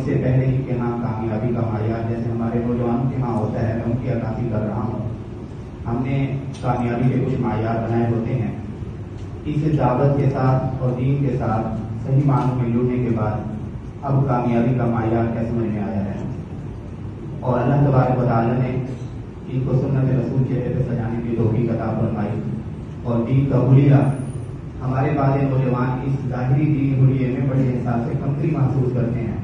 اس سے پہلے ہی کہ ہاں کامیابی کا معیار جیسے ہمارے نوجوانوں کے ہاں ہوتا ہے، میں ان کی عکاسی کر رہا ہوں. ہم نے کامیابی کے کچھ معیار بنائے ہوتے ہیں. اس دعوت کے ساتھ اور دین کے ساتھ صحیح معنوں میں جڑنے کے بعد اب کامیابی کا معیار کیا سمجھ میں آیا ہے. اور اللہ تبارک و تعالیٰ نے ان کو سنت رسول چہرے پہ سجانے کی توفیق عطا فرمائی. اور دین کا حلیہ ہمارے بعض نوجوان اس ظاہری دین حلیے میں بڑے احساس کمتری محسوس کرتے ہیں،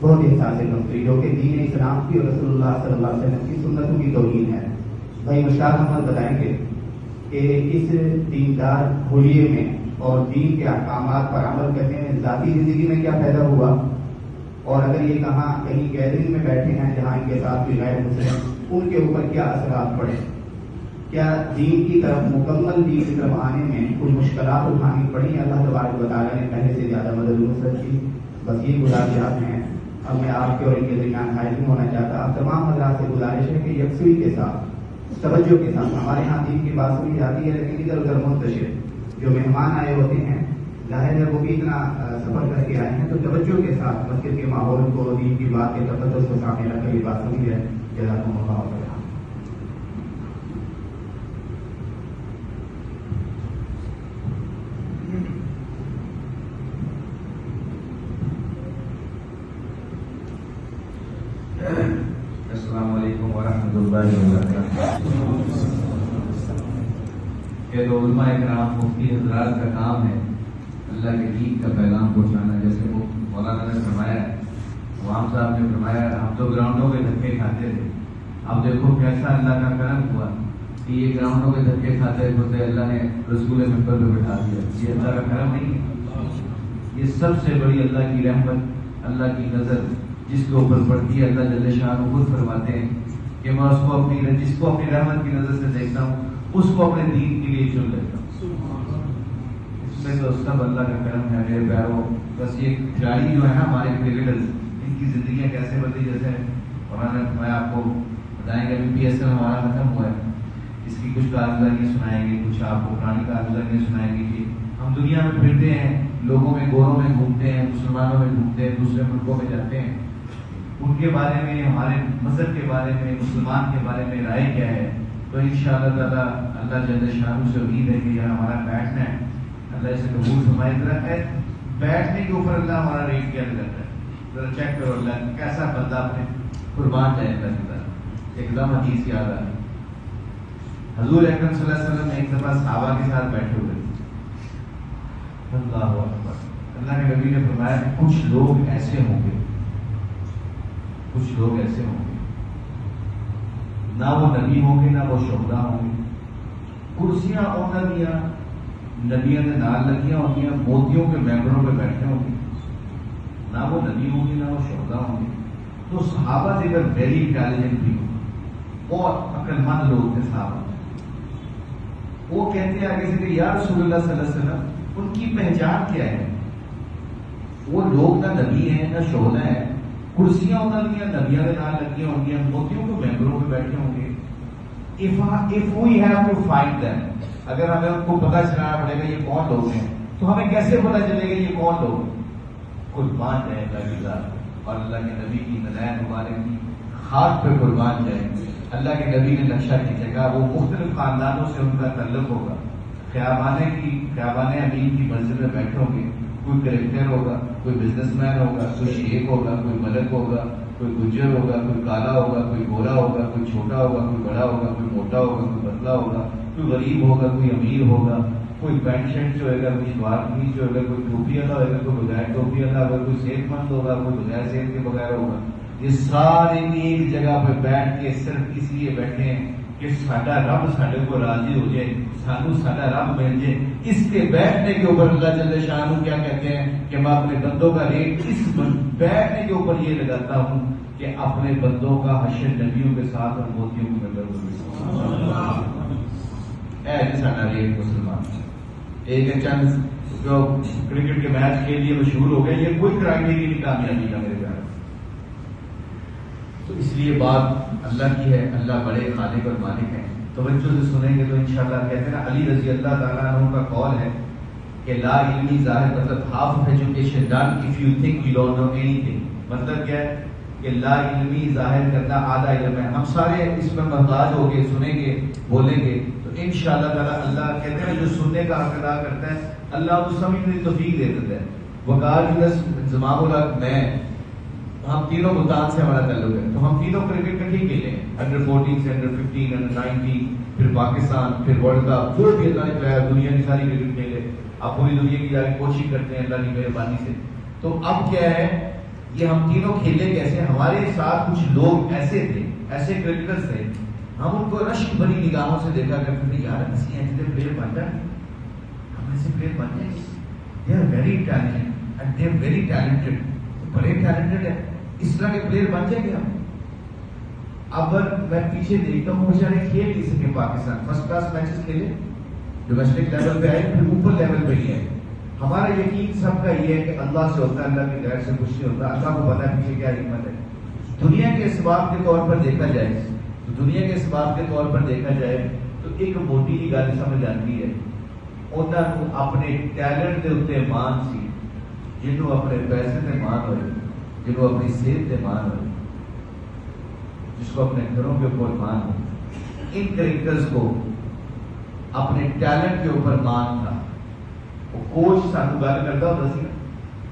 بہت احساس کمتری، جو کہ دین اسلام کی اور رسول اللہ صلی اللہ علیہ وسلم کی سنتوں کی توہین ہے. بھائی مشتاق احمد بتائیں گے کہ اس دیندار حلیے میں اور دین کے احکامات پر عمل کرنے میں ذاتی زندگی میں کیا پیدا ہوا، اور اگر یہ کہیں گیدرنگ میں بیٹھے ہیں جہاں ان کے ساتھ کوئی غیر مسلم، ان کے اوپر کیا اثرات پڑے، کیا دین کی طرف مکمل دین کی طرف آنے میں کوئی مشکلات اٹھانی پڑی. اللہ تبارک و تعالیٰ نے پہلے سے زیادہ مدد نصرت کی. بس یہ گزارشات ہیں. اب میں آپ کے اور ان کے درمیان حائل نہیں ہونا چاہتا. اب تمام حضرات سے گزارش ہے کہ یکسوئی کے ساتھ، توجہ کے ساتھ، ہمارے ہاں دین کی بات سنی جاتی ہے لیکن ادھر ادھر منتشر جو مہمان آئے ہوتے ہیں، ظاہر ہے وہ بھی اتنا سفر کر کے آئے ہیں، تو توجہ کے ساتھ مسجد کے ماحول کو، دین کی بات کے تقدس کو سامنے رکھ کر یہ بات سنی ہے. جزاکم اللہ خیرا. السلام علیکم ورحمۃ اللہ وبرکاتہ. کہ علماء کرام، مفتی حضرات کا کام ہے اللہ کے دین کا پیغام پہنچانا. جیسے وہ مولانا نے فرمایا، عوام صاحب نے فرمایا، ہم تو گراؤنڈوں کے دھکے کھاتے تھے. اب دیکھو کیسا اللہ کا کرم ہوا کہ یہ گراؤنڈوں کے دھکے کھاتے ہوتے اللہ نے رسول ممبر پہ بٹھا دیا. یہ اللہ کا کرم نہیں ہے، یہ سب سے بڑی اللہ کی رحمت، اللہ کی نظر جس کے اوپر پڑتی ہے. اللہ جل شاہ خود فرماتے ہیں کہ میں اس کو جس کو اپنی رحمت کی نظر سے دیکھتا ہوں اس کو اپنے دین کے لیے چن لیتا ہوں. اس میں تو سب اللہ کا کرم ہے میرے پیاروں. بس یہ کھلاڑی جو ہے نا ہمارے کرکٹرز، ان کی زندگیاں کیسے بدلی. جیسے میں آپ کو بتائیں گے ابھی پی ایس ایل ہمارا ختم ہوا ہے، اس کی کچھ کارگزاریاں سنائیں گے، کچھ آپ کو پرانی کارگزاریاں سنائیں گے کہ ہم دنیا میں پھرتے ہیں، لوگوں میں، گوروں میں گھومتے ہیں، مسلمانوں میں گھومتے ہیں، دوسرے ملکوں میں جاتے ہیں، ان کے بارے میں، ہمارے مذہب کے بارے میں، مسلمان کے بارے میں رائے کیا ہے. تو انشاءاللہ تعالیٰ اللہ جل شاہ سے امید ہے کہ یہ ہمارا بیٹھنا ہے اللہ اسے قبول فرمائے. طرح ہے بیٹھنے کے اوپر اللہ ہمارا ریٹ کیا کرتا ہے. ذرا چیک کرو اللہ کیسا بندہ اپنے قربان جائے اللہ کی طرح. ایک دم حدیث یاد آ رہی، حضور اکرم صلی اللہ علیہ وسلم ایک دفعہ صحابہ کے ساتھ بیٹھے ہوئے تھے. اللہ اکبر. اللہ کے نبی نے فرمایا کہ کچھ لوگ ایسے ہوں گے، کچھ لوگ ایسے ہوں گے نہ وہ نبی ہوں گے نہ وہ شہدا ہوں گے. کرسیاں انہوں دیا نبیوں نے نال لگیاں ہوں گی، موتیوں کے ممبروں پہ بیٹھے ہوں گے، نہ وہ نبی ہوں گے نہ وہ شہدا ہوں گے. تو صحابہ سے اگر ویری انٹیلیجنٹ بھی اور عقل مند لوگ تھے صحابہ، وہ کہتے ہیں آگے سے کہ یا رسول اللہ صلی اللہ علیہ وسلم ان کی پہچان کیا ہے؟ وہ لوگ نہ نبی ہیں نہ شہدا ہے، کرسیاں انہوں نے نبیوں کے نام لگی ہوں گی، موتیوں کے ممبروں پہ بیٹھے ہوں گے. If we have to find them، اگر ہمیں ان کو پتہ چلانا پڑے گا یہ کون لوگ ہیں، تو ہمیں کیسے پتہ چلے گا یہ کون لوگ ہیں؟ قربان جائیں اللہ کی ذات اور اللہ کے نبی کی نظائر مبارک کی خاک پہ قربان جائیں. اللہ کے نبی نے نقشہ کھینچے گا، وہ مختلف خاندانوں سے ان کا تعلق ہوگا. خیابان امین کی مسجد میں بیٹھے ہوں گے، کوئی کریکٹر ہوگا، کوئی بزنس مین ہوگا، کوئی شیخ ہوگا، کوئی ملک ہوگا، کوئی گجر ہوگا، کوئی کالا ہوگا، کوئی گورا ہوگا، کوئی چھوٹا ہوگا، کوئی بڑا ہوگا، کوئی موٹا ہوگا، کوئی پتلا ہوگا، کوئی غریب ہوگا، کوئی امیر ہوگا، کوئی پینٹ شرٹ جو ہوگا، کوئی شلوار قمیض جو ہوگا، کوئی ٹوپی والا ہوگا، کوئی بغیر ٹوپی والا ہوگا، کوئی صحت مند ہوگا، کوئی بغیر صحت کے بغیر ہوگا. یہ سارے ایک جگہ پہ بیٹھ کے صرف اس لیے بیٹھے ہیں کہ ساڈا رب ساڈے کو راضی ہو جائے، سانو ساڈا رب مل جائے. اس کے بیٹھنے کے اوپر اللہ جل شاہ کیا کہتے ہیں کہ میں اپنے بندوں کا ریٹ اس بیٹھنے کے اوپر یہ لگاتا ہوں کہ اپنے بندوں کا حشر نبیوں کے ساتھ اور موتیوں کے ساڈا ریٹ مسلمان. ایک چند جو کرکٹ کے میچ کے لیے مشہور ہو گئے، یہ کوئی کرائٹیریا نہیں کامیابی کا میرے پیارے. تو اس لیے بات اللہ کی ہے، اللہ بڑے خالق اور مالک ہیں. توجہ سے سنیں گے تو انشاءاللہ کہتے ہیں نا علی رضی اللہ تعالیٰ عنہ کا قول ہے کہ لا علمی ظاہر مطلب half of education done if you think you don't know anything. مطلب کیا ہے کہ لا علمی ظاہر کرنا آدھا علم ہے. ہم سارے اس میں محتاج ہو کے سنیں گے بولیں گے تو انشاءاللہ تعالیٰ اللہ کہتے ہیں جو سننے کا حق ادا کرتا ہے اللہ کو سمجھنے کی توفیق دے دیتا ہے. وقار جدس زمام الحق میں ہم تینوں ملتان سے ہمارا تعلق ہے تو ہم تینوں کرکٹ کٹھی کھیلے ہیں انڈر 14 سے انڈر 15 انڈر 19 پھر پاکستان پھر ورلڈ کپ جو بھی اللہ نے چاہا دنیا کی ساری کرکٹ کھیلے. اب پوری دنیا کی جا کے کوشش کرتے ہیں اللہ کی مہربانی سے. تو اب کیا ہے یہ ہم تینوں کھیلے کیسے ہمارے ساتھ کچھ لوگ ایسے تھے ایسے کرکٹرز تھے ہم ان کو رشک بھری نگاہوں سے دیکھا کرتے تھے یار ایسے ایسے پلیئر بن جائیں ہم ایسے پلیئر بن جائیں. They are very talented and they are very talented بڑے ٹیلنٹڈ ہے اس طرح کے پلیئر بن جائیں گے ہم. اب میں پیچھے دیکھتا ہوں بیچارے کھیل نہیں سکے پاکستان فرسٹ کلاس میچز کھیلے ڈومیسٹک لیول پہ آئے پھر اوپر لیول پہ ہی آئے. ہمارا یقین سب کا یہ ہے کہ اللہ سے ہوتا ہے اللہ کی غیر سے کچھ نہیں ہوتا. اللہ کو پتا ہے پیچھے کیا حکمت ہے. دنیا کے اسباب کے طور پر دیکھا جائے تو دنیا کے اسباب کے طور پر دیکھا جائے تو ایک موٹی کی گل سمجھ آتی ہے انہوں نے اپنے ٹیلنٹ کے اتنے مان سی جنہوں اپنے پیسے سے مان ہوئے جنہوں اپنی صحت سے مان ہوئے جس کو اپنے گھروں کے اوپر مان ہو. ان کرکٹرز کو اپنے ٹیلنٹ کے اوپر مان تھا. وہ کوچ سانو گل کرتا ہوتا سی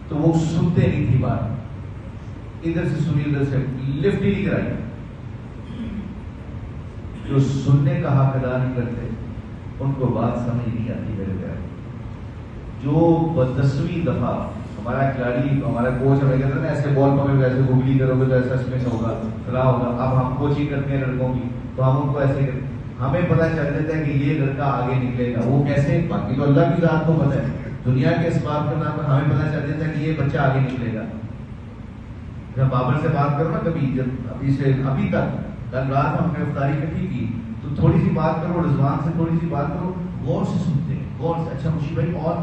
تو وہ سنتے نہیں تھی بات ادھر سے سنی ادھر سے لفٹ ہی نہیں کرائی. جو سننے کا حق ادا نہیں کرتے ان کو بات سمجھ نہیں آتی میرے پیارے. جو 10ویں دفعہ ہمارا کھلاڑی ہمارا کوچ ہمیں کہتا ہے نا ایسے بال پکڑ کے ایسے گوگلی کرو گے تو ایسا اسپن ہوگا فلاں ہوگا. اب ہم کوچنگ کرتے ہیں لڑکوں کی تو ہم ان کو ایسے کرتے ہمیں پتہ چل جاتا ہے کہ یہ لڑکا آگے نکلے گا. وہ کیسے باقی تو اللہ کی ذات کو پتہ ہے دنیا کے اسباب کے نام پر ہمیں پتہ چل جاتا ہے کہ یہ بچہ آگے نکلے گا. جب بابر سے بات کرو نا کبھی جب ابھی تک کل رات ہم نے افطاری کٹھی کی تو تھوڑی سی بات کرو رضوان سے تھوڑی سی بات کرو غور سے سنتے ہیں غور سے. اچھا مشی بھائی اور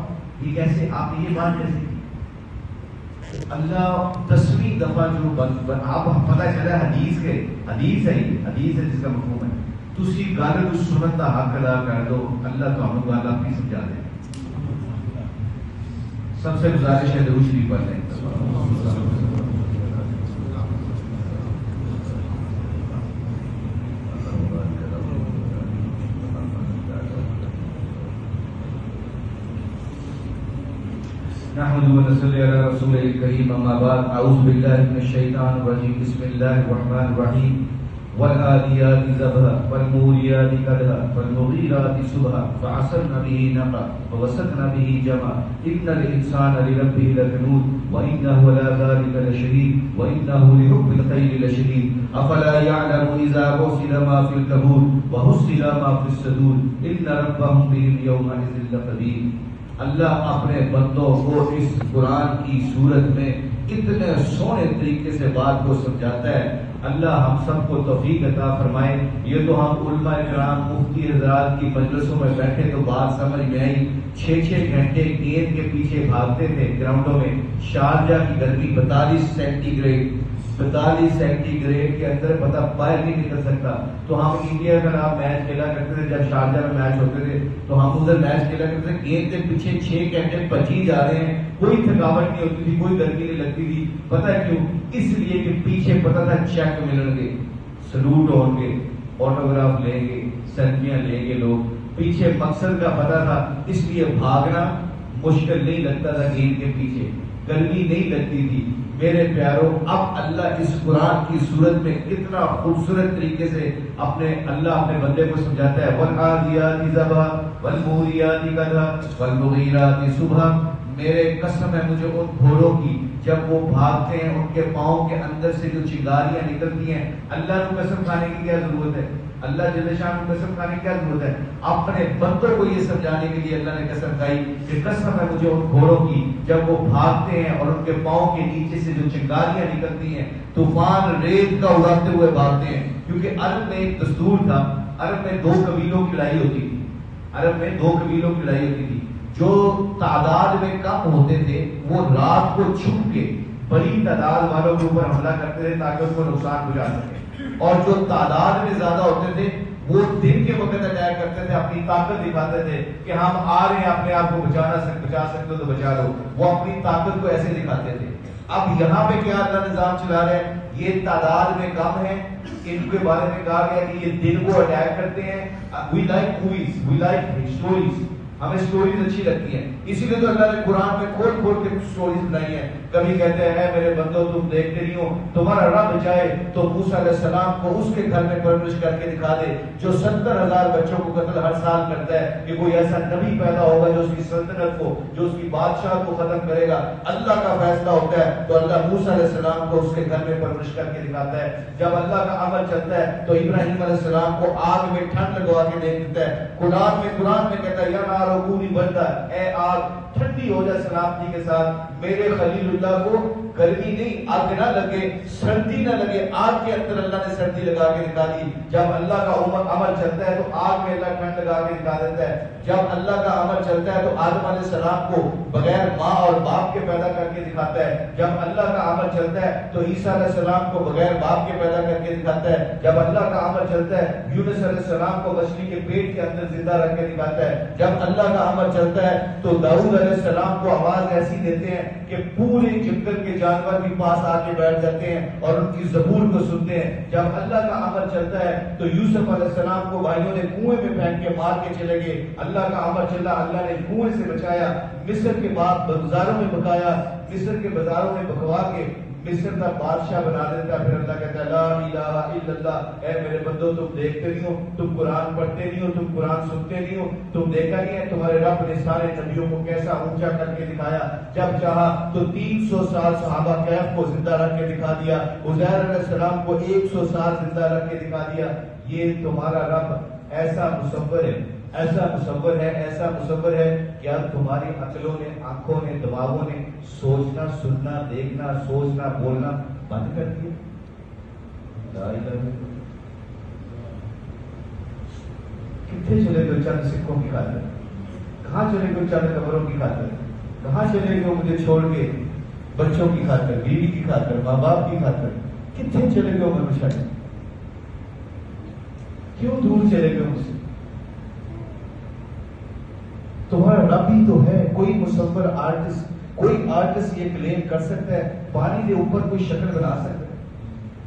یہ کیسے آپ نے یہ بات کیسے کی. اللہ 10ویں دفعہ جو آپ پتہ چلا حدیث ہے جس کا مفہوم ہے تسی گل کو سنت کا حق ادا کر دو اللہ تمہیں گل اپنی سمجھا دے. سب سے گزارش ہے درود شریف پڑھ لیں. نحمد ونصلي على رسول الكريم اما بعد اعوذ بالله من الشيطان الرجيم بسم الله الرحمن الرحيم والعاديات ضبحا والموريات قدحا فالمغيرات صبحا فعصرن به نقعا فوسطن به جمعا ان الانسان لربه لكنود وانه على ذلك لشهيد وانه لحب الخير لشديد افلا يعلم اذا بصر ما في القبور وحصل ما في الصدور ان ربهم بهم يومئذ لخبير. اللہ اپنے بندوں کو اس قرآن کی صورت میں اتنے سونے طریقے سے بات کو سمجھاتا ہے. اللہ ہم سب کو توفیق عطا فرمائے. یہ تو ہم علماء کرام مفتی حضرات کی مجلسوں میں بیٹھے تو بات سمجھ میں آئی. 6 گھنٹے گیند کے پیچھے بھاگتے تھے گراؤنڈوں میں. شارجہ کی گرمی 42 سینٹی گریڈ کے اندر پتہ باہر نہیں نکل سکتا. تو ہم انڈیا کا نام میچ کھیلا کرتے تھے جب شارجہ میں میچ ہوتے تھے تو ہم ادھر میچ کھیلا کرتے تھے گیند کے پیچھے 6 گھنٹے بچی جا رہے ہیں. کوئی تھکاوٹ نہیں ہوتی تھی کوئی گرمی نہیں لگتی تھی. پتہ کیوں؟ اس لیے کہ پیچھے پتہ تھا چیک ملیں گے سلوٹ ہوں گے آٹوگراف لیں گے سیلفیاں لیں گے لوگ. پیچھے مقصد کا پتہ تھا اس لیے بھاگنا مشکل نہیں لگتا تھا. گیند کے پیچھے گرمی نہیں لگتی تھی. میرے پیاروں اب اللہ اس قرآن کی صورت میں کتنا خوبصورت طریقے سے اللہ اپنے بندے کو سمجھاتا ہے. والعادیات ضبحا والموریات قدحا والمغیرات صبحا. میرے قسم ہے مجھے ان گھوڑوں کی جب وہ بھاگتے ہیں ان کے پاؤں کے اندر سے جو چنگاریاں نکلتی ہیں. اللہ کو قسم کھانے کی کیا ضرورت ہے؟ اللہ جل شان کو قسم کھانے کی کیا ضرورت ہے؟ اپنے بندوں کو یہ سمجھانے کے لیے اللہ نے قسم کھائی کہ قسم ہے مجھے ان گھوڑوں کی جب وہ بھاگتے ہیں اور ان کے پاؤں کے نیچے سے جو چنگاریاں نکلتی ہیں طوفان ریت کا اڑاتے ہوئے بھاگتے ہیں. کیونکہ عرب میں ایک دستور تھا. عرب میں 2 قبیلوں کی لڑائی ہوتی تھی. جو تعداد میں کم ہوتے تھے وہ رات کو چھپ کے بڑی تعداد والوں کے اوپر حملہ کرتے تھے تاکہ اس کو نقصان پہنچا سکے. اور جو تعداد میں زیادہ ہوتے تھے وہ دن کے وقت اٹیک کرتے تھے اپنی طاقت دکھاتے تھے کہ ہم آ رہے ہیں اپنے آپ کو بچا سکتے ہو تو بچا لو. وہ اپنی طاقت کو ایسے دکھاتے تھے. اب یہاں پہ کیا اللہ نظام چلا رہے ہیں؟ یہ تعداد میں کم ہے، ان کے بارے میں کہا گیا کہ یہ دل کو اٹیک کرتے ہیں. We like movies, we like stories, ہمیں سٹوریز اچھی لگتی ہیں، اسی لیے تو اللہ نے قرآن میں کھول کھول کے سٹوریز بنائی ہیں. کبھی کہتے ہیں اے میرے بندو تم دیکھتے نہیں ہو، تمہارا رب چاہے تو موسیٰ علیہ السلام کو اس کے گھر میں پرورش کر کے دکھا دے جو 70,000 بچوں کو قتل ہر سال کرتا ہے، کہ کوئی ایسا نبی پیدا ہوگا جو اس کی سلطنت کو، جو اس کی بادشاہ کو ختم کرے گا. اللہ کا فیصلہ ہوتا ہے تو اللہ موسیٰ علیہ السلام کو اس کے گھر میں پرورش کر کے دکھاتا ہے. جب اللہ کا عمل چلتا ہے تو ابراہیم علیہ السلام کو آگ میں ٹھنڈ لگوا کے دیکھ دیتا ہے. قرآن میں کہتا ہے یا نار کونی بردا، اے آگ ٹھنڈی ہو جائے سلامتی کے ساتھ. میرے خلیل اللہ کو گرمی نہیں، آگ نہ لگے، سردی نہ لگے. آگ کے اندر اللہ نے سردی لگا کے دکھا دی. جب اللہ کا عمل چلتا ہے تو آگ میں اللہ ٹھنڈ لگا کے دکھا دیتا ہے. جب اللہ کا عمل چلتا ہے تو آدم علیہ السلام کو بغیر ماں اور باپ کے پیدا کر کے دکھاتا ہے. جب اللہ کا عمل چلتا ہے تو عیسیٰ علیہ السلام کو بغیر باپ کے پیدا کر کے دکھاتا ہے. جب اللہ کا عمل چلتا ہے یونس علیہ السلام کو مچھلی کے پیٹ کے اندر زندہ رکھ کے دکھاتا ہے. جب اللہ کا عمل چلتا ہے تو داؤد علیہ السلام کو آواز ایسی دیتے ہیں کہ پورے جنگل کے جانور بھی پاس آ کے بیٹھ جاتے ہیں اور ان کی زبور کو سنتے ہیں. جب اللہ کا عمل چلتا ہے تو یوسف علیہ السلام کو بھائیوں نے کنویں میں پھینک کے مار کے چلے گئے. اللہ کا عمل چلا، اللہ نے کنویں سے بچایا، مصر کے بعد بازاروں میں بکایا، مصر کے بازاروں میں بکوا کے مصر کا بادشاہ بنا دیتا. پھر اللہ کہتا ہے لا الہ الا اللہ، اے میرے بندو تم دیکھتے نہیں ہو، تم قرآن پڑھتے نہیں ہو، تم قرآن سنتے نہیں ہو، تم دیکھا نہیں ہے تمہارے رب نے سارے نبیوں کو کیسا اونچا کر کے دکھایا. جب چاہا تو 300 سال صحابہ کہف کو زندہ رکھ کے دکھا دیا، عزیر علیہ السلام کو 100 سال زندہ رکھ کے دکھا دیا. یہ تمہارا رب ایسا مصور ہے، ایسا مصور ہے، ایسا مصور ہے کہ اب تمہاری عقلوں نے، آنکھوں نے، دماغوں نے سوچنا، سننا، دیکھنا، سوچنا، بولنا بند کر دیا. کتنے چلے گئے چند سکوں کی خاطر؟ کہاں چلے گئے چند قبروں کی خاطر؟ کہاں چلے گئے مجھے چھوڑ کے بچوں کی خاطر، بیوی کی خاطر، ماں باپ کی خاطر؟ کتنے چلے گئے عمر مشاہد؟ کیوں دور چلے گئے مجھ سے؟ تمہارا رب ہی تو ہے. کوئی مصور آرٹسٹ، کوئی آرٹسٹ یہ کلیم کر سکتا ہے پانی کے اوپر کوئی شکل بنا سکتا ہے؟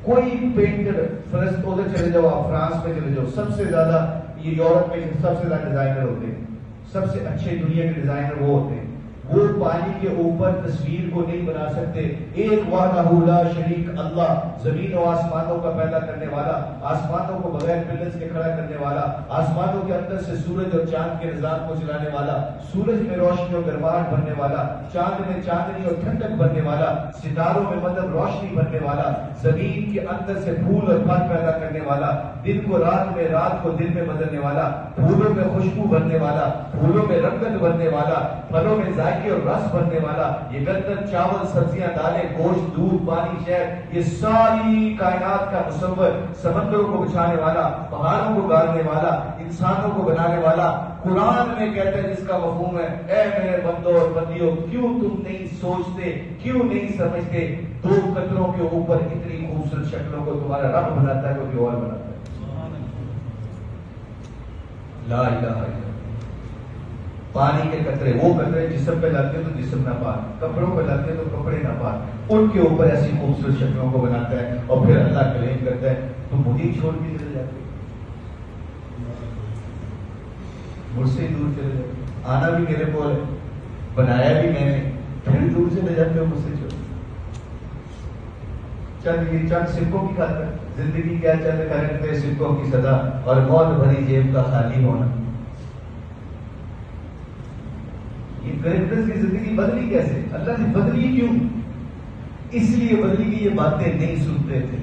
کوئی پینٹر ادھر چلے جاؤ، آپ فرانس میں چلے جاؤ، سب سے زیادہ یہ یورپ میں سب سے زیادہ ڈیزائنر ہوتے ہیں، سب سے اچھے دنیا کے ڈیزائنر وہ ہوتے ہیں. وہ پانی کے اوپر تصویر کو نہیں بنا سکتے. ایک وحدہ لا شریک اللہ، زمین و آسمانوں کا پیدا کرنے والا، آسمانوں کو بغیر پلرز کے کھڑا کرنے والا، آسمانوں کے اندر سے سورج اور چاند کے نظام کو چلانے والا، سورج میں روشنی اور گرماہٹ بھرنے والا، چاند میں چاندنی اور ٹھنڈک بھرنے والا، ستاروں میں مطلب روشنی بھرنے والا، زمین کے اندر سے پھول اور پھل پیدا کرنے والا، دن کو رات میں، رات کو دن میں بدلنے والا، پھولوں میں خوشبو بھرنے والا، پھولوں میں رنگت بھرنے والا، پھلوں میں ذائقہ اور رس بھرنے والا، یہ گندم، چاول، سبزیاں، دالیں، گوشت، دودھ، پانی، شہد، یہ ساری کائنات کا مصور، سمندروں کو بچھانے والا، پہاڑوں کو گاڑنے والا، انسانوں کو بنانے والا. قرآن میں کہتا ہے جس کا مفہوم ہے اے میرے بندوں اور بندیوں، کیوں تم نہیں سوچتے، کیوں نہیں سمجھتے؟ دو قطروں کے اوپر اتنی خوبصورت شکلوں کو تمہارا رب بناتا ہے، کوئی اور بناتا ہے. لا الہ الا اللہ. پانی کے قطرے، وہ قطرے جسم پہ لگتے تو جسم نہ پاک، کپڑوں پہ لگتے تو کپڑے نہ پاک، ان کے اوپر ایسی خوبصورت شکلوں کو بناتا ہے. اور پھر اللہ کلیم کرتا ہے تم مجھے چھوڑ کے چلے جاتے، مجھ سے دور چلے جاتے، آنا بھی میرے کو ہے، بنایا بھی میں نے، پھر دور چلے جاتے ہو مجھ سے چھوڑ. چند سکوں کی خاطر زندگی کیا چند کرتے سکوں کی سزا اور موت بھری جیب کا خالی ہونا. یہ کریکٹرز کی زندگی بدلی کیسے؟ اللہ نے بدلی کیوں؟ اس لیے بدلی کہ یہ باتیں نہیں سنتے تھے.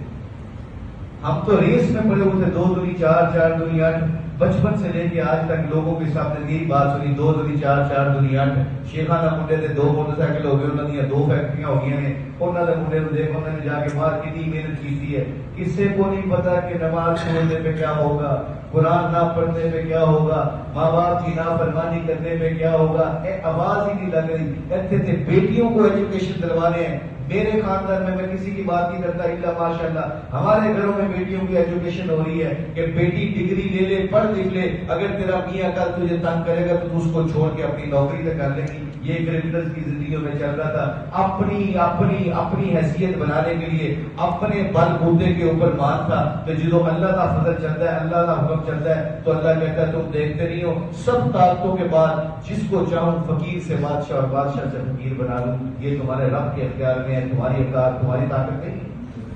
ہم تو ریس میں پڑے ہوئے تھے، 2 دوری 4، 4 دوری 8. بچپن سے لے کے آج تک لوگوں کے سامنے یہی بات سنی، 2 دوری 4، 4 دوری 8. شیخانہ منڈے تھے، 2 موٹر سائیکل ہو گئے، انہوں نے 2 فیکٹریاں ہو گئی ہیں. انہوں نے منڈے کو دیکھو، انہوں نے جا کے باہر کتنی محنت کی ہے. کسی کو نہیں پتا کہ نماز چھوڑنے پہ کیا ہوگا، قرآن نہ پڑھنے پہ کیا ہوگا، ماں باپ کی نافرمانی کرنے پہ کیا ہوگا. آواز ہی نہیں لگ رہی. کہتے تھے بیٹیوں کو ایجوکیشن دلوانے ہیں، میرے خاندان میں کسی کی بات نہیں کرتا الا ماشاءاللہ. ہمارے گھروں میں بیٹیوں کی ایجوکیشن ہو رہی ہے کہ بیٹی ڈگری لے لے, پڑھ لکھ لے, اگر تیرا میاں کل تجھے تنگ کرے گا تو اس کو چھوڑ کے اپنی نوکری تک کر لے گی. یہ کرمنلز کی زندگیوں میں چل رہا تھا. اپنی حیثیت بنانے کے لیے اپنے بل بوتے کے اوپر مان تھا. تو جدو اللہ کا فضل چلتا ہے, اللہ کا حکم چلتا ہے, تو اللہ کہتا ہے تم دیکھتے نہیں ہو, سب طاقتوں کے بعد جس کو چاہوں فقیر سے بادشاہ اور بادشاہ سے فقیر بنا لوں. یہ تمہارے رب کے اختیار میں ہے, تمہاری تمہاری طاقت نہیں,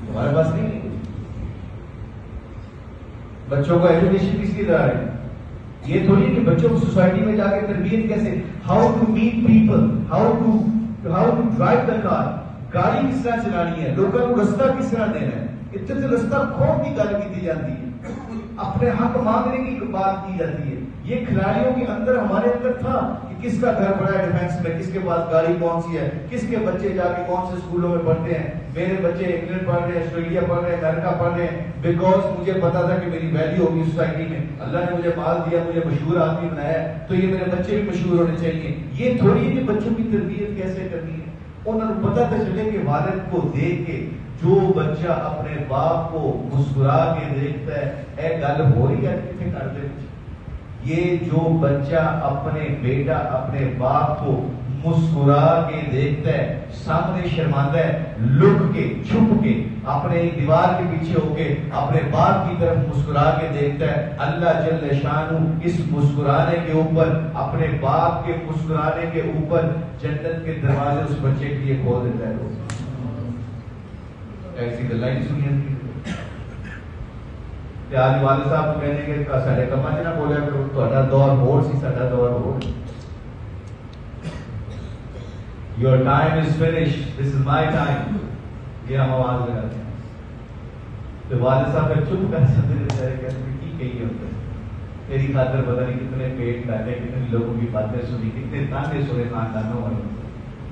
تمہارے پاس نہیں. بچوں کو ایجوکیشن کس کی رہا ہے؟ یہ تھوڑی کہ بچوں کو سوسائٹی میں جا کے تربیت کیسے, how to meet people, how to drive the car, گاڑی کس طرح چلانی ہے, لوگوں کو رستہ کس طرح دینا ہے. اتنے سے رستہ کھونے کی گل کی جاتی ہے, اپنے حق مانگنے کی بات کی جاتی ہے. یہ کھلاڑیوں کے اندر ہمارے اندر تھا کہ کس کا گھر بڑا ہے ڈیفینس میں, کس کے پاس گاڑی کون سی ہے, کس کے بچے جا کے کون سے اسکولوں میں پڑھتے ہیں. میرے بچے انگلینڈ پڑھ رہے ہیں, آسٹریلیا پڑھ رہے ہیں, امریکہ پڑھ رہے ہیں, بیکاز مجھے پتا تھا کہ میری ویلیو ہوگی سوسائٹی میں. اللہ نے مجھے مال دیا, مجھے مشہور آدمی بنایا ہے, تو یہ میرے بچے بھی مشہور ہونے چاہیے. یہ تھوڑی ہے کہ بچوں کی تربیت کیسے کرنی ہے. انہوں نے پتا تو چلے کہ والد کو دیکھ کے جو بچہ اپنے باپ کو مسکرا کے دیکھتا ہے, اے گل ہو رہی ہے کتنے کرتے. یہ جو بچہ اپنے بیٹا اپنے باپ کو مسکرا کے دیکھتا ہے, سامنے شرماتا ہے, لک کے چھپ کے اپنے دیوار کے پیچھے ہو کے اپنے باپ کی طرف مسکرا کے دیکھتا ہے, اللہ جل شانہ اس مسکرانے کے اوپر, اپنے باپ کے مسکرانے کے اوپر جنت کے دروازے اس بچے کے لیے کھول دیتا ہے. ایسی گلیں نہیں سنی آج والد صاحب کو کہنے کے سارے کما چ نہ بولیا کرو, تہاڈا دور ہور سی, ساڈا دور ہور. Your time is finished, this is my time. یہ ہم آواز لگاتے ہیں. تو والد صاحب پھر چپ کر سکتے بیچارے, کہتے ہیں ٹھیک ہے, یہ ہوتا ہے تیری خاطر پتہ نہیں کتنے پیٹ کاٹے, کتنے لوگوں کی باتیں سنی, کتنے تانے سنے خاندانوں والوں,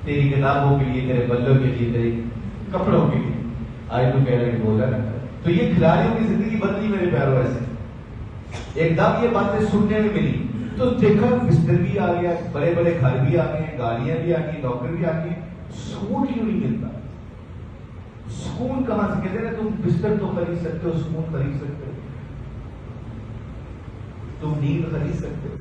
تیری کتابوں کے لیے, تیرے بلوں کے لیے, تیرے کپڑوں کے لیے. آج تو کہہ رہے بولا نا. تو یہ کھلاڑیوں کی زندگی بدلی میرے پیاروں. ایسے ایک دم یہ باتیں سننے میں ملی تو دیکھا بستر بھی آ گیا, بڑے بڑے گھر بھی آ گئے, گاڑیاں بھی آ گئی, نوکر بھی آ گئی. سکون کیوں نہیں ملتا؟ سکون کہاں سے؟ کہتے ہیں تم بستر تو خرید سکتے ہو, سکون خرید سکتے ہو, تم نیند خرید سکتے ہو.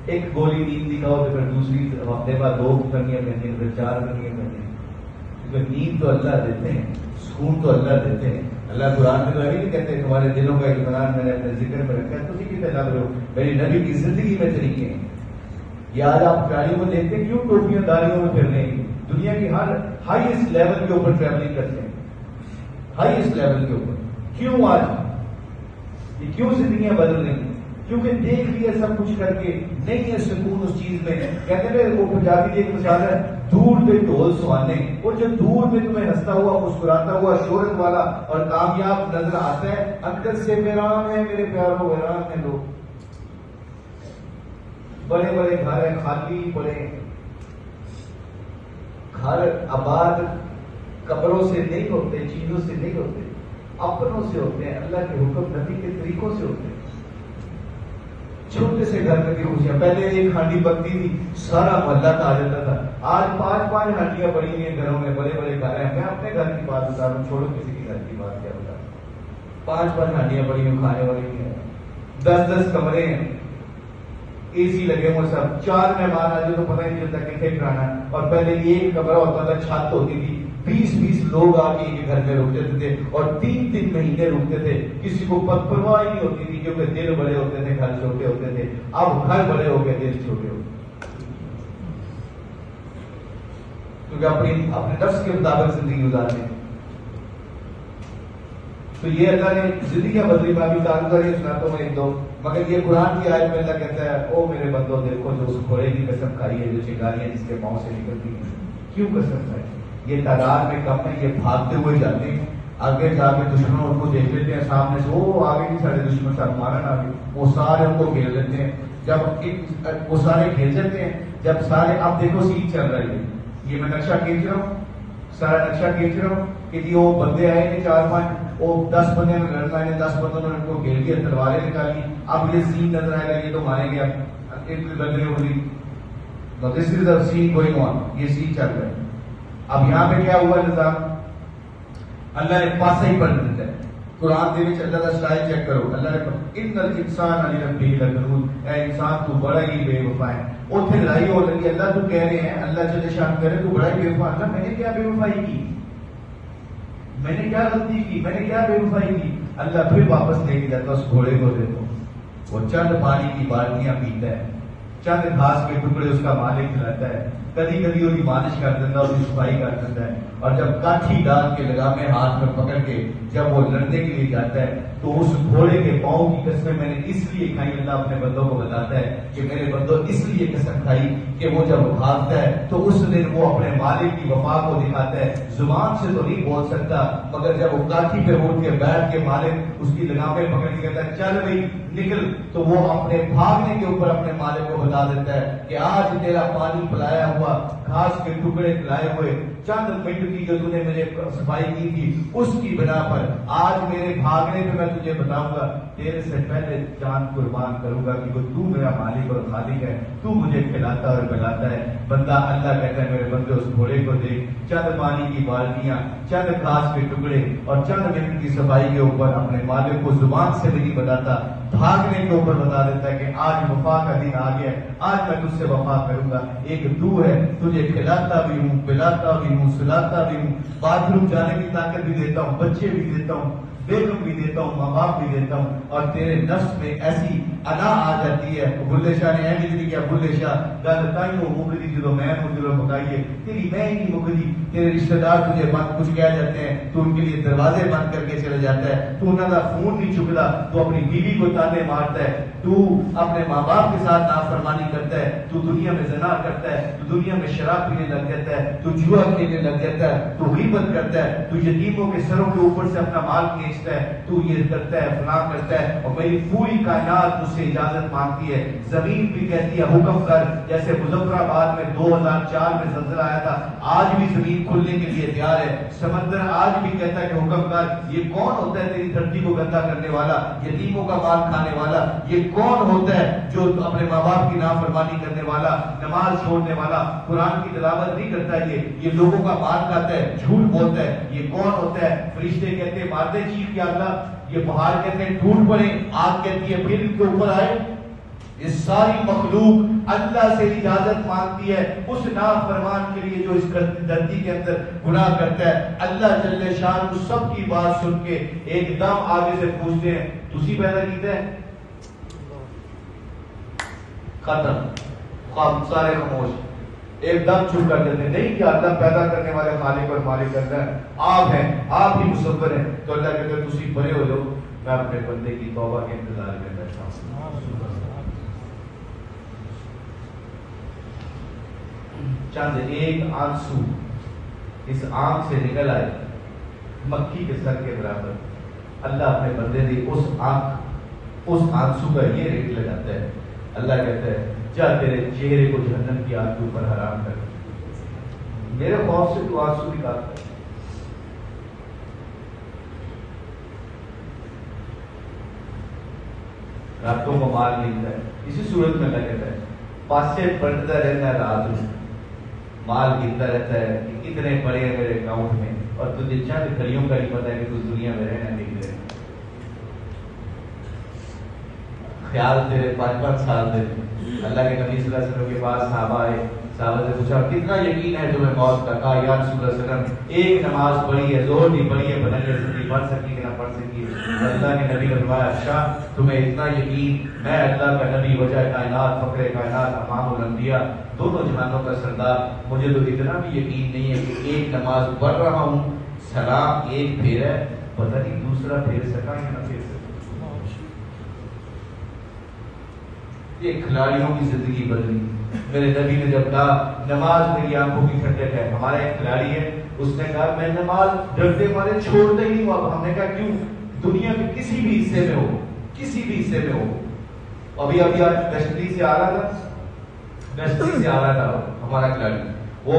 ایک گولی نیند دکھاؤ تو پھر دوسری ہفتے بعد 2 کرنیاں کرنی ہیں, پھر 4 کرنیاں کرنی ہیں. نیند تو اللہ دیتے ہیں, سکون تو اللہ دیتے ہیں. اللہ قرآن میں تو نہیں کہتے تمہارے دلوں کا اطمینان میں نے اپنے ذکر میں رکھا ہے. تجھے کتنے لگ رہے ہو, میری نبی کی زندگی میں طریقے ہیں. یہ آج آپ کھلاڑیوں کو دیکھتے ہیں کیوں ٹوپیاں داڑیوں میں پھر رہے ہیں, دنیا کی ہر ہائیسٹ لیول کے اوپر ٹریولنگ کرتے ہیں, ہائیسٹ لیول کے اوپر. کیوں آج یہ کیوں زندگیاں بدل رہی ہیں؟ کیونکہ دیکھ لیا سب کچھ کر کے نہیں ہے سکون اس چیز میں. کہتے ہیں وہ پنجابی کی ایک مثال ہے, دور پہ ڈھول سوانے. وہ جو دور پہ تمہیں ہنستا ہوا, مسکراتا ہوا, شہرت والا اور کامیاب نظر آتا ہے, اندر سے ویران ہے میرے پیاروں, ویران ہے لوگ. بڑے بڑے گھر ہیں خالی پڑے, گھر آباد قبروں سے نہیں ہوتے, چیزوں سے نہیں ہوتے, اپنوں سے ہوتے ہیں, اللہ کے حکم نبی کے طریقوں سے ہوتے ہیں. چھوٹے سے گھر میں بھی خوشیاں. پہلے ایک ہانڈی پکتی تھی, سارا محلہ کا آ جاتا تھا. آج 5-5 ہانڈیاں پڑی ہوئی ہیں گھروں میں, بڑے بڑے گھر ہیں. میں اپنے گھر کی بات بتا رہا ہوں, چھوڑو کسی کے گھر کی بات کیا بتا رہا ہوں. 5-5 ہانڈیاں پڑی ہوئی کھانے والی ہیں, 10-10 کمرے ہیں, اے سی لگے ہوئے سب. 4 مہمان آ جائے تو پتہ نہیں چلتا کتنے کھانا. اور پہلے ایک کمرہ ہوتا تھا, چھت ہوتی تھی, 20-20 لوگ آ کے ایک گھر میں رکتے تھے اور 3-3 مہینے رکتے تھے. کسی کو پرواہ ہی نہیں ہوتی تھی کیونکہ دل بڑے ہوتے تھے, گھر چھوٹے ہوتے تھے. اب گھر بڑے ہو گئے, دل چھوٹے ہو گئے, کیونکہ اپنے نفس کے مطابق زندگی گزارتے ہیں. تو یہ اللہ نے زندگیاں بدلی. میں ابھی تعلق یہ سناتا ہوں ایک دو, مگر یہ قرآن کی آیت میں اللہ کہتا ہے, او میرے بندو دیکھو جو اس گھوڑے کی قسم کھائی ہے, جو چنگاریاں جس کے پاؤں سے نکلتی ہیں. کیوں قسم کھائی؟ یہ تعداد میں کم ہے, یہ بھاگتے ہوئے جاتے ہیں, آگے جا کے دشمنوں ان کو دیکھ لیتے ہیں سامنے سے, وہ آگے نہیں سارے دشمن ساتھ مارن آگے, وہ سارے ان کو گھیر لیتے ہیں. جب وہ سارے گھیر جاتے ہیں, جب سارے, اب دیکھو سیٹ چل رہی ہے, یہ میں نقشہ کھینچ رہا ہوں, سارا نقشہ کھینچ رہا ہوں کہ جی وہ بندے آئے ہیں 4-5, وہ 10 بندے میں لڑنا ہے, 10 بندوں نے ان کو گھیر لیا, تلواریں نکالی. اب یہ سین نظر آئے گا, یہ تو مارے گیا, ایک لگ رہی ہوگی. This is the scene going on, یہ سین چل رہا ہے. اب یہاں پہ کیا ہوا نظام؟ اللہ نے پاسا ہی پڑھ دیتا ہے قرآن دے وچ اللہ دا سٹائل چیک کرو. اللہ نے ان الانسان علی ربہ لکنود، اے انسان تو بڑا ہی بے وفا ہے. اوتھے لڑائی ہو لگی، اللہ تو کہہ رہے ہیں، اللہ جل شان کرے تو بڑا ہی بے وفا. اللہ میں نے کیا بے وفائی کی؟ میں نے کیا غلطی کی؟ میں نے کیا بے وفائی کی؟ اللہ پھر واپس لے کے جاتا اس گھوڑے کو دیتا ہوں، وہ چند پانی کی بالٹیاں پیتا ہے، چند گھاس کے ٹکڑے اس کا مالک کھلاتا ہے، کبھی کبھی اس کی مالش کر دیتا ہے، اس کی صفائی کر دیتا ہے. اور جب کاٹھی ڈال کے لگامے ہاتھ میں پکڑ کے جب وہ لڑنے کے لیے جاتا ہے تو اس گھوڑے کے پاؤں کی قسمیں میں نے اس لیے کھائی. اللہ اپنے بندوں کو بتاتا ہے کہ میرے بندوں اس لیے قسم کھائی کہ وہ جب بھاگتا ہے تو اس دن وہ اپنے مالک کی وفا کو دکھاتا ہے. زبان سے تو نہیں بول سکتا، مگر جب وہ کاٹھی پہ اٹھ کے بیٹھ کے مالک اس کی لگامیں پکڑ کے کہتا ہے چل بھائی نکل، تو وہ اپنے بھاگنے کے اوپر اپنے مالک کو بتا دیتا ہے کہ آج تیرا پانی پلایا ہوا، گھاس کے ٹکڑے کھلائے ہوئے، چند منٹ کی جو نے مجھے صفائی کی تھی اس کی بنا پر آج میرے بھاگنے پہ میں تجھے بتاؤں گا تیرے سے پہلے جان قربان کروں گا کہ تو میرا مالک اور خالق ہے، تو مجھے کھلاتا اور پلاتا ہے. بندہ اللہ کہتا ہے میرے بندے اس گھوڑے کو دیکھ، چند پانی کی بالٹیاں، چند گھاس کے ٹکڑے اور چند منٹ کی صفائی کے اوپر اپنے مالک کو زبان سے بھی نہیں بتاتا، بھاگنے کے اوپر بتا دیتا ہے کہ آج وفا کا دن آ گیا ہے، آج میں تجھ سے وفا کروں گا. ایک تو ہے تجھے کھلاتا بھی ہوں، پلاتا بھی ہوں، سلاتا بھی ہوں، باتھ روم جانے کی طاقت بھی دیتا ہوں، بچے بھی دیتا ہوں، بیگم بھی دیتا ہوں، ماں باپ بھی دیتا ہوں. اور تیرے نفس میں ایسی انا آ جاتی ہے. بلے شاہ نے اہم نہیں کیا، بلے شاہ گل تائیوں مکدی جدو میں جدو پکائیے تیری میں ہی نہیں مکدی. تیرے رشتہ دار تجھے بند کچھ کہہ جاتے ہیں تو ان کے لیے دروازے بند کر کے چلے جاتا ہے، تو انہوں کا فون نہیں چکتا، تو اپنی بیوی کو تانے مارتا ہے، تو اپنے ماں باپ کے ساتھ نافرمانی کرتا ہے، تو دنیا میں زنا کرتا ہے، تو دنیا میں شراب پینے لگ جاتا ہے، تو جوا کھیلنے لگ جاتا ہے، تو غیبت کرتا ہے، تو یتیموں کے سروں کے اوپر سے اپنا مال کھینچتا ہے، تو یہ کرتا ہے فلاں کرتا ہے. اور میری پوری کائنات مجھ سے اجازت مانگتی ہے. زمین بھی کہتی ہے حکم کر، جیسے مظفر آباد میں 2004 میں زلزلہ آیا تھا، آج بھی زمین کھلنے کے لیے تیار ہے. سمندر آج بھی کہتا ہے کہ حکم کر. یہ کون ہوتا ہے تیری دھرتی کو گندا کرنے والا، یتیموں کا مال کھانے والا؟ یہ کون ہوتا ہے جو اپنے ماں باپ کی نافرمانی کرنے والا، نماز چھوڑنے والا، قرآن کی تلاوت نہیں کرتا؟ یہ لوگوں کا مال کھاتا ہے، جھوٹ بولتا ہے. یہ کون ہوتا ہے؟ فرشتے کہتے ہیں مارتے چیخ یا اللہ، یہ پہاڑ کہتے ہیں ٹوٹ پڑے، آگ کہتی ہے پھر ان کے اوپر آئے. یہ ساری مخلوق اللہ سے اجازت مانگتی ہے اس نافرمان کے لیے جو اس دھرتی کے اندر گناہ کرتا ہے. اللہ جل شان کو سب کی بات سن کے ایک دم آگے سے پوچھتے ہیں تسی پیدا کیتا ہے؟ ختم، خواب سارے خاموش، ایک دم چپ کر دیتے ہیں. نہیں کہ اللہ پیدا کرنے والے خالق اور مالک کرتا ہے، آپ ہیں، آپ ہی مصور ہیں. تو اللہ کہتے ہیں تسی بڑے ہو جاؤ، میں اپنے بندے کی توبہ کے انتظار میں بیٹھا ہوں. چند ایک آنسو اس آنکھ سے نکل آئے مکھی کے سر کے برابر، اللہ اپنے بندے دی اس آنکھ، اس آنسو کا یہ ریٹ لگاتا ہے. اللہ کہتا ہے جا تیرے چہرے کو جہنم کی آگ کے اوپر حرام کر، میرے خوف سے تو آنسو نکالتا ہے. راتوں کو مال ملتا ہے. اسی صورت میں اللہ کہتا ہے پاسے پلٹتا رہتا ہے، رات میں مال گرتا رہتا ہے کہ کتنے پڑے ہیں میرے اکاؤنٹ میں، اور تجھے چند گھڑیوں کا نہیں پتا ہے کہ تو دنیا میں رہنا نہیں رہے. خیال تیرے 5 سال دے. اللہ کے نبی صلی اللہ علیہ وسلم کے پاس صحابہ آئے، صحابہ سے پوچھا کتنا یقین ہے تمہیں موت کا؟ کہا یا رسول اللہ صلی اللہ علیہ وسلم ایک نماز پڑھی ہے، زور نہیں پڑھی ہے، بدل سے پڑھ سکی کہ نہ پڑھ سکی. اللہ کے نبی نے فرمایا اچھا تمہیں اتنا یقین، میں اللہ کا نبی، وجہ کائنات، فخر کائنات، امام الانبیاء، دونوں جہانوں کا سردار، مجھے تو اتنا بھی یقین نہیں ہے کہ ایک نماز پڑھ رہا ہوں، سلام ایک پھیر ہے، پتہ نہیں دوسرا پھیر سکا یا نہ پھیر سکا. یہ کھلاڑیوں کی زندگی بدلی. میرے نبی نے جب کہا نماز میری آنکھوں کی ٹھنڈک ہے، ہمارا ایک کھلاڑی ہے اس نے کہا میں نماز ڈرتے مارے چھوڑتے ہی ہوں. اب ہم نے کہا کیوں؟ دنیا کے کسی بھی حصے میں ہو، کسی بھی حصے میں ہو. ابھی آج ویسٹ انڈیز سے آ رہا تھا ہمارا کھلاڑی، وہ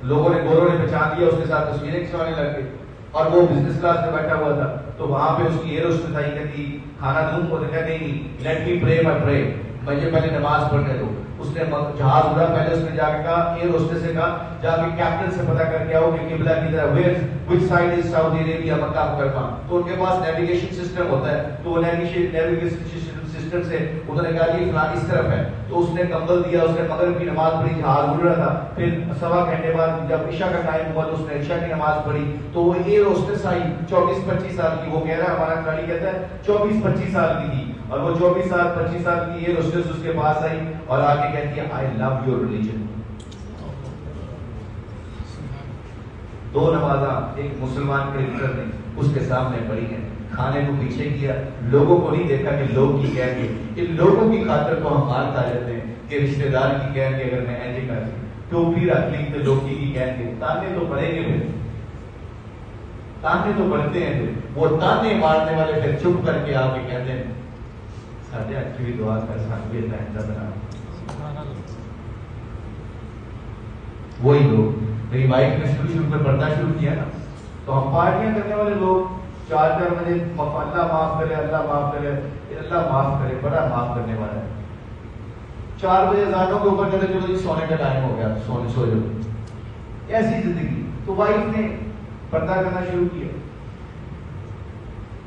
لوگوں نے گوروں نے پہچان لیا، اس کے ساتھ تصویریں کھنچوانے لگ گئے، اور وہ بزنس کلاس میں بیٹھا ہوا تھا. تو وہاں پہ اس کی ایئر ہوسٹس آئی، کہتی کھانا دوں کو؟ دیکھا نہیں، لیٹ می پرے مائی پرے، مجھے پہلے نماز پڑھنے دو. اس نے جہاز اڑا، پہلے اس نے جا کے کہا، ایئر ہوسٹس سے کہا جا کے کیپٹن سے پتہ کر کے آؤ کہ قبلہ کدھر ہے، which side is سعودی عربیہ، مکہ مکرمہ. تو ان کے پاس نیویگیشن سسٹم ہوتا ہے، تو وہ نیویگیشن سسٹم سے انہوں نے کہا یہ فلاں اس طرف ہے. تو اس نے کمبل دیا، اس نے مغرب کی نماز پڑھی، جہاز اڑ رہا تھا. پھر سوا گھنٹے بعد جب عشاء کا ٹائم ہوا تو اس نے عشاء کی نماز پڑھی. تو وہ ایئر ہوسٹس آئی 24-25 سال کی، وہ کہہ رہا ہے ہمارا کھلاڑی کہتا ہے 24-25 سال کی تھی، اور وہ 24-25 سال کی ایئر ہوسٹس اس کے پاس آئی اور آ کے کہتی ہے آئی لو یور ریلیجن. دو نمازاں ایک مسلمان کے لیڈر نے اس کے سامنے پڑھی ہیں، کھانے کو پیچھے کیا، لوگوں کو نہیں دیکھا کہ لوگ کی کہیں گے. ان لوگوں کی خاطر کو ہم مار کھا جاتے ہیں کہ رشتہ دار کی کہیں گے، اگر میں ایسے کر ٹوپی رکھ لی تو لوگ کی کہیں گے. تانے تو پڑیں گے، پھر تانے تو پڑتے ہیں. پھر وہ تانے مارنے والے پھر چپ کر کے آ کے کہتے ہیں ساڈے اچھی بھی دعا کر ساتھ بھی بنا. وہی لوگ میری وائف نے شروع میں پڑھنا شروع کیا نا، تو ہم پارٹیاں کرنے والے لوگ 4 بجے اللہ معاف کرے، اللہ معاف کرے، اللہ معاف کرے، بڑا معاف کرنے والا ہے. 4 بجے اذانوں کے اوپر چلے چلو جی سونے کا ٹائم ہو گیا، سونے سو جاؤ. ایسی زندگی. تو وائف نے پردہ کرنا شروع کیا،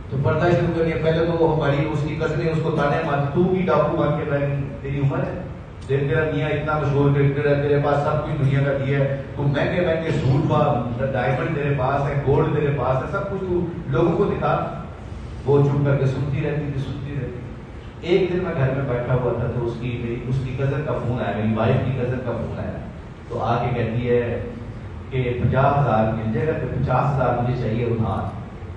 تو پردہ شروع کر دیا. پہلے تو وہ ہماری اس کی کزن اس کو تانے مار، تو بھی ڈاکو بن کے رہی، تیری عمر ہے، تیرا میاں اتنا مشہور کرکٹر ہے، تیرے پاس سب کچھ دنیا کا دیا ہے، تو مہنگے مہنگے سوٹ پا، ڈائمنڈ تیرے پاس ہے، گولڈ تیرے پاس ہے، سب کچھ تو لوگوں کو دکھا. وہ چپ کر کے سنتی رہتی تھی، سنتی رہتی. ایک دن میں گھر میں بیٹھا ہوا تھا تو اس کی کزن کا فون آیا، میری وائف کی کزن کا فون آیا. تو آ کے کہتی ہے کہ 50,000 مل جائے گا، تو 50,000 مجھے چاہیے ادھار.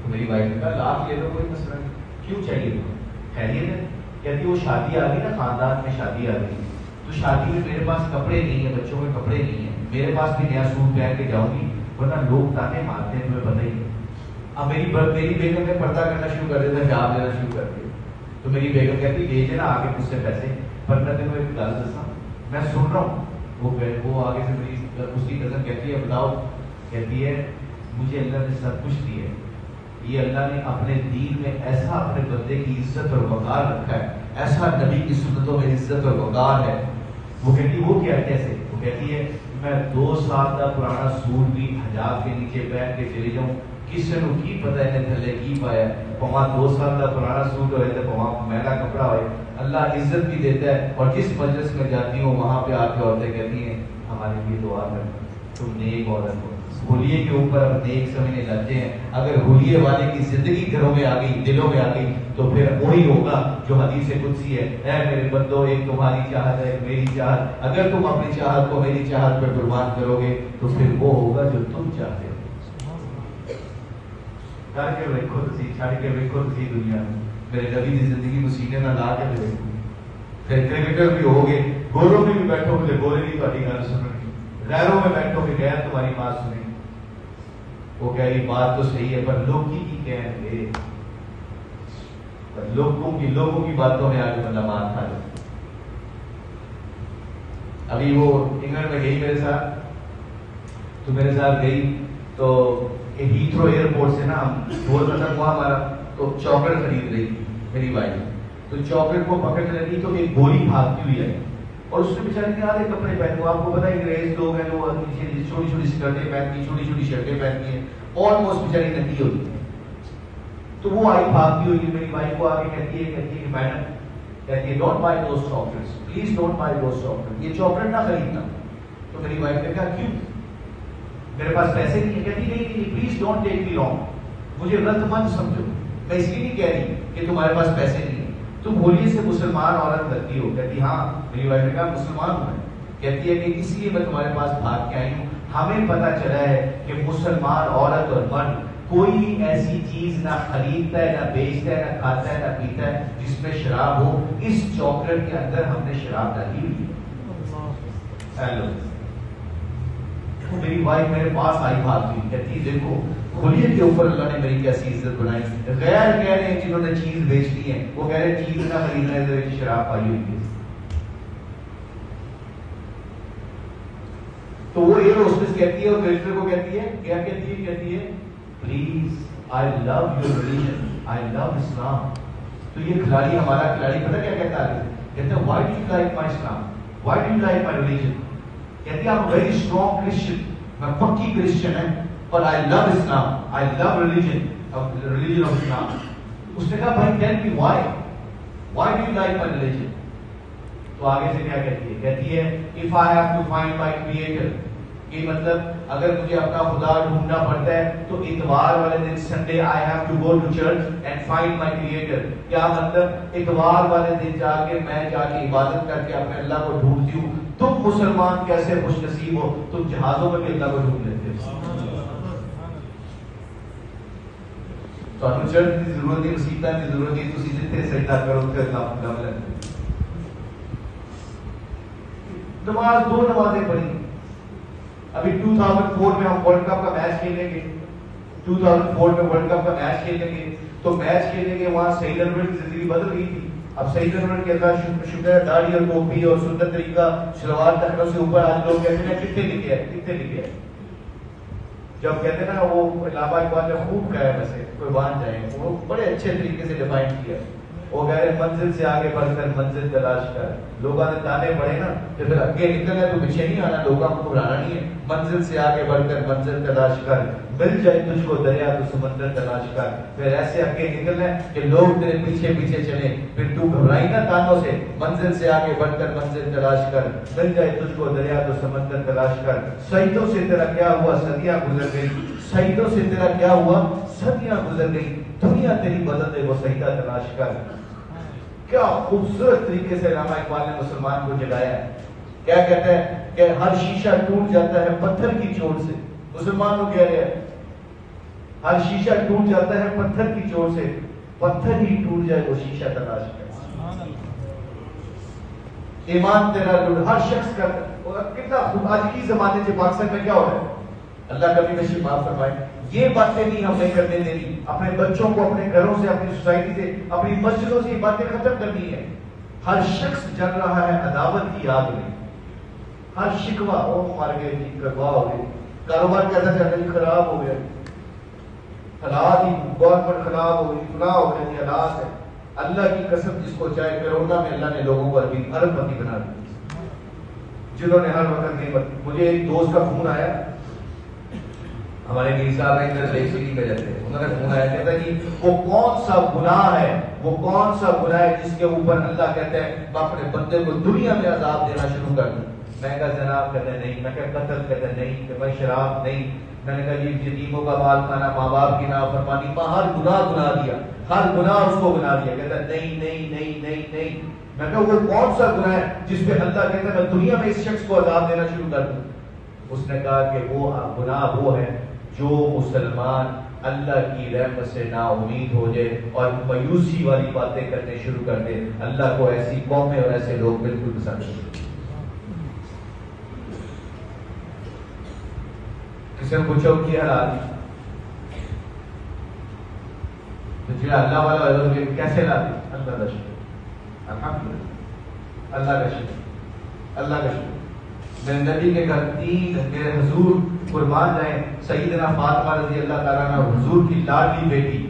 تو میری وائف نے کہا لاکھ لے لو، کوئی مسئلہ نہیں. کیوں چاہیے تمہیں؟ خیریت ہے؟ کہتی وہ شادی آ گئی نا، خاندان میں شادی آ گئی، تو شادی میں میرے پاس کپڑے نہیں ہیں، بچوں میں کپڑے نہیں ہیں، میرے پاس بھی نیا سوٹ پہن کے جاؤں گی ورنہ لوگ تانے مارتے ہیں، تمہیں پتہ ہی ہے. اب میری بیگم نے پردہ کرنا شروع کر دیا، حجاب لینا شروع کر دیا. تو میری بیگم کہتی بھیج دینا آگے مجھ سے پیسے، پر میں تمہیں ایک گل دساں، میں سن رہا ہوں. وہ آگے سے میری اس کی کزن کہتی ہے بتاؤ. کہتی ہے مجھے اللہ نے سب کچھ دیا ہے، یہ اللہ نے اپنے دین میں ایسا اپنے بندے کی عزت اور وقار رکھا ہے، ایسا نبی کی سنتوں میں عزت اور وقار ہے. وہ کہتی وہ کیا ہے کیسے؟ وہ کہتی ہے میں 2 سال کا پرانا سوٹ بھی حجاب کے نیچے پہن کے چلے جاؤں، کسی نے کی پتہ ہے تھلے کی پایا. وہاں 2 سال کا پرانا سوٹ ہوئے تھے، وہاں میلا کپڑا ہوئے. اللہ عزت بھی دیتا ہے. اور جس مجلس میں جاتی ہوں وہاں پہ آ کے عورتیں کہتی ہیں ہمارے لیے دعا کرنا، تم نیک عورت ہو. ہولیے کے اوپر اب نیک سمجھنے لگتے ہیں. اگر ہولیے والے کی زندگی گھروں میں آ گئی، دلوں میں آ گئی، تو پھر وہی ہوگا جو حدیث قدسی ہے، اے میرے بندو ایک تمہاری چاہت ہے، ایک میری چاہت، اگر تم اپنی چاہت کو میری چاہت پہ قربان کرو گے تو پھر وہ ہوگا جو تم چاہتے ہو. کر کے دیکھو تسی، چھڑ کے دیکھو تسی دنیا میں، میرے نبی کی زندگی کو سینے نہ لا کے دیکھو. پھر کرکٹر بھی ہوگے، گوروں میں بھی بیٹھو گے، گورے بھی تمہاری گل سنیں گے، غیروں میں بیٹھو گے، غیر تمہاری بات سنیں گے. وہ کہہ رہی بات تو صحیح ہے پر لوگ کی کہیں گے، لوگوں کی باتوں میں آگے بندہ مار کھا جائے. ابھی وہ انگلینڈ میں گئی میرے ساتھ، تو میرے ساتھ گئی تو ہیتھرو ایئرپورٹ سے نا ہم ڈھول ختم ہوا ہمارا، تو چاکلیٹ خرید رہی تھی میری وائف. تو چاکلیٹ کو پکڑنے لگی تو ایک گوری بھاگتی ہوئی آئی، اور اس نے بیچاری نے آدھے کپڑے پہنے ہوئے. آپ کو پتا انگریز لوگ ہیں جو چھوٹی چھوٹی اسکرٹیں پہنتی ہیں، چھوٹی چھوٹی شرٹیں پہنتی ہیں، آلموسٹ بیچاری ننگی ہوتی ہے. تو وہ آئی بھاگتی ہوئی میری وائف کو آگے کہتی ہے کہ میڈم، کہتی ہے don't buy those chocolates, please don't buy those chocolate, یہ چاکلیٹ نہ خریدنا. تو میری وائف نے کہا کیوں؟ میرے پاس پیسے نہیں. کہتی نہیں please don't take me wrong, مجھے غلط مت سمجھو، میں اس لیے نہیں کہہ رہی کہ تمہارے پاس پیسے نہیں ہیں، تم ہولیے سے مسلمان عورت لگتی ہو. کہتی ہاں. میری وائف نے کہا مسلمان ہوں میں. کہتی ہے کہ اس لیے میں تمہارے پاس بھاگ کے آئی ہوں، ہمیں پتا چلا ہے کہ مسلمان عورت اور مرد کوئی ایسی چیز نہ خریدتا ہے، نہ بیچتا ہے، نہ کھاتا ہے، نہ پیتا ہے جس میں شراب ہو. اس چاکلیٹ کے اندر ہم نے شراب ڈالی ہوئی ہے. میری وائف میرے پاس آئی بھاگتی، کہتی دیکھو ہولیے کے اوپر اللہ نے میری کیسی عزت بنائی. غیر کہہ رہے ہیں جنہوں نے چیز بیچنی ہے، وہ کہہ رہے ہیں چیز نہ خریدنا ہے، شراب پائی ہوئی ہے. تو وہ ایئر ہوسٹس کہتی ہے اور کرکٹر کو کہتی ہے کیا کہتی ہے؟ کہتی ہے please I love your religion, I love Islam. تو یہ کھلاڑی، ہمارا کھلاڑی پتہ کیا کہتا ہے؟ کہتا ہے why do you like my Islam? Why do you like my religion? کہتی I'm a very strong Christian. میں پکی کرسچن ہے اور I love Islam. I love religion of Islam. اس نے کہا بھائی tell me why? Why do you like my religion? تو آگے سے کیا کہتی ہے؟ کہتی ہے if I have to find my creator. کہ مطلب اگر مجھے اپنا خدا ڈھونڈنا پڑتا ہے تو اتوار والے دن Sunday I have to go to church and find my creator. کیا مطلب اتوار والے دن جا کے میں جا کے عبادت کر کے اپنے اللہ کو ڈھونڈتی ہوں. تم مسلمان کیسے خوش نصیب ہو, تم جہازوں میں بھی اللہ کو ڈھونڈ لیتے ہو. تو چرچ کی ضرورت نہیں, مسیحت کی ضرورت نہیں, تسی جتنے سجدہ کرو تے اللہ کو ڈھونڈ لیتے. نماز 2 نمازیں پڑھی. ابھی 2004 میں ہم ورلڈ کپ کا میچ کھیلیں گے, 2004 میں ورلڈ کپ کا میچ کھیلیں گے, تو میچ کھیلیں گے وہاں سعید انور کی زندگی بدل گئی تھی. اب سعید انور کے اللہ شکر ہے داڑھی اور ٹوپی اور سنت طریقہ شلوار تختوں سے اوپر آج لوگ کہتے ہیں کتنے لکھے ہیں, کتنے لکھے ہیں. جب کہتے ہیں نا وہ علامہ اقبال نے خوب کہا ہے, ویسے کوئی بان جائیں, وہ بڑے اچھے طریقے سے ڈیفائن کیا. وہ کہہ رہے منزل سے آگے بڑھ کر منزل تلاش کر. لوگوں نے تانے پڑے نا کہ پھر آگے نکلنا ہے تو پیچھے نہیں آنا, لوگوں کو گھبرانا نہیں ہے. منزل سے آگے بڑھ کر منزل تلاش کر, مل جائے تجھ کو دریا تو سمندر تلاش کر. پھر ایسے آگے نکلنا ہے کہ لوگ تیرے پیچھے پیچھے چلیں, پھر تو گھبرائی نا تانوں سے. منزل سے آگے بڑھ کر منزل تلاش کر, مل جائے تجھ کو دریا تو سمندر تلاش کر. شہیدوں سے تیرا کیا ہوا صدیاں گزر گئی, شہیدوں سے تیرا کیا ہوا صدیاں گزر گئی. دنیا تیری بدل دے وہ سجدہ تلاش کر. کیا خوبصورت طریقے سے علامہ اقبال نے مسلمان کو جگایا ہے. کیا کہتا ہے کہ ہر شیشہ ٹوٹ جاتا ہے پتھر کی چوٹ سے. مسلمان کو کہہ رہے ہیں ہر شیشہ ٹوٹ جاتا ہے پتھر کی چوٹ سے, پتھر ہی ٹوٹ جائے وہ شیشہ تلاش کر. ایمان تیرا لوٹ ہر شخص کا. کتنا آج کی زمانے سے پاکستان میں کیا ہو رہا ہے, اللہ کبھی نصیب معاف فرمائے. یہ باتیں نہیں ہم نے کرنے دینی. اپنے بچوں کو اپنے گھروں سے, اپنی سوسائٹی سے, اپنی مسجدوں سے یہ باتیں ختم کرنی ہے. ہر شخص جل رہا ہے عداوت کی آگ میں. ہر شکوہ او مار گئے جی, کروا ہو گئے, کاروبار کیسا چل رہا ہے, خراب ہو گیا, حالات ہی گورنمنٹ خراب ہو گئی, فلاں ہو گئی, حالات ہے. اللہ کی قسم جس کو چاہے کرونا میں اللہ نے لوگوں کو ابھی ارب پتی بنا دی, جنہوں نے ہر وقت نہیں. مجھے ایک دوست کا فون آیا, ہمارے میر صاحب نے ادھر لیک سٹی میں رہتے ہیں, انہوں نے فون آیا, کہتا کہ وہ کون سا گناہ ہے, وہ کون سا گناہ ہے جس کے اوپر اللہ کہتا ہے میں اپنے بندے کو دنیا میں عذاب دینا شروع کر دوں. میں کہا جناب, کہتے ہیں نہیں. میں کہا قتل, کہتے ہیں نہیں. کہ میں شراب نہیں. میں نے کہا جی یتیموں کا مال کھانا, ماں باپ کی نافرمانی, ہر گناہ دیا, ہر گناہ اس کو گناہ دیا. کہتا ہے نہیں نہیں نہیں نہیں نہیں. میں کہا وہ کون سا گناہ ہے جس پہ اللہ کہتا ہے میں دنیا میں اس شخص کو عذاب دینا شروع کر دوں. اس نے کہا کہ وہ گناہ وہ ہے جو مسلمان اللہ کی رحمت سے نا امید ہو جائے اور مایوسی والی باتیں کرنے شروع کر دے. اللہ کو ایسی قومیں اور ایسے لوگ بالکل پسند نہیں. کسی نے پوچھو کی حالات تو جو اللہ والا کیسے لا دی, اللہ کا شکر, الحمدللہ, اللہ کا شکر, اللہ کا شکر. میرے نبی کے گھر 3 میرے حضور قربان جائیں, سیدنا فاطمہ رضی اللہ تعالیٰ عنہ حضور کی لاڈلی بیٹی,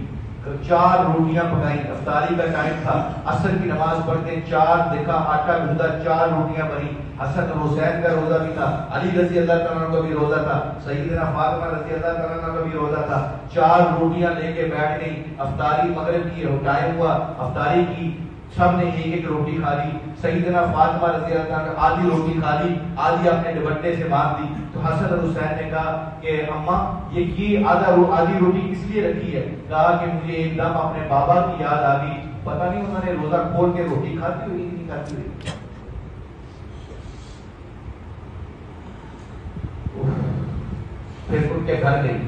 4 روٹیاں پکائیں. افطاری کا ٹائم تھا, عصر کی نماز پڑھتے 4 دیکھا آٹا گوندا, 4 روٹیاں بنی. حسن اور حسین کا روزہ بھی تھا, علی رضی اللہ تعالیٰ عنہ کا بھی روزہ تھا, سیدنا فاطمہ رضی اللہ تعالیٰ عنہ کا بھی روزہ تھا. 4 روٹیاں لے کے بیٹھ گئی. افطاری مغرب کی ٹائم ہوا, افطاری کی, سب نے ایک روٹی کھا لی. سیدنا فاطمہ رضی اللہ عنہ آدھی روٹی کھا لی, آدھی اپنے دوپٹے سے باندھ دی. تو حسن اور حسین نے کہا کہ اماں یہ آدھی روٹی کس لیے رکھی ہے؟ کہا کہ مجھے ایک دم اپنے بابا کی یاد آ گئی, پتہ نہیں انہوں نے روزہ کھول کے روٹی کھاتی ہوئی نہیں کھاتی ہوئی. پھر ان کے گھر گئی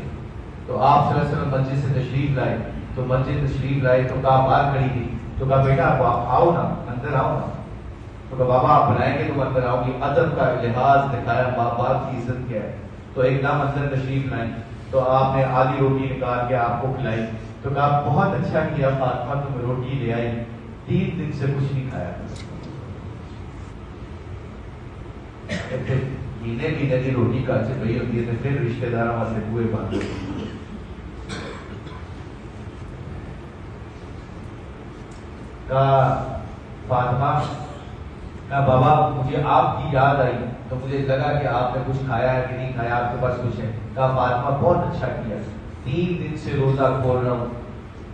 تو آپ صلی اللہ علیہ وسلم مسجد سے تشریف لائے. تو مسجد تشریف لائے تو کہا باہر کھڑی تھی, تو کہا بیٹا آپ آؤ نا, اندر آؤ نا. تو کہا بابا آپ بلائیں گے تو اندر آؤ گی. ادب کا لحاظ دکھایا, باپ باپ کی عزت کیا ہے. تو ایک دم اندر تشریف لائیں تو آپ نے آدھی روٹی نکال کے آپ کو کھلائی. تو کہا بہت اچھا کیا فاطمہ, تم روٹی لے آئی, 3 دن سے کچھ نہیں کھایا. پینے پینے کی روٹی کا سے بھائی ہوتی ہے, پھر رشتے دار وہاں سے ہوئے بند. کہا فاطمہ بابا مجھے آپ کی یاد آئی تو مجھے لگا کہ آپ نے کچھ کھایا ہے کہ نہیں کھایا، آپ کے پاس کچھ ہے؟ کہا فاطمہ بہت اچھا کیا، 3 دن سے روزہ کھول رہا ہوں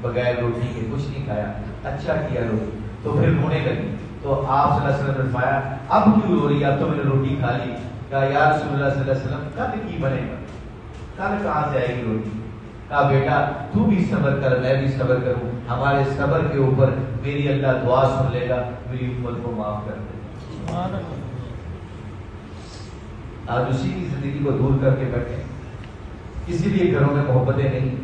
بغیر روٹی کے، کچھ نہیں کھایا، اچھا کیا روٹی۔ تو پھر رونے لگی، تو آپ صلی اللہ علیہ وسلم نے فرمایا اب کیوں رو رہی ہے، اب تو میں نے روٹی کھا لی۔ کہا یا رسول اللہ صلی اللہ علیہ وسلم کل کی بنے گا، کل کہاں سے آئے گی روٹی؟ کہا بیٹا تو بھی صبر کر، میں بھی صبر کروں، ہمارے صبر کے اوپر میری اللہ دعا سن لے گا، میری امت کو معاف کر دے۔ آج اسی کی زندگی کو دور کر کے بیٹھے، اسی لیے گھروں میں محبتیں نہیں،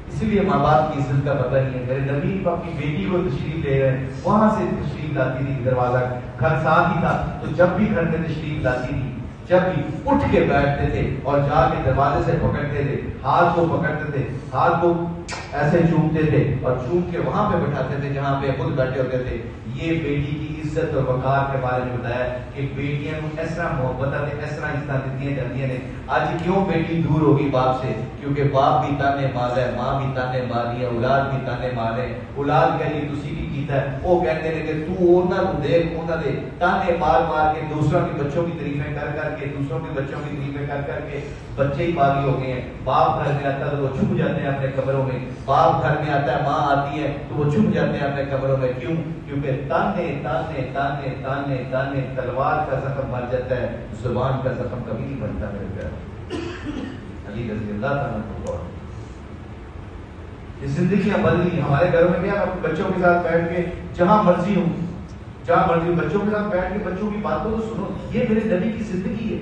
اسی لیے ماں باپ کی عزت کا پتہ نہیں ہے۔ میرے نبی اپنی بیٹی کو تشریف لے رہے ہیں، وہاں سے تشریف لاتی تھی، دروازہ گھر ساتھ ہی تھا، تو جب بھی گھر میں تشریف لاتی تھی، جب بھی اٹھ کے بیٹھتے تھے اور جا کے دروازے سے پکڑتے تھے، ہاتھ کو پکڑتے تھے، ہاتھ کو ایسے چومتے تھے اور چوم کے وہاں پہ بٹھاتے تھے جہاں پہ خود بیٹھے ہوتے تھے۔ یہ بیٹی کی عزت اور وقار کے بارے میں بتایا کہ بیٹیاں اس طرح محبت اس طرح عزت دیتی جاتی ہیں۔ آج کیوں بیٹی دور ہوگی باپ سے؟ کیونکہ باپ بھی تانے مار ہے، ماں بھی تانے ماری ہے، اولاد بھی تانے مارے، اولاد کہہ رہی تسی کی کیتا ہے، وہ کہتے ہیں کہ تو اونا تو دیکھ اونا دے، تانے مار مار کے دوسروں کے بچوں کی تعریفیں کر کر کے، دوسروں کے بچوں کی تعریفیں کر کر کے بچے ہی باغی ہو گئے ہیں۔ باپ گھر میں آتا ہے تو وہ چھپ جاتے ہیں اپنے قبروں میں، باپ گھر میں آتا ہے، ماں آتی ہے تو وہ چھپ جاتے ہیں اپنے قبروں میں۔ کیوں؟ کیونکہ تانے تانے تانے تانے تانے، تلوار کا زخم مر جاتا ہے، زبان کا زخم کبھی نہیں بنتا میرے پیارے۔ علی رضی اللہ تعالیٰ کو یہ زندگیاں بدلی۔ ہمارے گھروں میں کیا، بچوں کے ساتھ بیٹھ کے جہاں مرضی ہوں، جہاں مرضی بچوں کے ساتھ بیٹھ کے بچوں کی باتوں کو سنو۔ یہ میرے نبی کی زندگی ہے،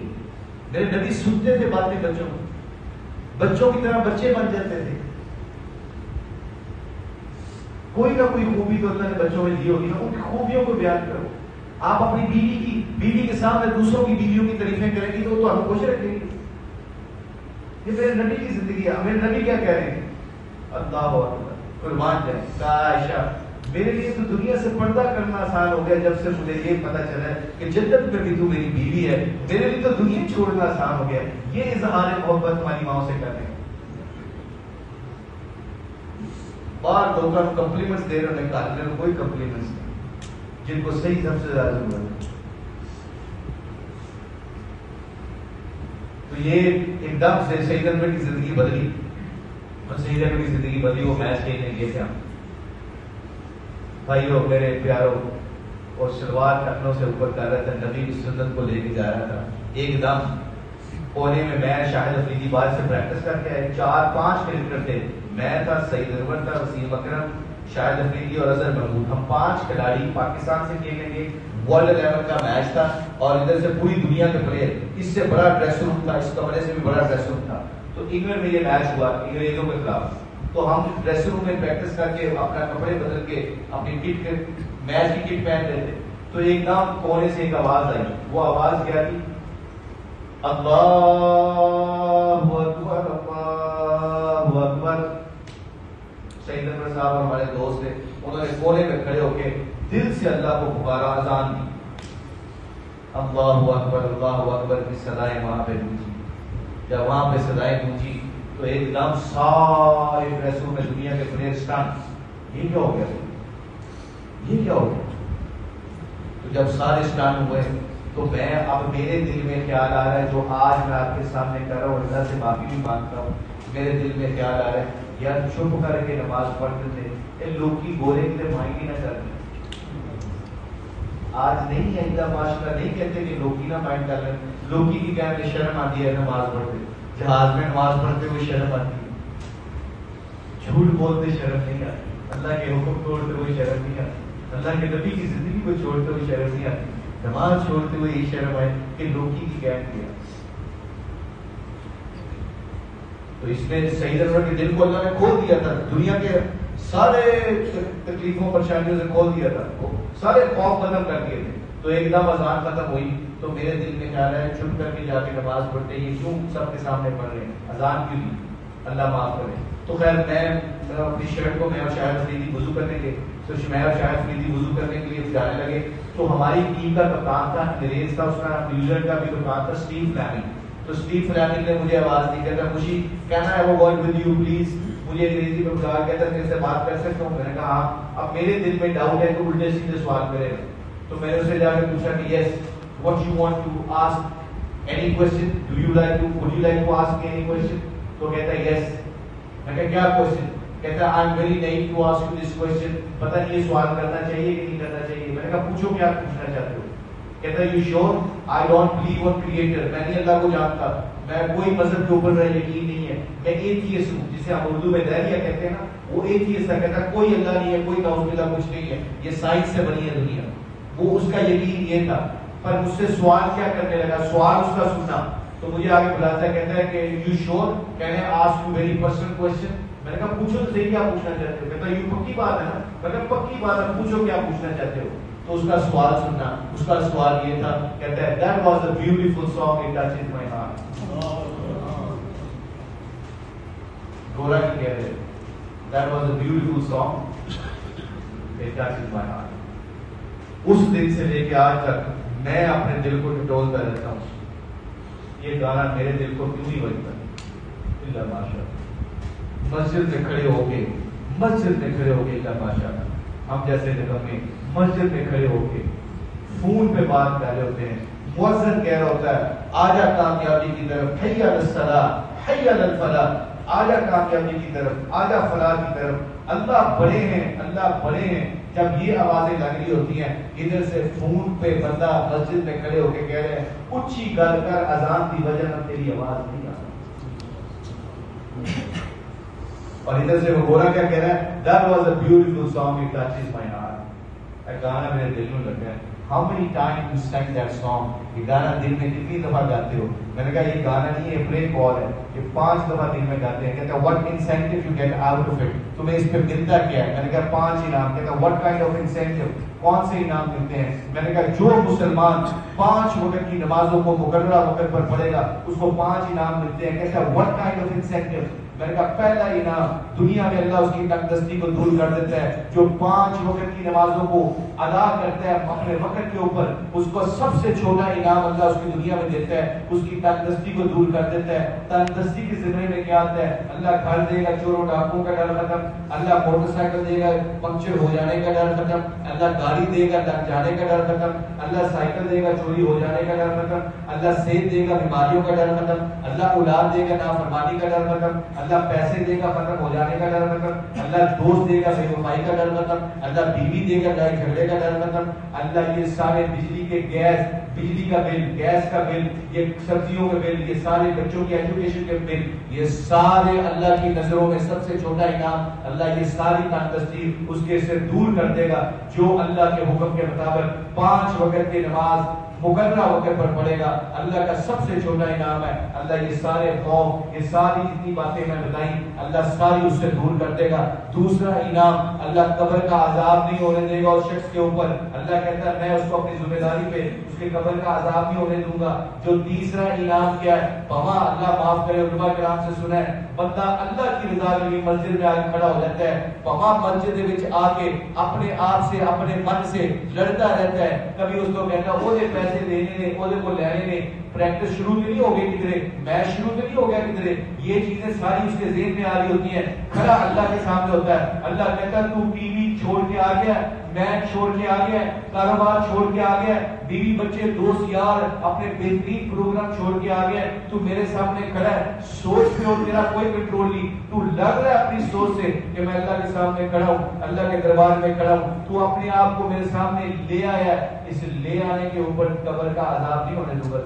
میرے نبی سنتے تھے باتیں بچوں کو، بچوں کی طرح بچے بن جاتے تھے۔ کوئی نہ کوئی خوبی تو اللہ نے بچوں میں دی ہوگی نا، ان کی خوبیوں کو بیان کرو۔ آپ اپنی بیوی کے سامنے دوسروں کی بیویوں کی تعریفیں کریں گی تو وہ آپ کو خوش رکھیں گی۔ یہ میرے نبی کی زندگی ہے۔ میرے نبی کیا کہہ رہے ہیں؟ اللہ اکبر، قربان جائے۔ کہا عائشہ میرے لیے تو دنیا سے پردہ کرنا آسان ہو گیا جب سے مجھے یہ پتا چلا کہ جنت میں بھی تو میری بیوی ہے، میرے لیے تو دنیا چھوڑنا آسان ہو گیا۔ یہ اظہار محبت ہماری ماں سے کر رہے ہیں۔ بار لوگوں کو کمپلیمنٹس دے رہے ہیں، کہا کوئی کمپلیمنٹس نہیں، جن کو صحیح سب سے زیادہ ضرورت ہے۔ تو یہ ایک دم سے سعید انور کی زندگی بدلی، اور سعید انور کی زندگی بدلی۔ وہ میچ کھیلنے گئے تھے ہم بھائیو میرے پیارو، اور شلوار ٹخنوں سے اوپر کر رہا تھا، نبی کی سنت کو لے کے جا رہا تھا۔ ایک دم کونے میں میں شاہد افریدی باہر سے پریکٹس کر کے آئے، 4-5 کرکٹر تھے، میں تھا، سعید انور تھا، وسیم اکرم، شاہد افریدی اور اظہر محمود، ہم 5 کھلاڑی پاکستان سے کھیلیں گے۔ ورلڈ 11 کا میچ تھا اور ادھر سے پوری دنیا کے پلیئر، اس سے بڑا ڈریس روم تھا، اس کمرے سے بھی بڑا ڈریس روم تھا۔ تو انگلینڈ میں یہ میچ ہوا انگریزوں کے خلاف، تو ہم ڈریس روم میں پریکٹس کر کے اپنا کپڑے بدل کے اپنی کٹ کے میچ کی کٹ پہن رہے تھے۔ تو ایک دم کونے سے ایک آواز آئی، وہ آواز کیا تھی؟ اللہ اکبر اللہ اکبر۔ سعید انور صاحب ہمارے دوست تھے، انہوں نے کونے میں کھڑے ہو کے دل سے اللہ کو پکارا، اذان دی، اللہ اکبر کی صدائیں وہاں پہ گونجی۔ جب وہاں پہ صدائیں گونجی تو ایک دم سارے ڈریسوں میں دنیا کے پلیئر اسٹن، یہ کیا ہو گیا، یہ کیا ہو گیا؟ تو جب سارے اسٹن ہوئے تو میں اب میرے دل میں خیال آ رہا ہے، جو آج میں آپ کے سامنے کر رہا ہوں، اللہ سے معافی بھی مانگتا ہوں، میرے دل میں خیال آ رہا ہے یار چپ کر کے نماز پڑھتے تھے، ان لوگ کی گورے کے لیے مائنڈ ہی نہ کرتے۔ آج نہیں ہے اللہ معاشرہ نہیں کہتے کہ لوگ نہ مائنڈ کر لیں، لوگ کی کہنے شرم آتی ہے نماز پڑھتے، جہاز میں نماز پڑھتے ہوئے شرم آتی ہے، جھوٹ بولتے شرم نہیں آتی، اللہ کے حکم توڑتے ہوئے شرم نہیں آتی، اللہ کے نبی کی زندگی کو چھوڑتے ہوئے شرم نہیں آتی، نماز چھوڑتے ہوئے یہ شرم آئے کہ لوکی کی کہہ دیا۔ تو اس نے سعید انور کے دل کو اللہ نے کھول دیا تھا، دنیا کے سارے تکلیفوں پریشانیوں سے کھول دیا تھا، سارے خوف ختم کر دیے تھے۔ تو ایک دم اذان ختم ہوئی تو میرے دل میں خیال ہے چھپ کر کے جا کے نماز پڑھتے، یہ کیوں سب کے سامنے پڑھ رہے ہیں، اذان کیوں دی، اللہ معاف کرے۔ تو خیر میں اپنی شرٹ کو میں اور شاہد افریدی وضو کرنے کے، تو میں اور شاہد افریدی وضو کرنے کے لیے جانے لگے، تو ہماری ٹیم کا کپتان تھا، انگریز تھا، اس کا نیوزی لینڈ کا بھی کپتان تھا اسٹیو فلیمنگ۔ تو اسٹیو فلیمنگ نے مجھے آواز دی، کہتا خوشی کہنا ہے وہ ورڈ ود یو پلیز، مجھے انگریزی میں بتا، کہتا ہے میرے سے بات کر سکتا ہوں؟ میں نے کہا ہاں۔ اب میرے دل میں ڈاؤٹ ہے کہ الٹے سیدھے سوال کرے گا، تو میں نے اسے جا کے پوچھا کہ یس what you want to ask any question, would you like to ask me any question? تو کہتا ہے yes. میں کہا کیا question؟ کہتا ہے I'm very naive to ask you this question. پتہ نہیں یہ سوال کرنا چاہیے کہ نہیں کرنا چاہیے. میں نے کہا پوچھو کیا پوچھنا چاہتے ہو. کہتا ہے you sure? I don't believe on creator. میں نہیں اللہ کو جانتا, میں کوئی مذہب کے اوپر میرا یقین نہیں ہے, میں ایتھیسٹ ہوں, جسے ہم اردو میں دہریہ کہتے ہیں نا, وہ ایتھیسٹ ہے. کہتا ہے کوئی اللہ نہیں ہے, کوئی نعوذ باللہ کچھ نہیں ہے, یہ سائنس سے بنی ہے دنیا. وہ اس کا یقین یہ تھا. پر مجھ سے سوال کیا کرنے لگا, سوال اس کا سننا, تو مجھے آگے بلاتا ہے, کہتا ہے کہ یو شور can I ask you very personal question. میں نے کہا پوچھو تو صحیح کیا پوچھنا چاہتے ہو. کہتا ہے یو پکی بات ہے نا. میں نے کہا پکی بات ہے, پوچھو کیا پوچھنا چاہتے ہو. تو اس کا سوال سننا, اس کا سوال یہ تھا, کہتا ہے that was a beautiful song, it touches my heart. گورا کی کہہ رہے, that was a beautiful song, it touches my heart. اس دن سے لے کے آج تک میں اپنے دل کو ٹٹولتا رہتا ہوں, یہ گانا میرے دل کو کیوں نہیں بجتا. اللہ ماشاء, مسجد میں کھڑے ہو کے, مسجد میں کھڑے ہو کے, اللہ ماشاء, ہم جیسے جگہ میں مسجد میں کھڑے ہو کے فون پہ بات کر رہے ہوتے ہیں, مؤذن کہہ رہا ہوتا ہے آجا کامیابی کی طرف, حی علی الصلاۃ, حی علی الفلاح, آجا کامیابی کی طرف, آجا فلاح کی طرف. اللہ بڑے ہیں, اللہ بڑے ہیں. جب یہ آوازیں لگ رہی ہوتی ہیں, ادھر سے فون پہ بندہ مسجد میں کھڑے ہو کے کہہ رہے ہیں اونچی گل کر اذان دی وجہ نہ تیری آواز نہیں آ رہی. اور ادھر سے وہ گورا کیا کہہ رہا ہے, that was a beautiful song, it touches my heart. گانا میرے دل میں لگا ہے. How many times you sang that song? یہ گانا دن میں کتنی دفعہ گاتے ہو. میں نے کہا یہ گانا نہیں ہے, بریک کال ہے, یہ 5 دفعہ دن میں گاتے ہیں. کہتا ہے what incentive you get out of it, تمہیں اس پہ ملتا کیا ہے. میں نے کہا 5 انعام. کہتا ہے what kind of incentive, کون سے انعام ملتے ہیں. میں نے کہا جو مسلمان 5 وقت کی نمازوں کو مقررہ وقت پر پڑھے گا اس کو 5 انعام ملتے ہیں. کہتا ہے what kind of incentive. میں نے کہا پہلا انعام, دنیا میں اللہ اس کی تنگ کو دور کر دیتا ہے. جو 5 وقت کی نمازوں کو ادا کرتا ہے اپنے وقت کے اوپر, اس کو سب سے چھوٹا انعام اللہ اس کی دنیا میں دیتا ہے, اس کی تنگ کو دور کر دیتا ہے. تنگ کے ذمے میں کیا آتا ہے, اللہ گھر دے گا, چوروں ڈاکوں کا ڈر ختم, اللہ موٹر سائیکل دے گا, پنکچر ہو جانے کا ڈر ختم, اللہ گاڑی دے گا, لگ جانے کا ڈر ختم, اللہ سائیکل دے گا, چوری ہو جانے کا ڈر ختم, اللہ صحت دے گا, بیماریوں کا ڈر ختم, اللہ اولاد دے گا, نافرمانی کا ڈر ختم, اللہ پیسے دے گا, ختم ہو جانے کا ڈر ختم, اللہ دوست دے گا, بے وفائی کا ڈر ختم, اللہ بیوی دے گا, لڑائی جھگڑے کا ڈر ختم, اللہ یہ سارے بجلی کے گیس, بجلی کا بل, گیس کا بل, یہ سبزیوں کے بل, یہ سارے بچوں کی ایجوکیشن کے بل, یہ سارے اللہ کی نظروں میں سب سے چھوٹا انعام, اللہ یہ ساری تنگدستی اس کے سے دور کر دے گا جو اللہ کے حکم کے مطابق 5 وقت کی نماز مقررہ وقت پر پڑے گا. اللہ کا سب سے چھوٹا انعام ہے. اللہ یہ سارے خوف, یہ ساری جتنی باتیں میں بتائیں, اللہ ساری اس سے دور کر دے گا. دوسرا انعام, اللہ قبر کا عذاب نہیں ہونے دے گا اس شخص کے اوپر. اللہ کہتا ہے میں اس کو اپنی ذمہ داری پہ اس کے قبر کا عذاب نہیں ہونے دوں گا. جو تیسرا انعام کیا ہے, وہاں اللہ معاف کرے, علماء کرام سے سنا ہے, بندہ اللہ کی رضا کے لیے مسجد میں آ کے کھڑا ہو جاتا ہے, وہاں مسجد وچ آ کے اپنے آپ سے, اپنے من سے لڑتا رہتا ہے. کبھی اس کو کہتا وہ پیسے دینے نے, وہ کو لینے نے, پریکٹس شروع تو نہیں ہو گئی کدھرے, میچ شروع تو نہیں ہو گیا کدھرے, یہ چیزیں ساری اس کے ذہن میں آ رہی ہوتی ہیں. کھڑا اللہ کے سامنے ہوتا ہے, اللہ کہتا ہے تو ٹی وی چھوڑ کے آ گیا, میچ چھوڑ کے آ گیا, کاروبار چھوڑ کے آ گیا, بیوی بچے دوست یار اپنے بہترین پروگرام چھوڑ کے آ گیا, تو میرے سامنے کھڑا ہے, سوچ پہ اور تیرا کوئی کنٹرول نہیں, تو لگ رہا ہے اپنی سوچ سے کہ میں اللہ کے سامنے کھڑا ہوں, اللہ کے دربار میں کھڑا ہوں, تو اپنے آپ کو میرے سامنے لے آیا ہے. اس لے آنے کے اوپر قبر کا عذاب نہیں ہونے دوں گا.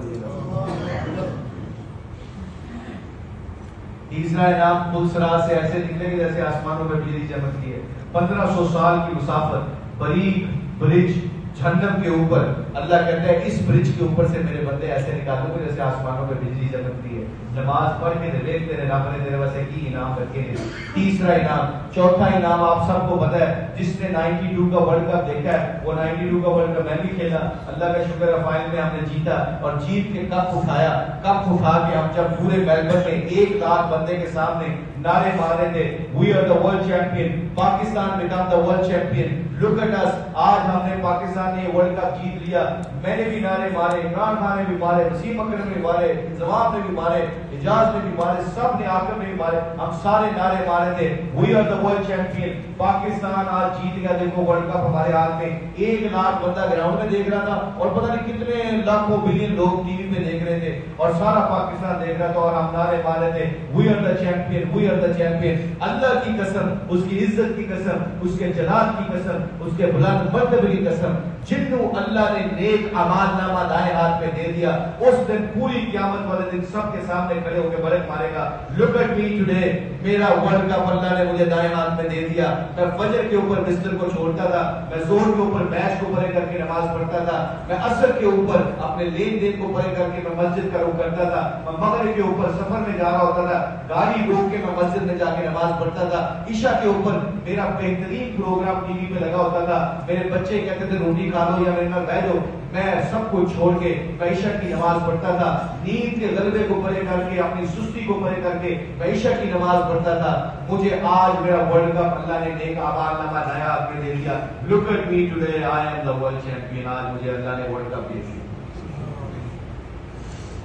تیسرا انعام پلسرا سے ایسے نکلے گا جیسے آسمانوں میں بجلی چمکتی ہے. 1500 سال کی مسافت, بریک برج جہنم کے اوپر, اللہ کہتا ہے اس برج کے اوپر سے میرے بندے ایسے نکالوں گے جیسے آسمانوں میں بجلی چمکتی ہے. نماز پڑھ کے دیکھ تیرے رب نے تیرے واسطے کی انعام رکھے ہیں. تیسرا انعام. چوتھا انعام آپ سب کو پتہ ہے, جس نے 92 کا ورلڈ کپ دیکھا ہے, وہ 92 کا ورلڈ کپ میں بھی کھیلا, اللہ کا شکر ہے فائنل میں ہم نے جیتا, اور جیت کے کپ اٹھایا. کپ اٹھا کے ہم جب پورے میلبرن میں 1 لاکھ بندے کے سامنے نعرے مار رہے تھے, we are the world champion, Pakistan became the world champion, look at us, آج ہم نے پاکستان پاکستان نے ورلڈ کپ جیت لیا. میں نے بھی نعرے مارے, عمران خان نے بھی مارے, وسیم اکرم نے بھی مارے, انضمام نے بھی مارے, اعجاز نے بھی مارے, سب نے آکر نے بھی مارے, ہم سارے نعرے مارے تھے we are the world champion. Pakistan آج جیت گیا. دیکھو ورلڈ کپ ہمارے ہاتھ میں. 1 لاکھ بندہ گراؤنڈ میں دیکھ رہا تھا اور پتہ نہیں کتنے لاکھوں بلین لوگ ٹی وی پہ دیکھ رہے تھے اور سارا پاکستان دیکھ رہا تھا اور ہم نعرے مارے تھے we are the champion, we are the champion. اللہ کی قسم, اس کی عزت کی قسم, اس کے جلال کی قسم, اس کے بلند مرتبے کی قسم, جنوں اللہ نے نیک اعمال نامہ دائیں ہاتھ میں دے دیا, اس دن پوری قیامت والے دن سب کے سامنے کھڑے ہو کے برک مارے گا, لک ایٹ می ٹوڈے, میرا ورلڈ کپ اللہ نے مجھے دائیں ہاتھ میں دے دیا. میں فجر کے اوپر بستر کو چھوڑتا تھا, میں زور کے اوپر میچ کو پڑھے کر کے نماز پڑھتا تھا, میں عصر کے اوپر اپنے لین دین کو پڑھے کر کے میں مسجد کا رخ کرتا تھا, میں مغرب کے اوپر سفر میں جا رہا ہوتا تھا, گاڑی روک کے میں مسجد میں جا کے نماز پڑھتا تھا, عشاء کے اوپر میرا بہترین پروگرام ٹی وی پہ لگا ہوتا تھا, میرے بچے کہتے تھے روٹی کھا لو یا میرے گھر بیٹھ جاؤ, میں سب کو چھوڑ کے میں عشاء کی نماز پڑھتا تھا, نیند کے غلبے کو پرے کر کے, اپنی سستی کو پرے کر کے میں عشاء کی نماز پڑھتا تھا. مجھے آج میرا ورلڈ کپ اللہ نے نیک اعمال نامہ دائیں ہاتھ میں دے دیا. Look at me today, I am the world champion. آج مجھے اللہ نے ورلڈ کپ دے دیا.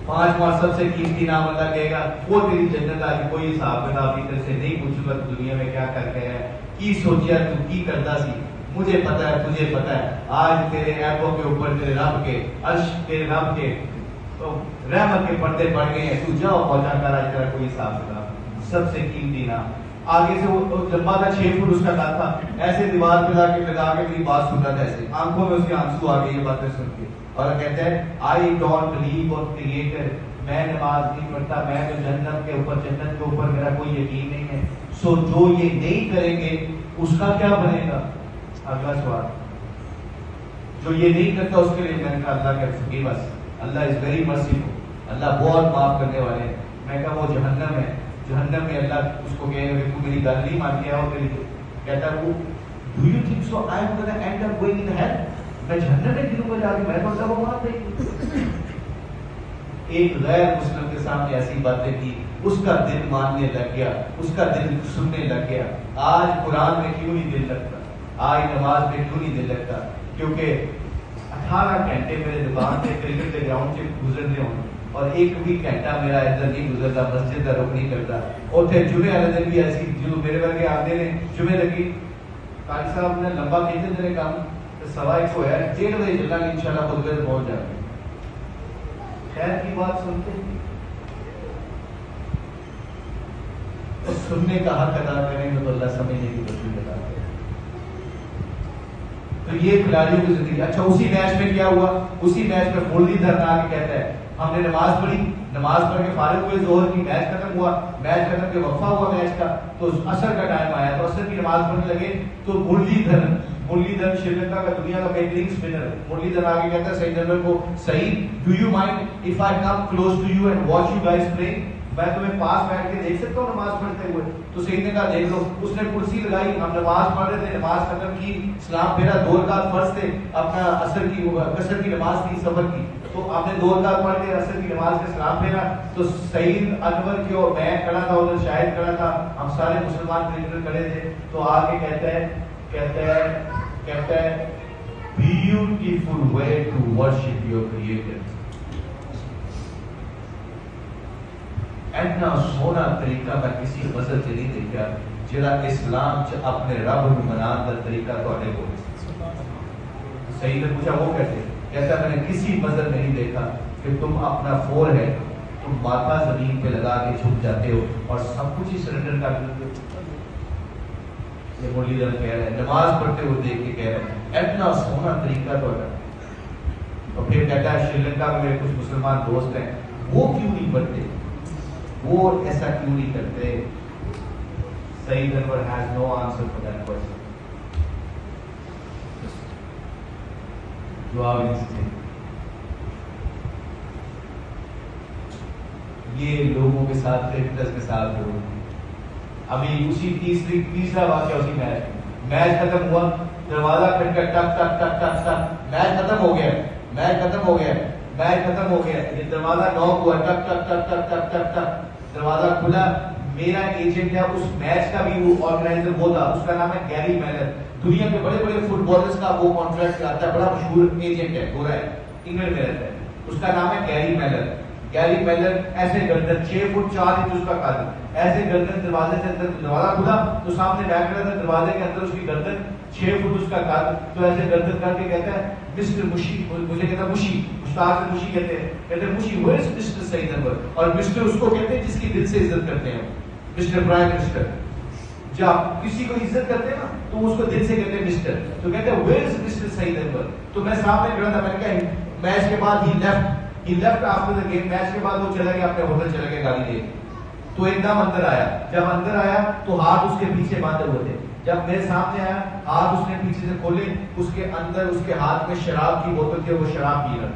5واں سب سے قیمتی نام اللہ کہے گا وہ تیری جنت. آج کوئی حساب کتاب ادھر سے نہیں پوچھوں گا دنیا میں کیا کر کے ہے, کی سوچیا تو کی کرتا سی, مجھے پتا ہے, تجھے پتا ہے. آج تیرے ایپوں کے اوپر تیرے رب کے عرش, تیرے رب کے رحمت کے پردے پڑ گئے ہیں, تو جاؤ پہنچا کر آج تیرا کوئی حساب کتاب. سب سے قیمتی نام. آگے سے وہ لمبا تھا, 6 فٹ اس کا قد تھا, ایسے دیوار پہ لا کے لگا کے میری بات سن رہا تھا, ایسے آنکھوں میں اس کے آنسو آ گئے یہ باتیں سن کے, اور کہتے ہیں I don't believe on creator, میں نماز نہیں پڑھتا, میں تو جنت کے اوپر میرا کوئی یقین نہیں ہے. سو جو یہ نہیں کریں گے اس کا کیا بنے گا؟ اگلا سوال. جو یہ نہیں کرتا اس کے لیے میں نے کہا اللہ کا فقیر بس, اللہ از ویری مرسیفل, اللہ بہت معاف کرنے والے ہیں. میں کہا وہ جہنم ہے, جہنم میں اللہ اس کو کہے گا تو میری گل نہیں مان گیا, اور کہتا ہے وہ do you think so I am gonna end up going in hell, میں جہنم میں گروں گا جا کے, میں کون سا وہ مان دے. ایک غیر مسلم کے سامنے ایسی باتیں کی, اس کا دل ماننے لگ گیا, اس کا دل سننے لگ گیا. آج قرآن میں کیوں نہیں دل لگتا, آج نماز میں کیوں نہیں دل لگتا؟ کیونکہ 18 گھنٹے میرے دکان سے کرکٹ کے گراؤنڈ سے گزرنے ہوں اور ایک بھی گھنٹہ میرا ادھر نہیں گزرتا, مسجد کا رخ نہیں کرتا. اور پھر جمعے والے دن بھی ایسی, جو میرے ورگے آتے ہیں جمعے لگی قاری صاحب نے لمبا کھینچے تیرے کام 1:15 کو ہے, 1:30 بجے چلنا ان شاء اللہ خود پہنچ جائے. خیر کی بات سنتے تو سننے کا حق ادا کریں گے تو اللہ سمجھنے کی تصویر ادا کرے. تو یہ کھلاڑیوں کی زندگی. اچھا اسی میچ میں کیا ہوا, اسی میچ میں مرلی دھرنا کے کہتا ہے ہم نے نماز پڑھی, نماز پڑھ کے فارغ ہوئے ظہر کی, میچ ختم ہوا, میچ ختم کے وقفہ ہوا میچ کا, تو عصر کا ٹائم آیا تو عصر کی نماز پڑھنے لگے. تو مرلی دھرن شری لنکا کا دنیا کا بہترین اسپنر ہے, مرلی دھرن آگے کہتا ہے سعید جنرل کو, Saeed do you mind if I come close to you and watch you guys play, میں تمہیں پاس بیٹھ کے دیکھ سکتا ہوں نماز پڑھتے ہوئے؟ تو سعید نے کہا دیکھ لو. اس نے کرسی لگائی, ہم نماز پڑھ رہے تھے, نماز ختم کی, سلام پھیرا, 2 رکعت فرض تھے, اپنا عصر کی نماز تھی سفر کی, تو آپ نے 2 رکعت پڑھ کے عصر کی نماز کے سلام پھیرا. تو سعید انور کی اور میں کھڑا تھا, ادھر شاہد کھڑا تھا, ہم سارے مسلمان کرکٹر کھڑے تھے. تو آگے کہتا ہے beautiful way to worship your creator. اتنا سونا طریقہ میں کسی مذہب سے نہیں دیکھا جہاں اسلام چ اپنے رب کو منان کا طریقہ تواڈے کول. سعید نے پوچھا وہ کیسے؟ کہتا میں نے کسی مذہب میں نہیں دیکھا کہ تم اپنا فور ہے تم ماتھا زمین پہ لگا کے جھک جاتے ہو اور سب کچھ ہی سرنڈر کر دیتے ہو. یہ مرلی دھرن کہہ رہے ہیں, نماز پڑھتے ہوئے دیکھ کے کہہ رہے ہیں اتنا سونا طریقہ تو ہے. اور پھر کہتا ہے شری لنکا میں میرے کچھ مسلمان دوست ہیں, وہ کیوں نہیں پڑھتے, وہ ایسا کیوں نہیں کرتے؟ سعید انور has no answer for that question. جواب نہیں سکتے. یہ لوگوں کے ساتھ کرکٹرز کے ساتھ ہو. ابھی اسی تیسرا واقعہ اسی میچ ختم ہوا, دروازہ کھٹ کر ٹک ٹک ٹک ٹک ٹک, میچ ختم ہو گیا, یہ دروازہ نوک ہوا, ٹک ٹک ٹک ٹک ٹک ٹک ٹک, دروازہ کھلا, میرا ایجنٹ ہے اس میچ کا بھی وہ آرگنائزر وہ تھا, اس کا نام ہے گیری میلر. دنیا کے بڑے بڑے فٹ بالرز کا وہ کانٹریکٹ لاتا ہے, بڑا مشہور ایجنٹ ہے, گورا ہے, انگلینڈ میں رہتا ہے. اس کا نام ہے گیری میلر. گیری میلر ایسے گردن 6 فٹ 4 انچ اس کا قد, ایسے گردن دروازے سے اندر دروازہ کھلا تو سامنے بیٹھ رہا تھا, دروازے کے اندر اس کی گردن 6 فٹ اس کا قد, تو ایسے گردن کر کے کہتا ہے مسٹر مشی, مجھے کہتا ہے مشی, استاد سے مشی کہتے ہیں مشی ویئر از مسٹر سعید انور, اور مسٹر اس کو کہتے ہیں جس کی دل سے عزت کرتے ہیں, مسٹر پرائم منسٹر. جب کسی کو عزت کرتے ہیں نا تو اس کو دل سے کہتے ہیں مسٹر, تو کہتے ہیں ویئر از مسٹر سعید انور. تو میں سامنے کھڑا تھا, میں نے کہا میچ کے بعد he left after the game, match کے بعد وہ چلا گیا اپنے ہوٹل, چلا گیا گاڑی لے. تو ایک دم اندر آیا, جب اندر آیا تو ہاتھ اس کے پیچھے باندھے ہوئے تھے. جب میرے سامنے آیا ہاتھ اس نے پیچھے سے کھولے, اس کے اندر اس کے ہاتھ میں شراب کی بوتل تھی, وہ شراب پی رہا.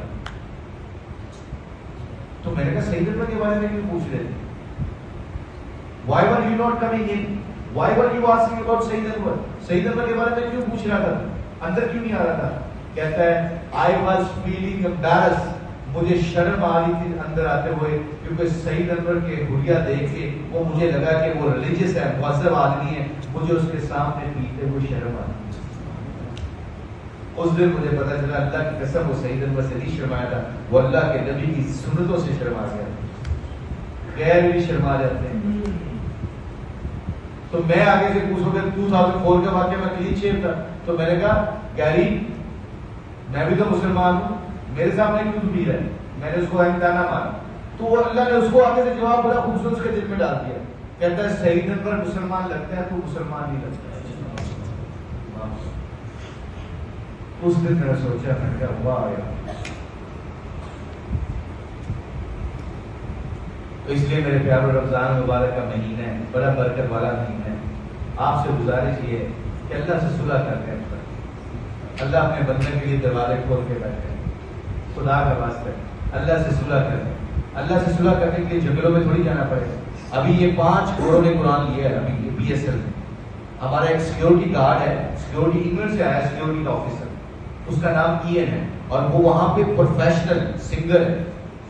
تو میں نے کہا سعید انور کے بارے میں کیوں پوچھ رہے تھے, why were you not coming in, why were you asking about سعید انور, سعید انور کے بارے میں کیوں پوچھ رہا تھا, اندر کیوں نہیں آ رہا تھا. کہتا ہے I was feeling embarrassed, مجھے شرم آ رہی تھی اندر آتے ہوئے, کیونکہ سعید انور کے حلیہ دیکھ کے وہ مجھے لگا کہ وہ ریلیجیس ہے, مہذب آدمی ہے, مجھے اس کے سامنے پیتے ہوئے شرم آ رہی. اس دن مجھے پتا چلا اللہ کی قسم وہ سعید انور سے نہیں شرمایا تھا, وہ اللہ کے نبی کی سنتوں سے شرما گیا. غیر بھی شرما جاتے ہیں. تو میں آگے سے پوچھوں گا 2004 کا واقعہ, میں کلین شیو تھا, تو میں نے کہا گیری میں بھی تو مسلمان ہوں, میرے سامنے کیوں پی رہا ہے, میں نے اس کو احمدانہ مارا. تو اللہ نے اس کو آگے سے جواب بڑا خوبصورت اس کے دل میں ڈال دیا. کہتا ہے سعید انور مسلمان لگتا ہے, تو مسلمان نہیں لگتا. اس دن میں نے سوچا, میں نے کہا واہ یار. تو اس لیے میرے پیارو رمضان مبارک کا مہینہ ہے, بڑا برکت والا مہینہ ہے. آپ سے گزارش یہ ہے کہ اللہ سے صلح کر کے, اللہ اپنے بندے کے لیے دروازے کھول کے بیٹھے, خدا کا واسطہ اللہ سے صلح کریں. اللہ سے صلح کرنے کے لیے جنگلوں میں تھوڑی جانا پڑے گا. ابھی یہ 5 گھوڑوں نے قرآن لیا ہے. ابھی یہ BSL ہمارا ایک سیکورٹی گارڈ ہے, سیکورٹی انگلینڈ سے آیا, سیکورٹی کا آفیسر, اس کا نام ایئن ہے, اور وہ وہاں پہ پروفیشنل سنگر ہے.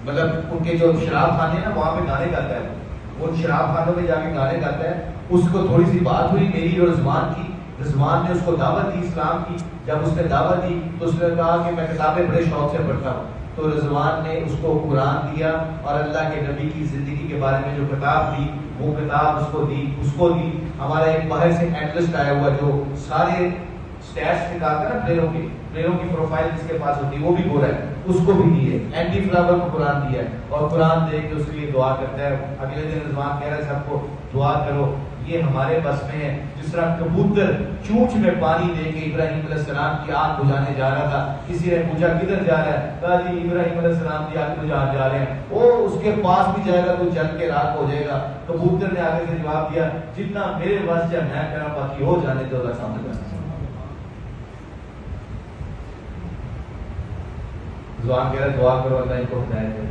مطلب ان کے جو شراب خانے ہیں نا وہاں پہ گانے گاتا ہے, وہ ان شراب خانوں میں جا کے گانے گاتا ہے. اس کو تھوڑی سی بات ہوئی میری اور رضوان کی, رضوان نے اس کو دعوت دی اسلام کی. جب اس نے دعوت دی تو اس نے کہا کہ میں کتابیں بڑے شوق سے پڑھتا ہوں. تو رضوان نے اس کو قرآن دیا اور اللہ کے نبی کی زندگی کے بارے میں جو کتاب دی وہ کتاب اس کو دی. ہمارا ایک باہر سے اینالسٹ آیا ہوا جو سارے اسٹیٹس نکالتا ہے نا پلیئروں کی پروفائل جس کے پاس ہوتی ہے, وہ بھی گورا ہے, اس کو بھی دی ہے. اینٹی فلاور کو قرآن دیا ہے, اور قرآن دے کے اس کے لیے دعا کرتا ہے. اگلے دن رضوان کہہ رہا ہے سب کو دعا کرو, یہ ہمارے بس میں ہے. جس طرح کبوتر چونچ میں پانی دے کے ابراہیم علیہ السلام کی آگ بجھانے جا رہا تھا, کسی نے پوچھا کدھر جا رہا ہے, کہا جی ابراہیم علیہ السلام کی آگ بجھانے جا رہے ہیں. وہ اس کے پاس بھی جائے گا تو جل کے راکھ ہو جائے گا. کبوتر نے آگے سے جواب دیا جتنا میرے بس جب میں کرا باقی ہو جانے دو, اللہ سامنے. رضوان کہہ رہا دعا کرو اللہ ان کو ہدایت دے,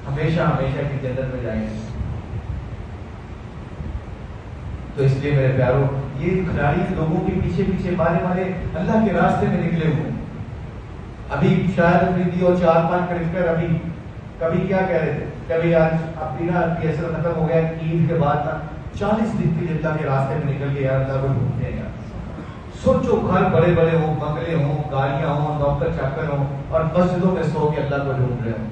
ہمیشہ ہمیشہ کی جنت میں جائیں گے. تو اس لیے میرے پیارو یہ کھلاڑی لوگوں کے پیچھے پیچھے مارے اللہ کے راستے میں نکلے ہوئے. ابھی شاید افریدی اور 4-5 کرکٹر ابھی کبھی کیا کہہ رہے تھے, کبھی آج اپنی نا PSL ختم ہو گیا, عید کے بعد نا 40 دن کے لیے اللہ کے راستے میں نکل کے یار اللہ کو ڈھونڈتے ہیں. یار سوچو گھر بڑے بڑے ہوں, بنگلے ہوں, گاڑیاں ہوں, نوکر چاکر ہوں, اور مسجدوں میں سو کے اللہ کو ڈھونڈ رہے ہوں.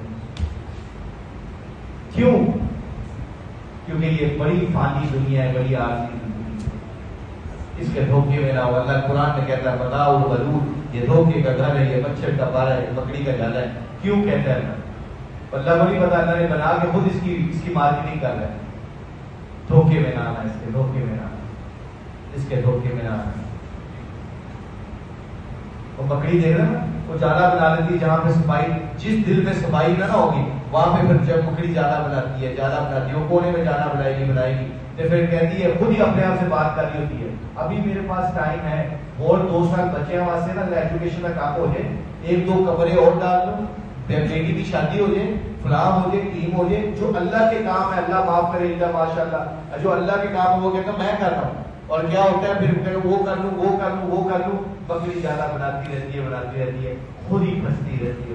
کیوں؟ کیونکہ یہ بڑی فانی دنیا ہے, بڑی عارضی دنیا, اس کے دھوکے میں نہ ہو. اللہ قرآن میں کہتا ہے متاع الغرور, یہ دھوکے کا گھر ہے, یہ مچھر کا پارا ہے, مکڑی کا جالا ہے. کیوں کہتا ہے اللہ کو نہیں پتا, اللہ نے بنا کے خود اس کی مارکیٹنگ کر رہا ہے. دھوکے میں نہ آنا, اس کے دھوکے میں نہ آنا, اس کے دھوکے میں نہ آنا. وہ مکڑی دیکھ رہے نا, وہ جالا بنا لیتی ہے جہاں پہ صفائی, جس دل میں صفائی نہ ہوگی وہاں پہ پھر جب مکڑی جالا بناتی ہے, وہ کونے میں جانا بنائے گی, تو پھر کہتی ہے خود ہی اپنے آپ سے بات کر رہی ہوتی ہے. ابھی میرے پاس ٹائم ہے اور 2 سال بچے ہیں, وہاں سے نا ایجوکیشن کا کام ہو جائے, 1-2 کمرے اور ڈال لو, بیٹی کی شادی ہو جائے, فلاں ہو جائے, ٹیم ہو جائے. جو اللہ کے کام ہے اللہ معاف کرے گا ماشاء اللہ, جو اللہ کے کام ہے وہ کہتا میں کر رہا ہوں. اور کیا ہوتا ہے پھر وہ کر لوں, بکری جالا بناتی رہتی ہے, خود ہی پھنستی رہتی ہے.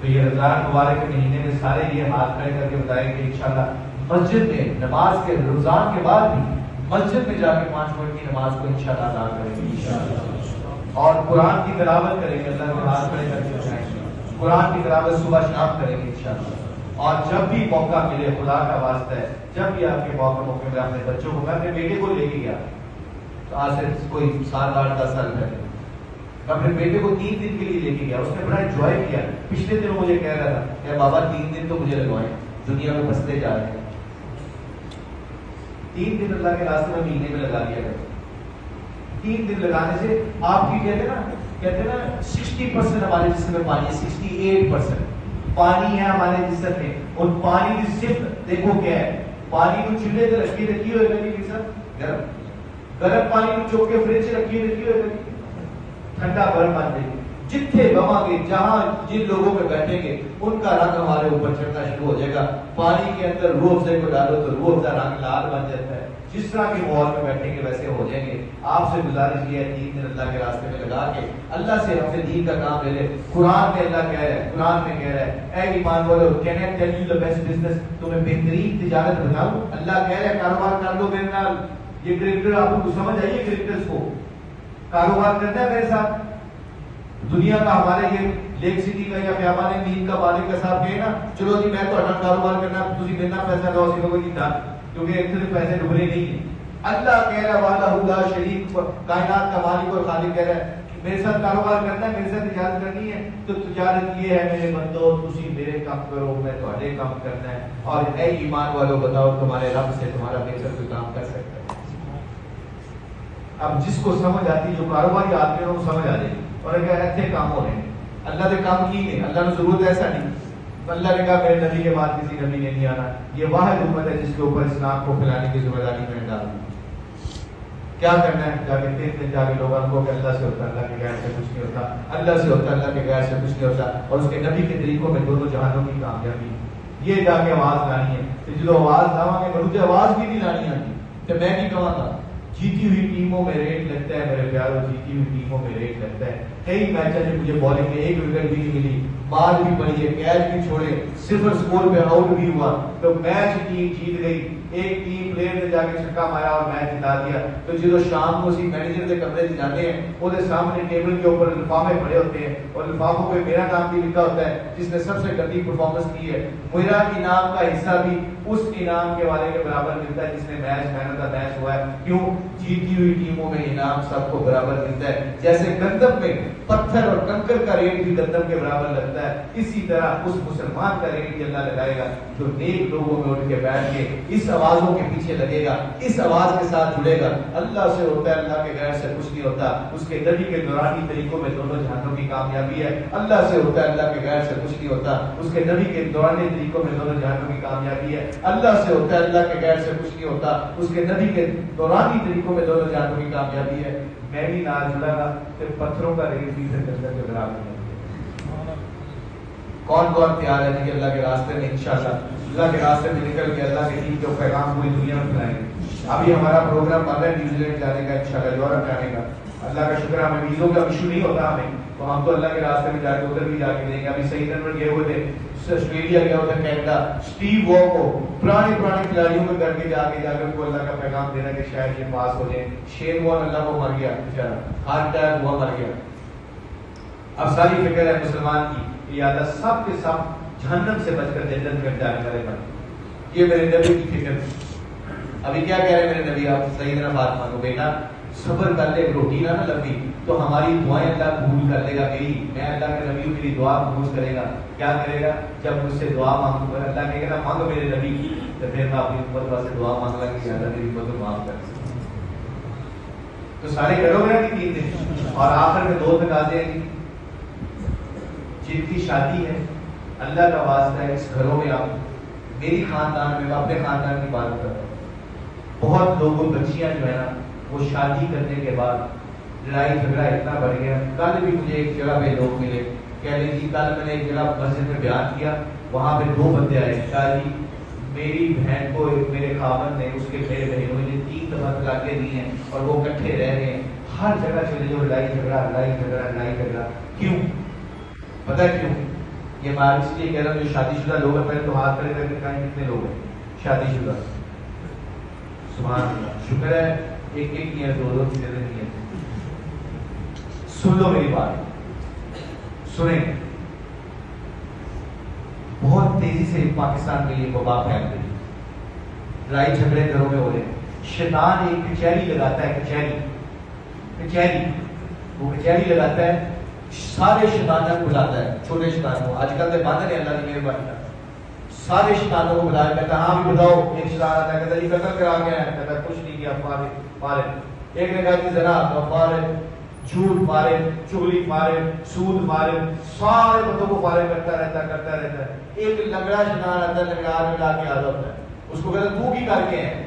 تو یہ رمضان مبارک کے مہینے میں سارے یہ ہاتھ کھڑے کر کے بتائیں کہ انشاءاللہ مسجد میں نماز کے رمضان کے بعد بھی مسجد میں جا کے 5 وقت کی نماز کو انشاءاللہ ادا کریں گے اور قرآن کی تلاوت کریں گے. اللہ کے ہاتھ کھڑے کر کے بتائیں گے قرآن کی تلاوت صبح شام کریں گے انشاءاللہ. اور جب بھی موقع ملے, خدا کا واسطہ ہے, جب بھی آپ کے موقع ملے اپنے بچوں کو, میں اپنے بیٹے کو لے کے گیا تو آج سے کوئی 7 8 10 سال پہلے میں اپنے بیٹے کو 3 دن کے لیے لے کے گیا. اس نے بڑا انجوائے کیا. پچھلے دن مجھے کہہ رہا تھا کہ بابا 3 دن تو مجھے لگوائیں, دنیا میں بستے جا رہے ہیں. 3 دن اللہ کے راستے میں مہینے میں لگا دیا گیا. 3 دن لگانے سے آپ کی کہتے ہیں نا 60% ہمارے جسم میں پانی ہے, 68% پانی ہے ہمارے جسم میں. اور پانی کی صفت دیکھو کیا ہے. پانی کو چولہے سے رکھی ہوئے گا گرم پانی کو چوک کے فریج سے رکھی ہوئے گا, ٹھنڈا برف بن جائے گی. جتنے بواں گے, جہاں جن لوگوں پہ بیٹھیں گے ان کا رنگ ہمارے اوپر چڑھنا شروع ہو جائے گا. پانی کے اندر روح افزے کو ڈالو تو روح افزا رنگ لال بن جاتا ہے. جس طرح کے ماحول میں بیٹھیں گے ویسے ہو جائیں گے. آپ سے گزارش یہ ہے 3 دن اللہ کے راستے میں لگا کے اللہ سے اپنے دین کا کام لے لے. قرآن میں اللہ کہہ رہا ہے, قرآن میں کہہ رہا ہے اے ایمان والو can I tell you the best business, تمہیں بہترین تجارت بتاؤں. اللہ کہہ رہا ہے کاروبار کر لو میرے نال. یہ کرکٹر آپ کو سمجھ آئیے, کرکٹرز کو کاروبار کرنا ہے میرے ساتھ. دنیا کا ہمارے یہ لیک سٹی کا یا پیمانے نیند کا مالک کا صاحب کہے نا چلو جی میں تو کاروبار کرنا, تجھے میرا پیسہ دو سی لوگوں کی ڈال, کیونکہ ایک طرف پیسے ڈبرے نہیں ہیں. اللہ کہہ رہا ہے وحدہ لا شریک, کائنات کا مالک اور خالق کہہ رہا ہے میرے ساتھ کاروبار کرنا ہے, میرے ساتھ تجارت کرنی ہے تو تجارت یہ ہے میرے بندو تسی میرے کام کرو, میں تمہارے کام کرنا ہے. اور اے ایمان والو بتاؤ تمہارے رب سے تمہارا بہتر کوئی کام کر سکتا ہے. اب جس کو سمجھ آتی, جو کاروباری آدمی ہے وہ سمجھ آ جائے اور اگر ایسے کام ہو رہے ہیں اللہ نے کام کی نہیں, اللہ نے ضرورت ایسا نہیں. اللہ نے کہا میرے نبی کے بعد کسی نبی نے نہیں آنا. یہ واحد امت ہے جس کے اوپر اسلام کو پھیلانے کی ذمہ داری میں ڈال دی. کیا کرنا ہے, جا کے 3 دن جا کے لوگوں کو کہ اللہ سے ہوتا ہے, اللہ کے غیر سے کچھ نہیں ہوتا, اللہ سے ہوتا ہے, اللہ کے غیر سے کچھ نہیں ہوتا. اور اس کے نبی کے طریقوں میں دونوں جہانوں کی کامیابی یہ جا کے آواز لانی ہے. تو جو آواز لاؤں گے مجھے آواز بھی نہیں لانی آتی تو میں نہیں کہوں گا. جیتی ہوئی ٹیموں میں ریٹ لگتا ہے میرے پیاروں, جیتی ہوئی ٹیموں میں ریٹ لگتا ہے. کئی میچ ہیں مجھے بالنگ میں 1 وکٹ بھی نہیں ملی, مار بھی پڑی ہے, کیچ بھی چھوڑے, 0 سکور پہ آؤٹ بھی ہوا تو میچ ٹیم جیت گئی. ایک ٹیم پلیئر نے جا کے چھکا مارا اور میچ جتا دیا. تو جدو شام کو اسی مینیجر کے کمرے سے جاتے ہیں وہ سامنے ٹیبل کے اوپر لفافے پڑے ہوتے ہیں اور لفافوں پہ میرا نام بھی لکھا ہوتا ہے جس نے سب سے گندی پرفارمنس کی ہے. میرا انعام کا حصہ بھی اس انعام کے والے کے برابر ملتا ہے جس نے match man of the match ہوا ہے. کیوں؟ جیتی ہوئی ٹیموں میں انعام سب کو برابر ملتا ہے. جیسے گندم میں پتھر اور کنکر کا ریٹ بھی گندم کے برابر لگتا ہے, اسی طرح اس مسلمان کا ریٹ بھی اللہ لگائے گا جو نیک لوگوں میں اٹھ کے بیٹھ کے اس آوازوں کے پیچھے لگے گا, اس آواز کے ساتھ جڑے گا. اللہ سے ہوتا ہے, اللہ کے غیر سے کچھ نہیں ہوتا. اس کے نبی کے نورانی طریقوں میں دونوں جہانوں کی کامیابی ہے. اللہ سے ہوتا ہے, اللہ کے غیر سے کچھ نہیں ہوتا. اس کے نبی کے نورانی طریقوں میں دونوں جہانوں کی کامیابی ہے. اللہ سے ہوتا ہے, اللہ کے غیر سے کچھ نہیں ہوتا. اس کے نبی کے نورانی طریقوں میں دونوں جہانوں کی کامیابی ہے. میں بھی نہ جڑا گا پھر پتھروں کا ریٹ بھی پھر کے برابر ہے. کون کون تیار ہے کہ اللہ کے راستے میں انشاءاللہ اللہ کے راستے میں نکل کے اللہ کے دین کے پیغام پوری دنیا میں پھیلائیں گے. ابھی ہمارا پروگرام بن رہا ہے نیوزی لینڈ جانے کا, انشاءاللہ یورپ جانے کا. اللہ کا شکر ہے ہمیں ویزوں کا ایشو نہیں ہوتا ہمیں, تو ہم تو اللہ کے راستے میں جا کے ادھر بھی جا کے دیں گے. ابھی صحیح نمبر گئے ہوئے تھے آسٹریلیا گیا ہوتا, کینیڈا. اسٹیو وو کو پرانے کھلاڑیوں کے کر کے جا کے ان کو اللہ کا پیغام دینا کہ شاید یہ پاس ہو جائیں. شین وارن اللہ کو مر گیا بیچارہ, ہارٹ اٹیک ہوا مر گیا. اب ساری فکر ہے مسلمان کی یا اللہ سب کے سب جہنم سے بچ کر جنت میں جانے والے بن. یہ میرے نبی کی فکر ہے. ابھی کیا کہہ رہے ہیں میرے نبی, آپ سیدنا فاطمہ کو بیٹا صبر کر لے, روٹی نہ لمبی تو ہماری دعائیں اللہ قبول کر لے گا. میری میں اللہ کے نبی ہوں, میری دعا قبول کرے گا. کیا کرے گا؟ جب مجھ سے دعا مانگوں گا اللہ کہے گا مانگو میرے نبی کی, تو پھر میں اپنی امت واسطے دعا مانگ لوں گی اللہ میری امت کو معاف کر. تو سارے کرو گے کہ 3 دن اور آخر میں 2 تقاضے ہیں جن کی شادی ہے اللہ کا واسطہ ہے اس گھروں میں. آپ میری خاندان میں, اپنے خاندان کی بات کر رہا ہوں, بہت لوگوں بچیاں جو ہے نا وہ شادی کرنے کے بعد لڑائی جھگڑا اتنا بڑھ گیا. کل بھی مجھے ایک جگہ پہ لوگ ملے, کہہ رہی جی کل میں نے ایک جگہ مسجد میں بیان کیا, وہاں پہ 2 بندے آئے, کہا جی میری بہن کو میرے خاوند نے اس کے میرے بہنوں نے 3 دفعہ طلاقیں دی ہیں اور وہ اکٹھے رہ رہے ہیں. ہر جگہ چلے جو لڑائی جھگڑا. کیوں؟ پتہ کیوں؟ یہ میں اس لیے کہہ رہا ہوں جو شادی شدہ لوگ ہیں پہلے تو ہاتھ کھڑے کر کے کہیں کتنے لوگ ہیں شادی شدہ؟ سبحان اللہ، شکر ہے ایک ایک نہیں ہے، دو دو تین نہیں ہے. سن لو میری بات، سنیں. بہت تیزی سے پاکستان میں یہ وبا پھیل گئی، لڑائی جھگڑے گھروں میں ہو رہے ہیں. شیطان ایک کچہری لگاتا ہے، کچہری وہ کچہری لگاتا ہے، سارے شیطانوں کو بلاتا ہے، چھوٹے شیطانوں کو. آج کل تو بند ہے اللہ کی مہربانی، سارے شیطانوں کو بلایا کہتا ہے ہاں بھی بتاؤ. ایک شیطان آتا ہے کہتا ہے یہ قتل کرا گیا ہے، کہتا ہے کچھ نہیں کیا، فارغ. ایک نے کہا کہ زنا فارغ، جھوٹ فارغ، چغلی فارغ، سود فارغ، سارے بندوں کو فارغ کرتا رہتا ہے. ایک لنگڑا شیطان آتا ہے، لنگڑا میں لا کے آ جاتا ہے، اس کو کہتا ہے تو کی کر کے ہیں.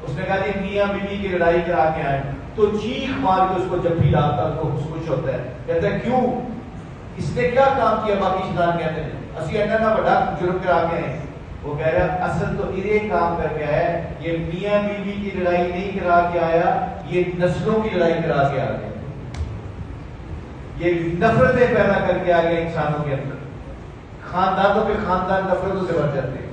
اس نے کہا جی میاں بیوی کی لڑائی کرا کے آئے. تو چیخ مار کے اس کو جب بھی لاتا ہے تو خوش ہوتا ہے، کہتا ہے کیوں اس نے کیا کام کیا؟ باقی شیطان کہتے ہیں اسی ایسا بڑا جرم کرا کے آئے. وہ کہہ رہا اصل تو یہ کام کر کے آیا، یہ میاں بیوی کی لڑائی نہیں کرا کے آیا، یہ نسلوں کی لڑائی کرا کے آ گیا، یہ نفرتیں پیدا کر کے آ گیا انسانوں کے اندر. خاندانوں کے خاندان نفرتوں سے بھر جاتے ہیں.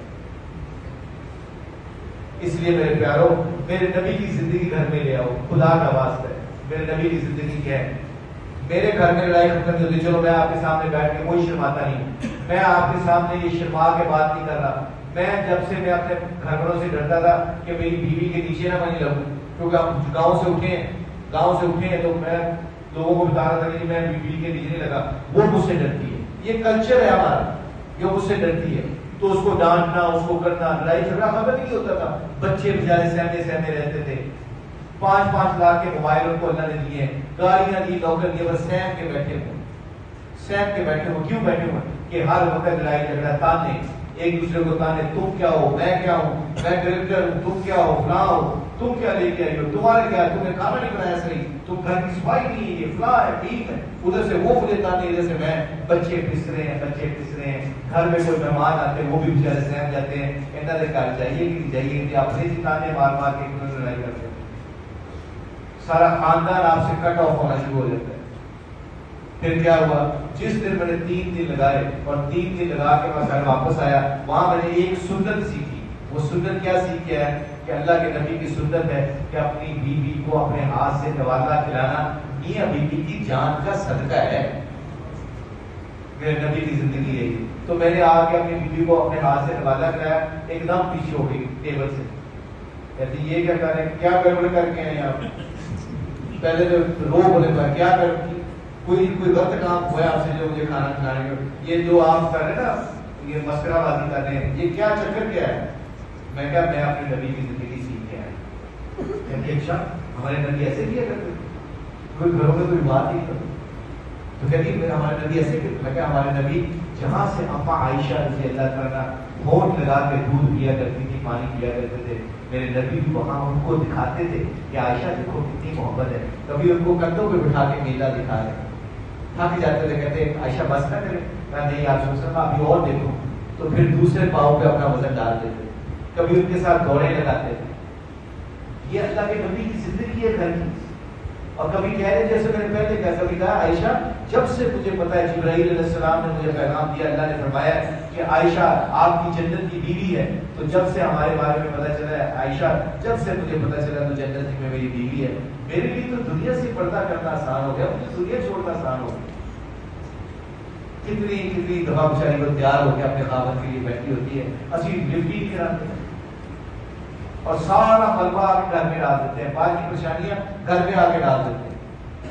اس لیے میرے پیارو میرے نبی کی زندگی گھر میں لے آؤ، خدا کا واسطہ ہے. میرے نبی کی زندگی کیا ہے؟ میرے گھر میں لڑائی ختم نہیں ہوتی. چلو میں آپ کے سامنے بیٹھ کے کوئی شرماتا نہیں، میں آپ کے سامنے یہ شرما کے بات نہیں کر رہا. میں جب سے میں اپنے گھر والوں سے ڈرتا تھا کہ میری بیوی کے نیچے نہ بنی لگوں، کیونکہ ہم گاؤں سے اٹھے ہیں تو میں لوگوں کو بتا رہا تھا کہ میں بیوی کے نیچے نہیں لگا. وہ مجھ سے ڈرتی ہے، یہ کلچر ہے ہمارا، یہ مجھ سے ڈرتی ہے. تو اس کو ڈانٹنا، اس کو کرنا، لڑائی جھگڑا خبر نہیں ہوتا تھا. بچے بیچارے سہمے رہتے تھے. 5-5 لاکھ کے موبائل ان کو اللہ نے دیے، گاڑیاں دی، نوکر دیے، بس سہم کے بیٹھے ہو. کیوں بیٹھے ہو؟ کہ ہر وقت لڑائی جھگڑا، تانے، ایک دوسرے کو تانے، تم کیا ہو، میں کیا ہوں، میں ڈائریکٹر ہوں، تم کیا ہو، فلاں ہو، تم کیا لے کے آئی ہو، تمہارے کیا، تم نے کھانا نہیں بنایا صحیح، تم گھر کی صفائی نہیں ہے، یہ فلاں ہے، ٹھیک ہے. ادھر سے وہ مجھے تانے، ادھر سے میں. بچے پس رہے ہیں. گھر میں کوئی مہمان آتے ہیں وہ بھی بیچارے سہم جاتے ہیں. انہوں نے کہا چاہیے کہ نہیں چاہیے کہ اپنے سے تانے مار کے انہوں نے لڑائی کرتے ہیں. سارا خاندان آپ سے کٹ آف ہونا شروع ہو جاتا ہے. پھر کیا ہوا؟ جس دن میں نے 3 دن لگائے اور 3 دن لگا کے میں گھر واپس آیا، وہاں میں نے ایک سنت سیکھی. وہ سنت کیا سیکھی ہے کہ اللہ کے نبی کی سنت ہے کہ اپنی بیوی کو اپنے ہاتھ سے نوازا کھلانا میاں بیوی کی جان کا صدقہ ہے. میرے نبی کی زندگی ہے. تو میں نے آ کے اپنی بیوی کو اپنے ہاتھ سے نوازا کرایا، ایک دم پیچھے ہو گئی ٹیبل سے. کہتی یہ کیا کر رہے ہیں، کیا گڑبڑ کر کے ہیں آپ؟ پہلے تو رو بولے پر کیا کر کوئی غلط کام ہوا آپ سے جو مجھے کھانا کھلانے کا، یہ جو آپ کر رہے ہیں نا، یہ مسکرہ بازی کر رہے ہیں، یہ کیا چکر کیا ہے؟ میں کہا میں اپنے نبی کی زندگی سیکھ کے آیا. کہتے اچھا ہمارے نبی ایسے کیا کرتے، کوئی گھروں میں کوئی بات نہیں کرتے. تو کہتی ہمارے نبی ایسے کرتے. میں کہا ہمارے نبی جہاں سے اپا عائشہ رضی اللہ تعالیٰ ہونٹ لگا کے دودھ پیا کرتی تھی، پانی پیا کرتے تھے، میرے نبی بھی وہاں ان کو دکھاتے تھے کہ عائشہ دیکھو کتنی محبت ہے. کبھی ان کو کندھوں پہ بٹھا کے میلہ دکھا رہے، تھک جاتے تھے، کہتے عائشہ بس نہ کرے. میں نہیں آپ سوچ رہا ابھی اور دیکھو. تو پھر دوسرے پاؤں پہ اپنا وزن ڈال دیتے، کبھی ان کے ساتھ دوڑے لگاتے تھے. یہ اللہ کے نبی کی زندگی ہے گھر کی. اور کبھی کہہ رہے جیسے میں نے پہلے کہا، کبھی کہا عائشہ جب سے مجھے پتا ہے جبرائیل علیہ السلام نے مجھے پیغام دیا، اللہ نے فرمایا کہ عائشہ آپ کی جنت کی بیوی ہے. تو جب سے ہمارے بارے میں پتا چلا ہے عائشہ، جب سے مجھے پتا چلا تو جنت میں میری بیوی ہے. میرے لیے تو دنیا سے پردہ کرنا آسان ہو گیا، مجھے دنیا چھوڑنا آسان ہو گیا. کتنی دفعہ بیچاری کو تیار ہو کے اپنے خاوند کے لیے بیٹھی ہوتی ہے، اسی لفٹ ہی کراتے ہیں اور سارا ملبہ آ کے گھر میں ڈال دیتے ہیں، بعد کی پریشانیاں گھر میں آ کے ڈال دیتے ہیں.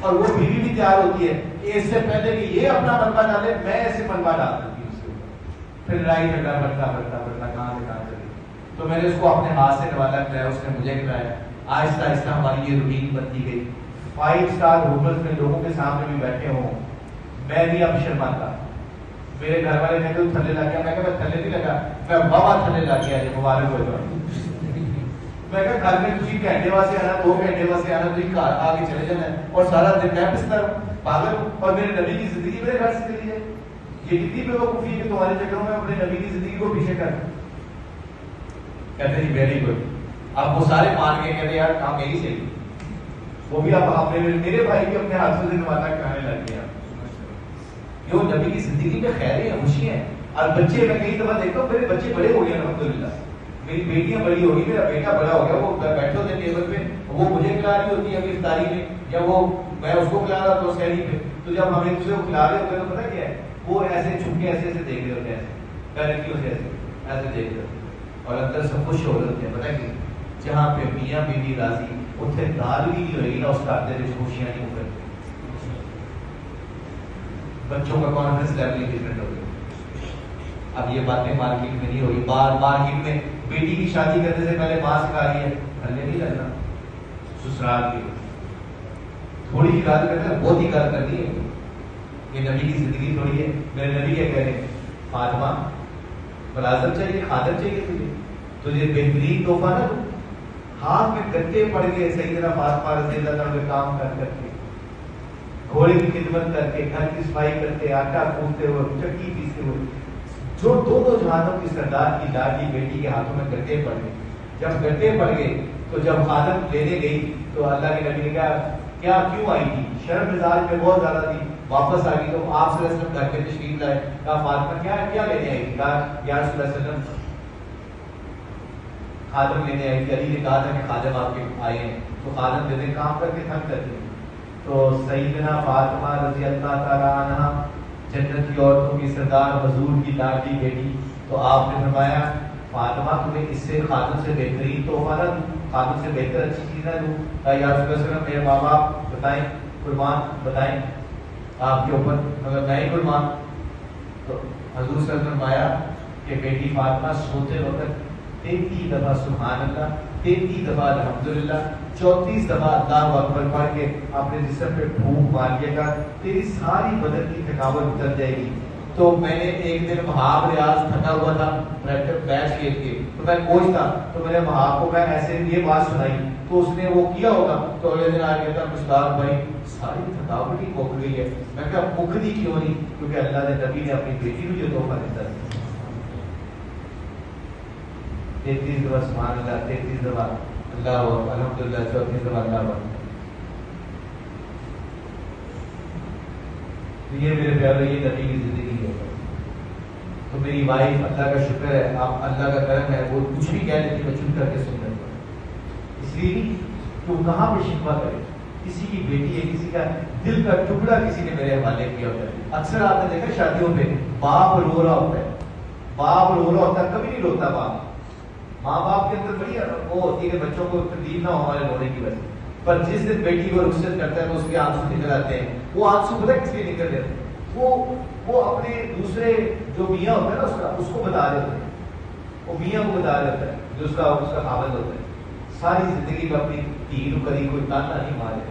اور وہ بیوی بھی تیار ہوتی ہے کہ اس سے پہلے کہ یہ اپنا ملبہ ڈالے میں ایسے ملبہ ڈال دیتی ہوں اس کے اوپر. پھر لڑائی جھگڑا بڑھتا کہاں سے کہاں چلی. تو میں نے اس کو اپنے ہاتھ سے نوازا کرایا، اس نے مجھے کرایا. آہستہ آہستہ ہماری یہ روٹین بنتی گئی. 5 اسٹار ہوٹل میں لوگوں کے سامنے بھی بیٹھے ہوں، میں بھی اب شرماتا. میرے گھر والے کہتے تو تھلے لگ گیا. میں کہا میں تھلے نہیں لگا، میں بابا تھلے لگ گیا جی مبارک ہو جاؤ. میں کہا گھر میں تجھے گھنٹے واسطے آنا، 2 گھنٹے واسطے آنا، تجھے گھر آ کے چلے جانا ہے اور سارا دن میں بستر پاگل ہوں اور میرے نبی کی زندگی میرے گھر سے چلی جائے. یہ کتنی بے وقوفی ہے کہ تمہارے چکروں میں اپنے نبی کی زندگی کو پیچھے کر. کہتے جی ویری گڈ. اب وہ سارے مان کے کہتے یار کام میری سے وہ بھی اب اپنے میرے بھائی بھی اپنے ہاتھوں سے نوازا کرانے لگ گیا. یہ نبی کی زندگی میں خیریں ہیں، خوشیاں ہیں. اور بچے میں کئی دفعہ دیکھتا ہوں میرے بچے بڑے ہو گئے الحمدللہ، میری بیٹیاں بڑی ہو گئی، میرا بیٹا بڑا ہو گیا، وہ بیٹھے ہوتے ہیں ٹیبل پہ، وہ مجھے کھلا رہی ہوتی ہے ابھی افطاری میں، یا وہ میں اس کو کھلا رہا تو سحری پہ، تو جب ہم ایک دوسرے کو کھلا رہے ہوتے ہیں تو پتہ کیا ہے، وہ ایسے چھپ کے ایسے دیکھ رہے ہوتے ہیں، ڈائریکٹلی ایسے دیکھ رہے ہوتے ہیں اور اندر سے خوش ہو رہے ہوتے ہیں. پتہ کہ جہاں پہ میاں بیوی راضی اتنے دال بھی نہیں ہوئے گی نا، اس گھر کے خوشیاں نہیں ہو کرتی. بچوں کا کانفیڈنس لیول ڈفرینٹ ہو گیا. اب یہ باتیں مارکیٹ میں نہیں ہوئی، مارکیٹ میں بیٹی کی شادی کرنے سے پہلے ماں سکھا رہی ہے ہلے نہیں لگنا سسرال کی، تھوڑی سی بات کرتے ہیں بہت ہی بات کرتی ہے. یہ نبی کی زندگی تھوڑی ہے. میرے نبی کیا کہہ رہے ہیں، فاطمہ ملازم چاہیے، خادم چاہیے تجھے بہترین تحفہ نا، ہاتھ میں گٹے پڑ گئے سیدنا فاطمہ رضی اللہ عنہ کام کر کے، گھوڑے کی خدمت کر کے، گھر کی صفائی کرتے، آٹا گوندتے ہوئے، چکی پیستے ہوئے، جو دونوں جہانوں کی سردار کی لاڈلی بیٹی کے ہاتھوں میں گٹے پڑ گئے. جب گٹے پڑ گئے تو جب خادم لینے گئی تو اللہ کے نبی نے کہا کیا کیوں آئی تھی، شرم مزاج میں بہت زیادہ تھی، واپس آ گئی. تو آپ صلی اللہ علیہ وسلم گھر کے تشریف لائے، کہا فاطمہ کیا لینے آئی تھی، کہا یا رسول اللہ صلی اللہ علیہ وسلم خادم لینے آئی تھی. علی نے کہا تھا کہ خادم آپ کے آئے ہیں تو خادم دیتے کام کر کے تھک جاتے ہیں. تو سیدنا فاطمہ رضی اللہ تعالیٰ عنہ جنت کی عورتوں کی سردار، حضور کی لاڈلی بیٹی، تو آپ نے فرمایا فاطمہ تمہیں اس سے خادم سے بہترین تحفہ نہ دوں، خادم سے بہتر اچھی چیز نہ دوں. کہا یا رسول اللہ صلی اللہ علیہ وسلم میرے ماں باپ بتائیں، قربان بتائیں آپ کے اوپر، مگر میں ہی قربان. تو حضور صلی اللہ علیہ وسلم فرمایا کہ بیٹی فاطمہ سوتے وقت 33 دفعہ سبحان اللہ، 33 دفعہ الحمدللہ، 34 دفعہ اللہ اکبر پڑھ کے اپنے جسم پہ پھونک ماریے گا، تیری ساری بدن کی تھکاوٹ اتر جائے گی. تو میں نے ایک دن وہاب ریاض تھکا ہوا تھا بیچ کھیل کے، تو میں کوچ تھا، تو میں نے وہاب کو میں ایسے یہ بات سنائی تو اس نے وہ کیا ہوگا. تو اگلے دن آ کہتا مشتاق بھائی ساری تھکاوٹ ہی مک گئی ہے. میں کہا مکھدی کیوں نہیں، کیونکہ اللہ نے نبی نے اپنی بیٹی کو جو تحفہ دیتا ہے 33 دفعہ سبحان اللہ، 33 دفعہ اللہ الحمدللہ، 34 دفعہ اللہ اکبر. یہ میرے پیارے یہ نبی کی زندگی ہے. تو میری وائف اللہ کا شکر ہے، آپ اللہ کا کرم ہے، وہ کچھ بھی کہہ لیتی میں چپ کر کے سن لیتا ہوں. اس لیے کہ وہ کہاں پہ شکوہ کرے، کسی کی بیٹی ہے، کسی کا دل کا ٹکڑا کسی نے میرے حوالے کیا ہوتا ہے. اکثر آپ نے دیکھا شادیوں پہ باپ رو رہا ہوتا ہے، باپ رو رہا ہوتا ہے، کبھی نہیں روتا باپ. ماں باپ کے اندر بڑی وہ ہوتی ہے کہ بچوں کو تکلیف نہ ہو ہمارے رونے کی وجہ سے، پر جس دن بیٹی کو رخصت کرتا ہے تو اس کے آنسو نکل آتے ہیں. وہ آنسو پتہ کس لیے نکل رہے ہیں، وہ اپنے دوسرے جو میاں ہوتا ہے نا اس کو بتا رہے ہوتے ہیں، وہ میاں کو بتا رہے ہوتا ہے جو اس کا خاوند ہوتا ہے. ساری زندگی میں اپنی دھی کو کبھی کوئی تانا نہیں مارے،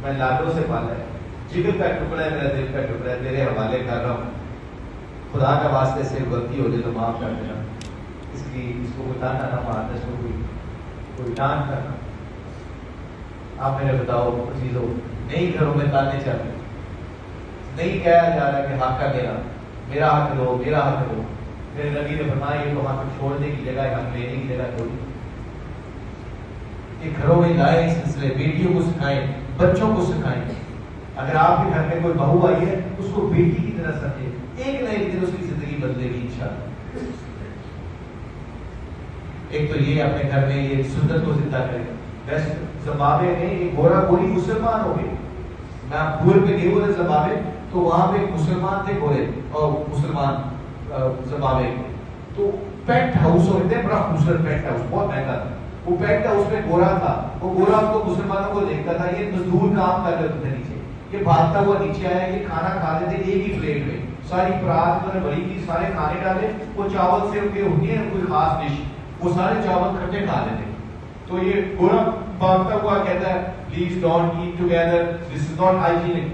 میں لاڈوں سے پالا ہے، جگر کا ٹکڑا ہے میرا، دل کا ٹکڑا ہے، تیرے حوالے کر رہا ہوں، خدا کا واسطے سے غلطی ہو جائے تو معاف کر دینا. اس کو کوئی تانا نہ مارنا، اس کو کوئی ڈانٹ کرنا. آپ میرے بتاؤ چیزوں نہیں گھروں میں تانے چاہتے، نہیں کہا جا رہا کہ حق ہے میرا حق دو، میرا حق دو. میرے نبی نے فرمایا یہ تو حق چھوڑنے کی جگہ ہے، حق لینے کی جگہ تھوڑی. کہ گھروں میں لائیں اس سلسلے، بیٹیوں کو سکھائیں، بچوں کو سکھائیں. اگر آپ کے گھر میں کوئی بہو آئی ہے اس کو بیٹی کی طرح سمجھے، ایک نہ ایک دن اس کی زندگی بدلے گی انشاءاللہ. ایک تو یہ اپنے گھر میں یہ سنت کو زندہ کرے. ویسٹ زمبابوے میں ایک گورا گوری مسلمان ہو گئے، میں ٹور پہ گئے ہوئے زمبابوے، تو وہاں پہ مسلمان تھے گورے اور مسلمان زمبابوے کے. تو پینٹ ہاؤس ہوتے ہیں، بڑا خوبصورت پینٹ ہاؤس، بہت مہنگا تھا. وہ پینٹ ہاؤس میں گورا تھا، وہ گورا کو مسلمانوں کو دیکھتا تھا، یہ مزدور کام کر رہے تھے نیچے، یہ بھاگتا ہوا نیچے آیا، یہ کھانا کھا رہے تھے ایک ہی پلیٹ میں، ساری پرات میں نے بڑی کی، سارے کھانے ڈالے. وہ چاول سے ان کے ہوتی ہے کوئی خاص ڈش، وہ سارے چاول کھٹے کھا لیتے. تو یہ گورا بھاگتا ہوا کہتا ہے please don't eat together, this is not hygienic,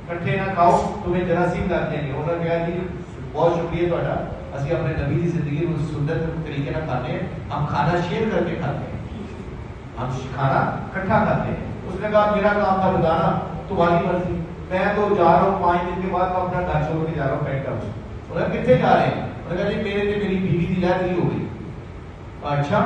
کٹھے نہ کھاؤ تمہیں جراثیم لگ جائیں گے. انہوں نے کہا جی بہت شکریہ تھوڑا، اسی اپنے نبی کی زندگی میں سنت طریقے نہ کھاتے ہیں، ہم کھانا شیئر کر کے کھاتے ہیں، ہم کھانا کٹھا کھاتے ہیں. اس نے کہا میرا کام تھا بتانا، تمہاری مرضی، میں تو جا رہا ہوں 5 دن کے بعد میں اپنا گھر چھوڑ کے جا رہا ہوں پینٹ ہاؤس. انہوں نے کتنے جا رہے ہیں؟ انہوں نے کہا جی میرے سے میری بیوی کی لائف ہو گئی. اچھا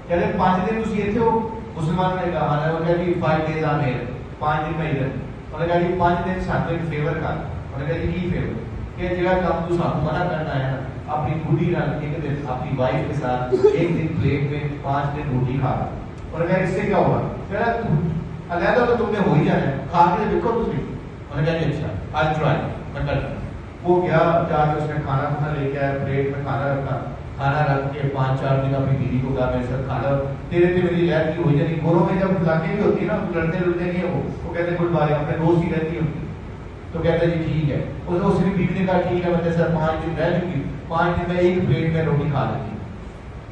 کہہ رہے 5 دن تھی اتنے ہو؟ مسلمان نے کہا ہاں. انہوں نے کہا جی 5 days آ میرے، 5 دن میں ادھر. انہوں نے کہا جی 5 دن ساتھ ایک فیور کر. انہوں نے کہا جی کی فیور کہ جگہ کام تو ساتھ منع کرنا ہے نا، اپنی بوڑھی ایک دن اپنی وائف کے ساتھ ایک دن پلیٹ میں 5 دن روٹی کھا رہا اور میں اس سے کیا ہوگا علیحدہ تو تم نے ہو ہی جانا ہے کھا کے دیکھو تم نے کہا اچھا آج ٹرائی میں کرتا ہوں. وہ گیا جا کے اس نے کھانا کھانا لے کے آیا پلیٹ میں کھانا رکھا کھانا رکھ کے 5-4 دن اپنی بیوی کو کہا میرے ساتھ کھانا تیرے سے میری لہر کی ہوئی جاتی گوروں میں جب لاکیں بھی ہوتی ہے نا لڑتے نہیں ہیں وہ کہتے ہیں گڈ بائے اپنے دوست ہی رہتی ہوتی تو کہتے ہیں جی ٹھیک ہے اس نے بیوی نے کہا ٹھیک ہے میں سر 5 دن رہ چکی 5 دن میں ایک پلیٹ میں روٹی کھا لیتی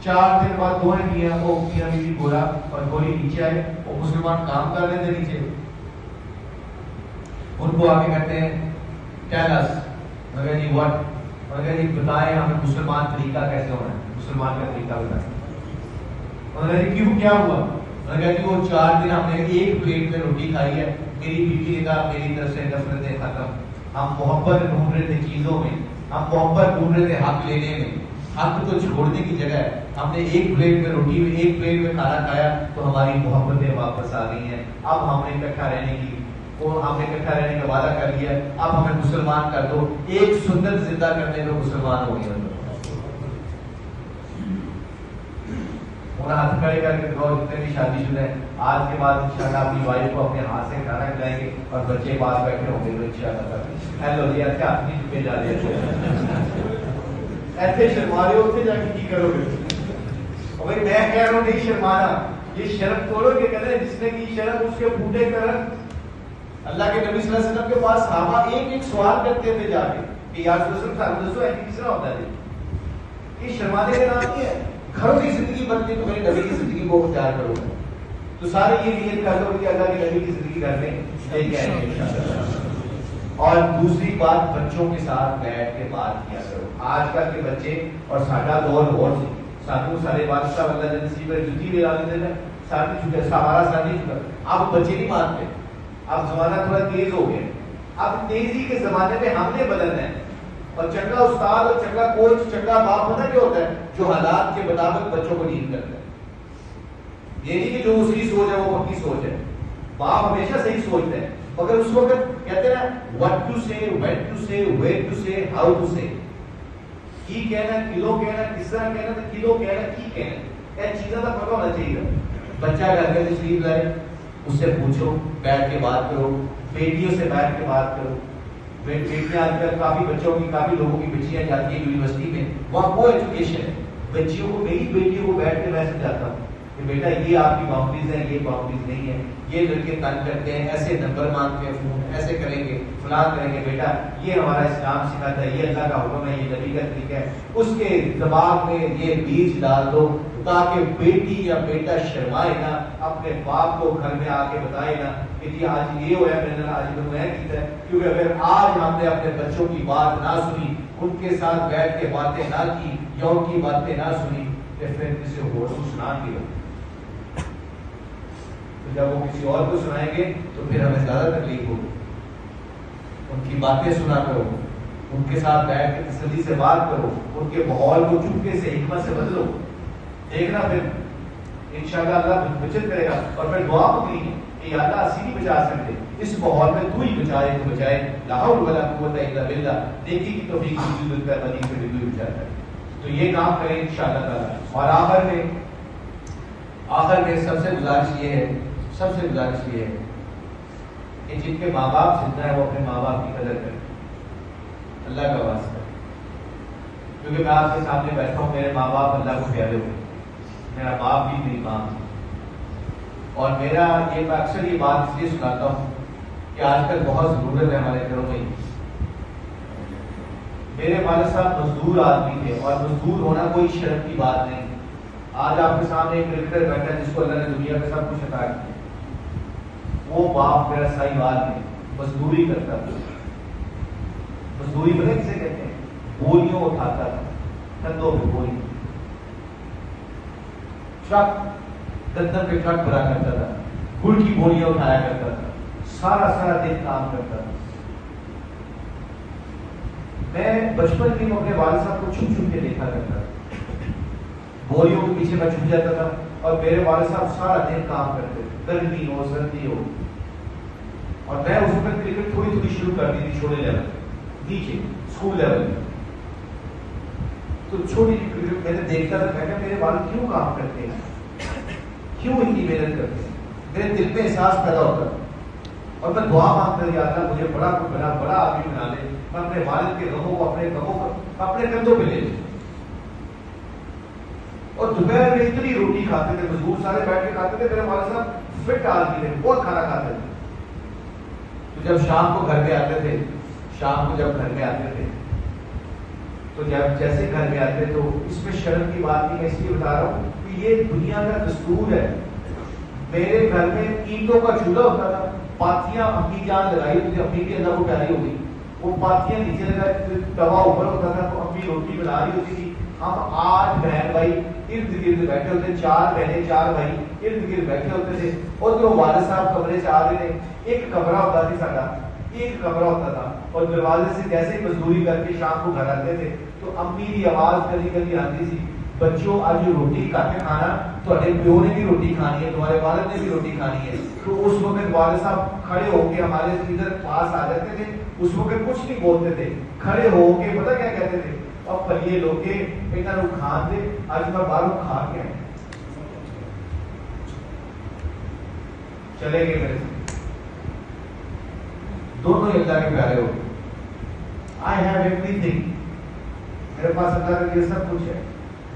4 دن بعد دونوں کیا وہ میاں بیوی گورا اور گوری نیچے آئے وہ مسلمان کام کر رہے تھے نیچے ان کو آگے کہتے ہیں ٹیل اس مگر جی واٹ مگر جی بتائیں ہمیں مسلمان طریقہ کیسے ہونا ہے مسلمان کا طریقہ بتائیں مگر جی کیوں کیا ہوا مگر جی وہ 4 دن ہم نے ایک پلیٹ میں روٹی کھائی ہے میری بیوی نے کہا میری طرف سے نفرتیں ختم ہم محبت ڈھونڈ رہے تھے چیزوں میں ہم محبت ڈھونڈ رہے تھے حق لینے میں حق تو چھوڑنے کی جگہ ہے ہم نے ایک پلیٹ میں روٹی میں ایک پلیٹ میں کھانا کھایا تو ہماری محبتیں واپس آ گئی ہیں اب ہم نے اکٹھا رہنے کی ہم نے اکٹھا رہنے کا وعدہ کر لیا اب ہمیں مسلمان کر دو ایک سنت زندہ کرنے میں مسلمان ہو گیا انہیں ہاتھ کھڑے کر کے دکھاؤ جتنے بھی شادی شدہ ہیں آج کے بعد انشاءاللہ اپنی وائف کو اپنے ہاتھ سے کھانا کھلائیں گے اور بچے پاس بیٹھے ہوں گے تو انشاءاللہ ہیلو جی ایسے ہاتھ نہیں چکے جا رہے ایسے شرما رہے ہوتے جا کے کی کرو گے اور بھائی میں کہہ رہا ہوں نہیں شرمانا یہ شرم توڑو کہ کہتے ہیں جس نے کی شرم اس کے پھوٹے کرم اللہ کے نبی صلی اللہ علیہ وسلم کے پاس صحابہ ایک سوال کرتے تھے جا کے کہ یا رسول اللہ صلی اللہ علیہ وسلم کس طرح ہوتا ہے یہ شرمانے کا نام نہیں ہے گھروں کی زندگی بنتی تو میرے نبی کی زندگی کو اختیار کرو گے تو سارے یہ نیت کر دو کہ اللہ کے نبی کی زندگی کرنے یہی کہہ رہے اور دوسری بات بچوں کے ساتھ بیٹھ کے بات کیا کرو آج کل کے بچے اور ساڈا دور اور ساتھوں سارے بادشاہ اللہ نے نصیب پر جوتی لے آتے تھے ساتھی چھوٹے ہمارا ساتھی چھوٹا اب بچے نہیں مانتے اب زمانہ تھوڑا تیز ہو گیا اب تیزی کے زمانے میں ہم نے بدلنا ہے اور چنگا استاد اور چنگا کوچ چنگا باپ پتہ کیا ہوتا ہے جو حالات کے مطابق بچوں کو ڈیل کرتا ہے یہ نہیں کہ جو اس کی سوچ ہے وہ پکی سوچ ہے باپ ہمیشہ صحیح سوچتا ہے مگر اس وقت کہتے ہیں what to say, when to say, where to say, how to say کی کہنا کلو کہنا کس طرح کہنا کلو کہنا کی کہنا یہ چیزیں تو پتہ ہونا چاہیے بچہ گھر میں تشریف لائے اس سے پوچھو بیٹھ کے بات کرو بیٹیوں سے بیٹھ کے بات کرو بیٹیاں آج کل کافی بچوں کی کافی لوگوں کی بچیاں جاتی ہیں یونیورسٹی میں وہاں وہ ایجوکیشن ہے بچیوں کو میری بیٹیوں کو بیٹھ کے میں سمجھاتا ہوں کہ بیٹا یہ آپ کی باؤنڈریز ہیں یہ باؤنڈریز نہیں ہے یہ لڑکے تنگ کرتے ہیں ایسے نمبر مانگتے ہیں فون ایسے کریں گے فلاں کریں گے بیٹا یہ ہمارا اسلام سکھاتا ہے یہ اللہ کا حکم ہے یہ نبی کا طریقہ ہے اس کے دماغ میں یہ بیج ڈال دو تاکہ بیٹی یا بیٹا شرمائے نہ اپنے باپ کو گھر میں آ کے بتائے نا کہ جی آج یہ ہوا ہے میں نے آج تو میں کیتا ہے کیونکہ اگر آج ہم نے اپنے بچوں کی بات نہ سنی ان کے ساتھ بیٹھ کے باتیں نہ کی یا ان کی باتیں نہ سنی تو پھر کسی اور کو سنا دیا تو جب وہ کسی اور کو سنائیں گے تو پھر ہمیں زیادہ تکلیف ہوگی ان کی باتیں سنا کرو ان کے ساتھ بیٹھ کے تسلی سے بات کرو ان کے ماحول کو چپکے سے حکمت سے بدلو دیکھنا پھر انشاءاللہ اللہ بچت کرے گا اور پھر دعا مانگنی ہے کہ یا اللہ اسی نہیں بچا سکتے اس ماحول میں تو ہی بچائے تو بچائے لا حول ولا قوت الا باللہ نیکی کی توفیق وجود کا مدین سے بھی بچاتا ہے تو یہ کام کریں انشاءاللہ تعالی اور آخر میں سب سے گزارش یہ ہے کہ جن کے ماں باپ زندہ ہے وہ اپنے ماں باپ کی قدر کریں اللہ کا واسطہ کیونکہ میں آپ کے سامنے بیٹھا ہوں میرے ماں باپ اللہ کو پیارے ہوئے میرا باپ بھی میری ماں اور میرا یہ میں اکثر یہ بات اس لیے سناتا ہوں کہ آج کل بہت ضرورت ہے ہمارے گھروں میں میرے والد صاحب مزدور آدمی تھے اور مزدور ہونا کوئی شرم کی بات نہیں آج آپ کے سامنے ایک کرکٹر بیٹھا جس کو اللہ نے دنیا کا سب کچھ عطا کیا وہ باپ میرا صحیح بات ہے مزدوری کرتا تھا مزدوری بڑے کسے کہتے ہیں بوریوں اٹھاتا تھا کندھوں پہ بوری ٹرک دندن پہ ٹرک بھرا کرتا تھا گڑ کی بوریاں اٹھایا کرتا تھا سارا دن کام کرتا تھا میں بچپن میں اپنے والد صاحب کو چھپ کے دیکھا کرتا تھا بوریوں کے پیچھے میں چھپ جاتا تھا اور میرے والد صاحب سارا دن کام کرتے تھے گرمی ہو سردی ہو اور میں اس وقت کرکٹ تھوڑی شروع کر دی تھی چھوٹے لیول نیچے اسکول لیول میں تو چھوٹی میں نے دیکھا تھا، میں کہا میرے والد کیوں کام کرتے ہیں، کیوں اتنی محنت کرتے ہیں. میرے دل میں احساس پیدا ہوتا اور میں دعا مانگتا یا اللہ مجھے بڑا آدمی بنا لے، میں اپنے والد کے غموں کو اپنے کندھوں پہ لے لوں. اور دوپہر میں اتنی روٹی کھاتے تھے، مزدور سارے بیٹھ کے کھاتے تھے، میرے والد صاحب فٹ آدمی تھے، بہت کھانا کھاتے تھے. تو جب شام کو گھر پہ آتے تھے، تو جب جیسے گھر میں آتے تو اس میں شرم کی بات نہیں، میں اس لیے بتا رہا ہوں کہ یہ دنیا کا دستور ہے. میرے گھر میں اینٹوں کا چولہا ہوتا تھا، پاتیاں امی جان لگائی ہوتی تھی، امی کی اللہ کو پیاری ہو گئی، وہ پاتیاں نیچے لگائی، توا اوپر ہوتا تھا، تو امی روٹی بنا رہی ہوتی تھی. ہم 8 بہن بھائی ارد گرد بیٹھے ہوتے، 4 بہنیں 4 بھائی ارد گرد بیٹھے ہوتے تھے. اور جو والد صاحب کمرے سے آ رہے تھے، ایک کمرہ ہوتا تھا ساڈا، ایک کمرہ ہوتا تھا، اور دروازے سے جیسے ہی مزدوری کر کے شام کو گھر آتے تھے تو امی کی آواز کبھی آتی تھی، بچوں آج روٹی کھاتے کھانا، تمہارے پیو نے بھی روٹی کھانی ہے، تمہارے والد نے بھی روٹی کھانی ہے. تو اس وقت والد صاحب کھڑے ہو کے ہمارے ادھر پاس آ جاتے تھے. اس وقت کچھ نہیں بولتے تھے، کھڑے ہو کے پتہ کیا کہتے تھے، اب پلیے لوگ کے اتنا کھان دے، آج میں باہروں کھا کے آئے. چلے گئے میرے دونوں اللہ کے پیارے ہو. آئی ہیو ایوری تھنگ، میرے پاس اللہ کے لیے سب کچھ ہے.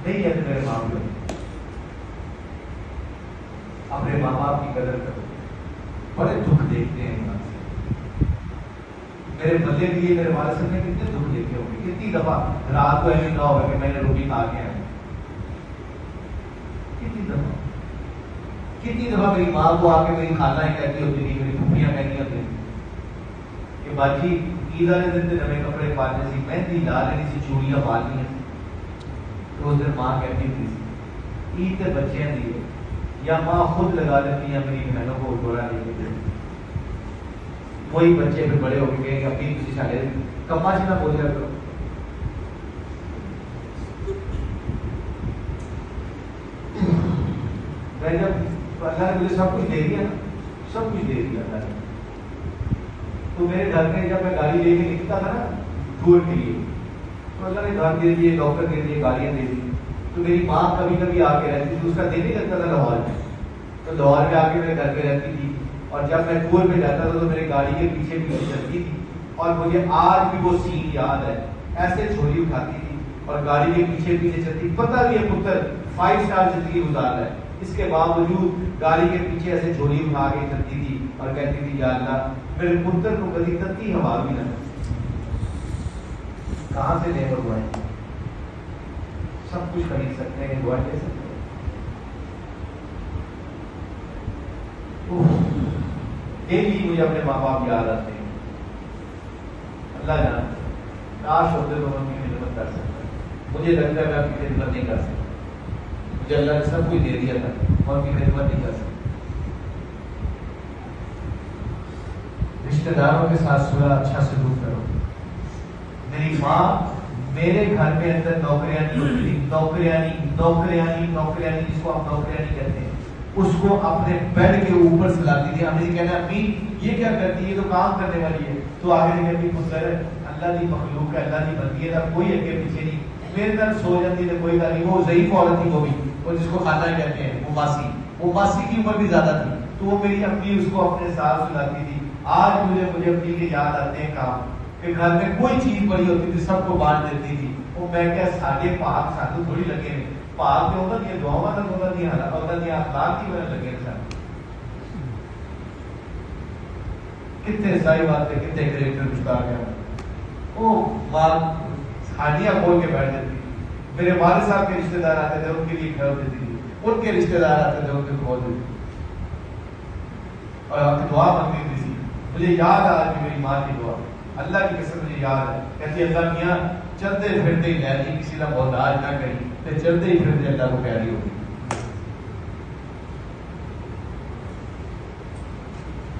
نہیں ہے میرے معاملے میں اپنے ماں باپ کی قدر کرو. بڑے دکھ دیکھتے ہیں انسان سے. میرے بندے کے لیے میرے والد صاحب نے کتنے دکھ دیکھے ہوں گے، کتنی دفعہ رات کو ایسے نہ ہوگا کہ میں نے روٹی کھا کے آیا. کتنی دفعہ میری ماں کو آ کے میری خالہ کہتی ہوتی تھی، میری پھوپھیاں کہتی ہوتی تھی کہ باجی عید والے دن نئے کپڑے پالنے سی، مہندی لا لینی سی، چوڑیاں پالنی. تو اس دن ماں کہتی تھی عید کے بچے دیے، یا ماں خود لگا لیتی ہیں میری بہنوں کو جوڑا لے کے. وہی بچے پھر بڑے ہو کے کہیں گے اپنی کسی سارے کما سے نہ بول جا کرو. میں جب اللہ نے مجھے سب کچھ دے دیا، سب کچھ دے دیا اللہ نے، تو میرے گھر میں جب میں گاڑی لے کے نکلتا تھا نا ٹور کے لیے، تو اللہ نے گھر دے دیے، ڈاکٹر دے دیے، گاڑیاں دے دی. تو میری ماں کبھی کبھی آ کے رہتی تھی، اس کا دل نہیں لگتا تھا لاہور میں، تو لاہور میں آ کے میرے گھر پہ رہتی تھی. اور جب میں ٹور پہ جاتا تھا تو میری گاڑی کے پیچھے پیچھے چلتی تھی. اور مجھے آج بھی وہ سین یاد ہے، ایسے جھولی اٹھاتی تھی اور گاڑی کے پیچھے پیچھے چلتی. پتہ بھی ہے پتر 5 اسٹار زندگی گزار رہا ہے، اس کے باوجود گاڑی کے پیچھے ایسے جھولی اٹھا کے چلتی تھی اور کہتی تھی یا اللہ میرے پتر کو کبھی تتی ہوا بھی نہ. کہاں سے نعمت دعائیں، سب کچھ خرید سکتے ہیں، دعائیں لے سکتے ہیں. ڈیلی مجھے اپنے ماں باپ یاد آتے ہیں. اللہ جانتا کاش ہوتے تو میں ان کی خدمت کر سکتا. مجھے لگتا ہے میں آپ کی خدمت نہیں کر سکتا. مجھے اللہ نے سب کچھ دے دیا تھا، میں ان کی خدمت نہیں کر سکتا. رشتے داروں کے ساتھ صلح، اچھا سلوک کرو. میری ماں میرے گھر میں اندر نوکریانی جس کو آپ نوکریانی کہتے ہیں، اس کو اپنے بیڈ کے اوپر سلاتی تھی. ہم نے کہنا امی یہ کیا کرتی ہے، یہ تو کام کرنے والی ہے. تو آگے سے کہتی پتر اللہ کی مخلوق ہے، اللہ کی بندی ہے، کوئی اگے پیچھے نہیں. میرے در سو جاتی ہے کوئی گل نہیں. وہ ضعیف عورت تھی، وہ بھی وہ جس کو خالہ کہتے ہیں، وہ ماسی کی عمر بھی زیادہ تھی. تو وہ میری امی اس کو اپنے ساتھ سلاتی تھی. آج مجھے اپنی کے یاد آتے ہیں کام کہ گھر میں کوئی چیز پڑی ہوتی تھی سب کو بانٹ دیتی تھی. وہ میں کیا ساڈے پاک ساتھ تھوڑی لگے ہیں، پاک کے ہوتا دیا دعاواں تک ہوتا دیا ہوتا دیا اخلاق کی وجہ لگے ساتھ. کتنے ساری باتیں، کتنے کریکٹر گزار گیا. وہ بات ہانیاں کھول کے بیٹھ جاتی. میرے والد صاحب کے رشتے دار آتے تھے، ان کے لیے کھول دیتی تھی. ان کے رشتے دار آتے تھے، ان کے کھول دیتی تھی. اور آپ کی دعا مانگتی تھی. مجھے یاد آ رہی میری ماں کی دعا، اللہ کی قسم مجھے یاد ہے. کہتی اللہ میاں چلتے پھرتے ہی لہری کسی کا محتاج نہ کری، تو چلتے ہی پھرتے اللہ کو پیاری ہوگی.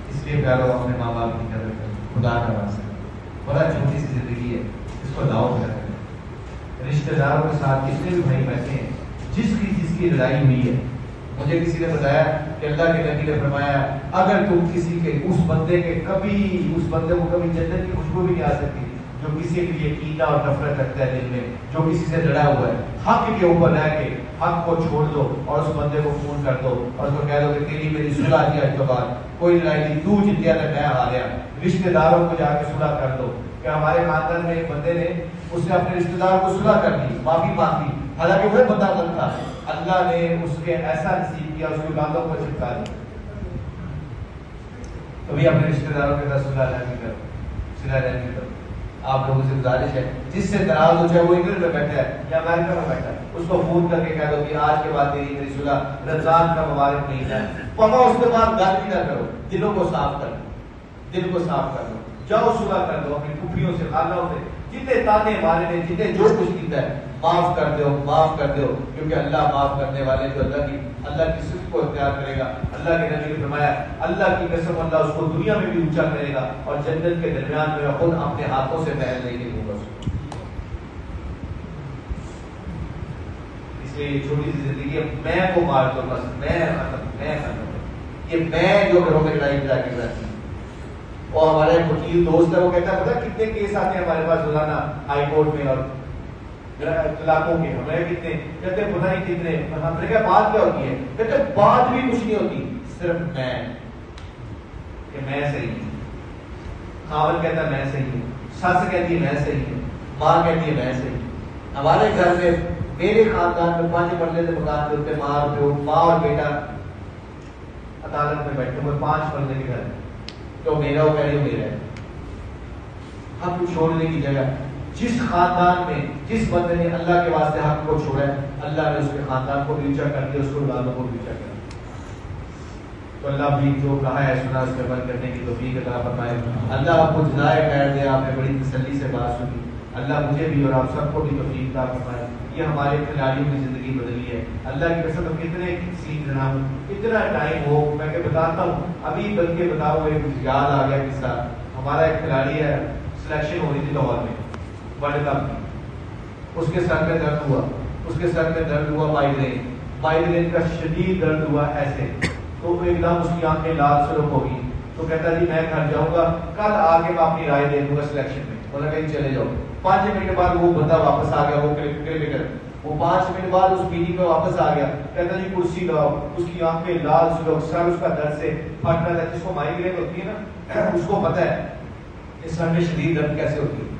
اس لیے پیارو اپنے ماں باپ کی قدر کریں. خدا کا واسطہ بڑا چھوٹی سی زندگی ہے، اس کو داؤ پہ رکھیں. رشتے داروں کے ساتھ جتنے بھی بھائی بیٹھے ہیں، جس کی لڑائی ہوئی ہے، مجھے کسی نے بتایا کہ اللہ کے نبی نے فرمایا اگر تم کسی کے اس بندے کو کبھی جنت کی خوشبو بھی نہیں آ سکتی، جو کسی کے لیے کینہ اور نفرت رکھتا ہے دل میں, جو کسی سے لڑا ہوا ہے, حق کے اوپر رہ کے حق کو چھوڑ دو اور اس بندے کو فون کر دو اور اس کو کہہ دو کہ تیری میری صلح کی آج کے بعد کوئی لڑائی نہیں, تو جتیا تو میں ہاریا. رشتے داروں کو جا کے صلح کر دو. کہ ہمارے خاندان میں ایک بندے نے اس نے اپنے رشتے دار کو صلح کر دی, معافی مانگی, حالانکہ وہ بندہ غلط تھا, اللہ نے اس کے ایسا نصیب کیا, اس کی اولادوں کو چپکا دیا. کبھی اپنے رشتے داروں کے ساتھ صلح رحمی کرو, صلح رحمی کرو. آپ لوگوں سے گزارش ہے جس سے ناراض ہو, چاہے وہ انگلینڈ میں بیٹھا ہے یا امریکہ میں بیٹھا ہے, اس کو فون کر کے کہہ دو کہ آج کے بعد تیری میری صلح, رمضان کا مبارک مہینہ ہے. پکا اس کے بعد گل بھی نہ کرو, دلوں کو صاف کر دو, دل کو صاف کر دو, جاؤ صلح کر دو اپنی پھوپھیوں سے, خالوں سے, جتنے تانے مارے نے, جتنے جو کچھ کیتا ہے معاف کر دو, معاف کر دو, کیونکہ اللہ معاف کرنے والے جو اللہ کی صفت کو اختیار کرے گا. اللہ کے نبی نے فرمایا اللہ کی قسم اللہ اس کو دنیا میں بھی اونچا کرے گا اور جنت کے درمیان میں خود اپنے ہاتھوں سے محل نہیں دے دوں گا. اس لیے یہ چھوٹی سی زندگی میں کو مار دو بس, میں یہ میں جو گھروں میں لڑائی جا کے رہتی. اور ہمارا ایک وکیل دوست ہے, وہ کہتا ہے پتا کتنے کیس آتے ہیں ہمارے پاس روزانہ ہائی کورٹ میں اور طلاقوں کے, ہمیں کتنے, کہتے ہیں پتہ نہیں کتنے. ہم نے کہا بات کیا ہوتی ہے, کہتے ہیں بات بھی کچھ نہیں ہوتی, صرف میں, کہ میں صحیح ہوں. خاوند کہتا ہے میں صحیح ہوں, ساس کہتی ہے میں صحیح ہوں, ماں کہتی ہے میں صحیح ہوں. ہمارے گھر میں میرے خاندان میں 5 مرلے سے مکان کے اوپر ماں اور بیٹا عدالت میں بیٹھے ہوئے 5 مرلے کے گھر, تو میرا وہ کہہ رہی میرا ہے. حق چھوڑنے کی جگہ, جس خاندان میں جس بندے نے اللہ کے واسطے حق کو چھوڑا ہے, اللہ نے اس کے خاندان کو بھی اونچا کر دیا, اس کو اولادوں کو بھی اونچا کر دیا. تو اللہ بھی جو کہا ہے سنا اس پہ عمل کرنے کی توفیق عطا فرمائے. اللہ آپ کو جزائے خیر دے, آپ نے بڑی تسلی سے بات سنی. اللہ مجھے بھی اور آپ سب کو بھی توفیق عطا فرمائے. یہ ہمارے کھلاڑیوں کی زندگی بدلی ہے. اللہ کی قسم کتنے سیکھ رہا ہوں, اتنا ٹائم ہو میں کہ بتاتا ہوں. ابھی بلکہ بتاؤ ایک یاد آ گیا قصہ. ہمارا ایک کھلاڑی ہے, سلیکشن ہو رہی تھی لاہور میں ورلڈ کپ کی. اس کے سر میں درد ہوا, اس کے سر میں درد ہوا, مائیگرین کا شدید درد ہوا ایسے. تو ایک دم اس کی آنکھیں لال سرخ ہو گئی. تو کہتا جی میں گھر جاؤں گا, کل آ کے میں اپنی رائے دے دوں گا سلیکشن میں. بولا کہ چلے جاؤ. 5 منٹ بعد وہ بندہ واپس آ گیا, وہ کرکٹر, وہ 5 منٹ بعد اس میٹنگ میں واپس آ گیا. کہتا جی کرسی لاؤ. اس کی آنکھیں لال سرخ, سر اس کا درد سے پھٹ رہا تھا. جس کو مائیگرین ہوتی ہے نا اس کو پتا ہے اس سر میں شدید درد کیسے ہوتی ہے.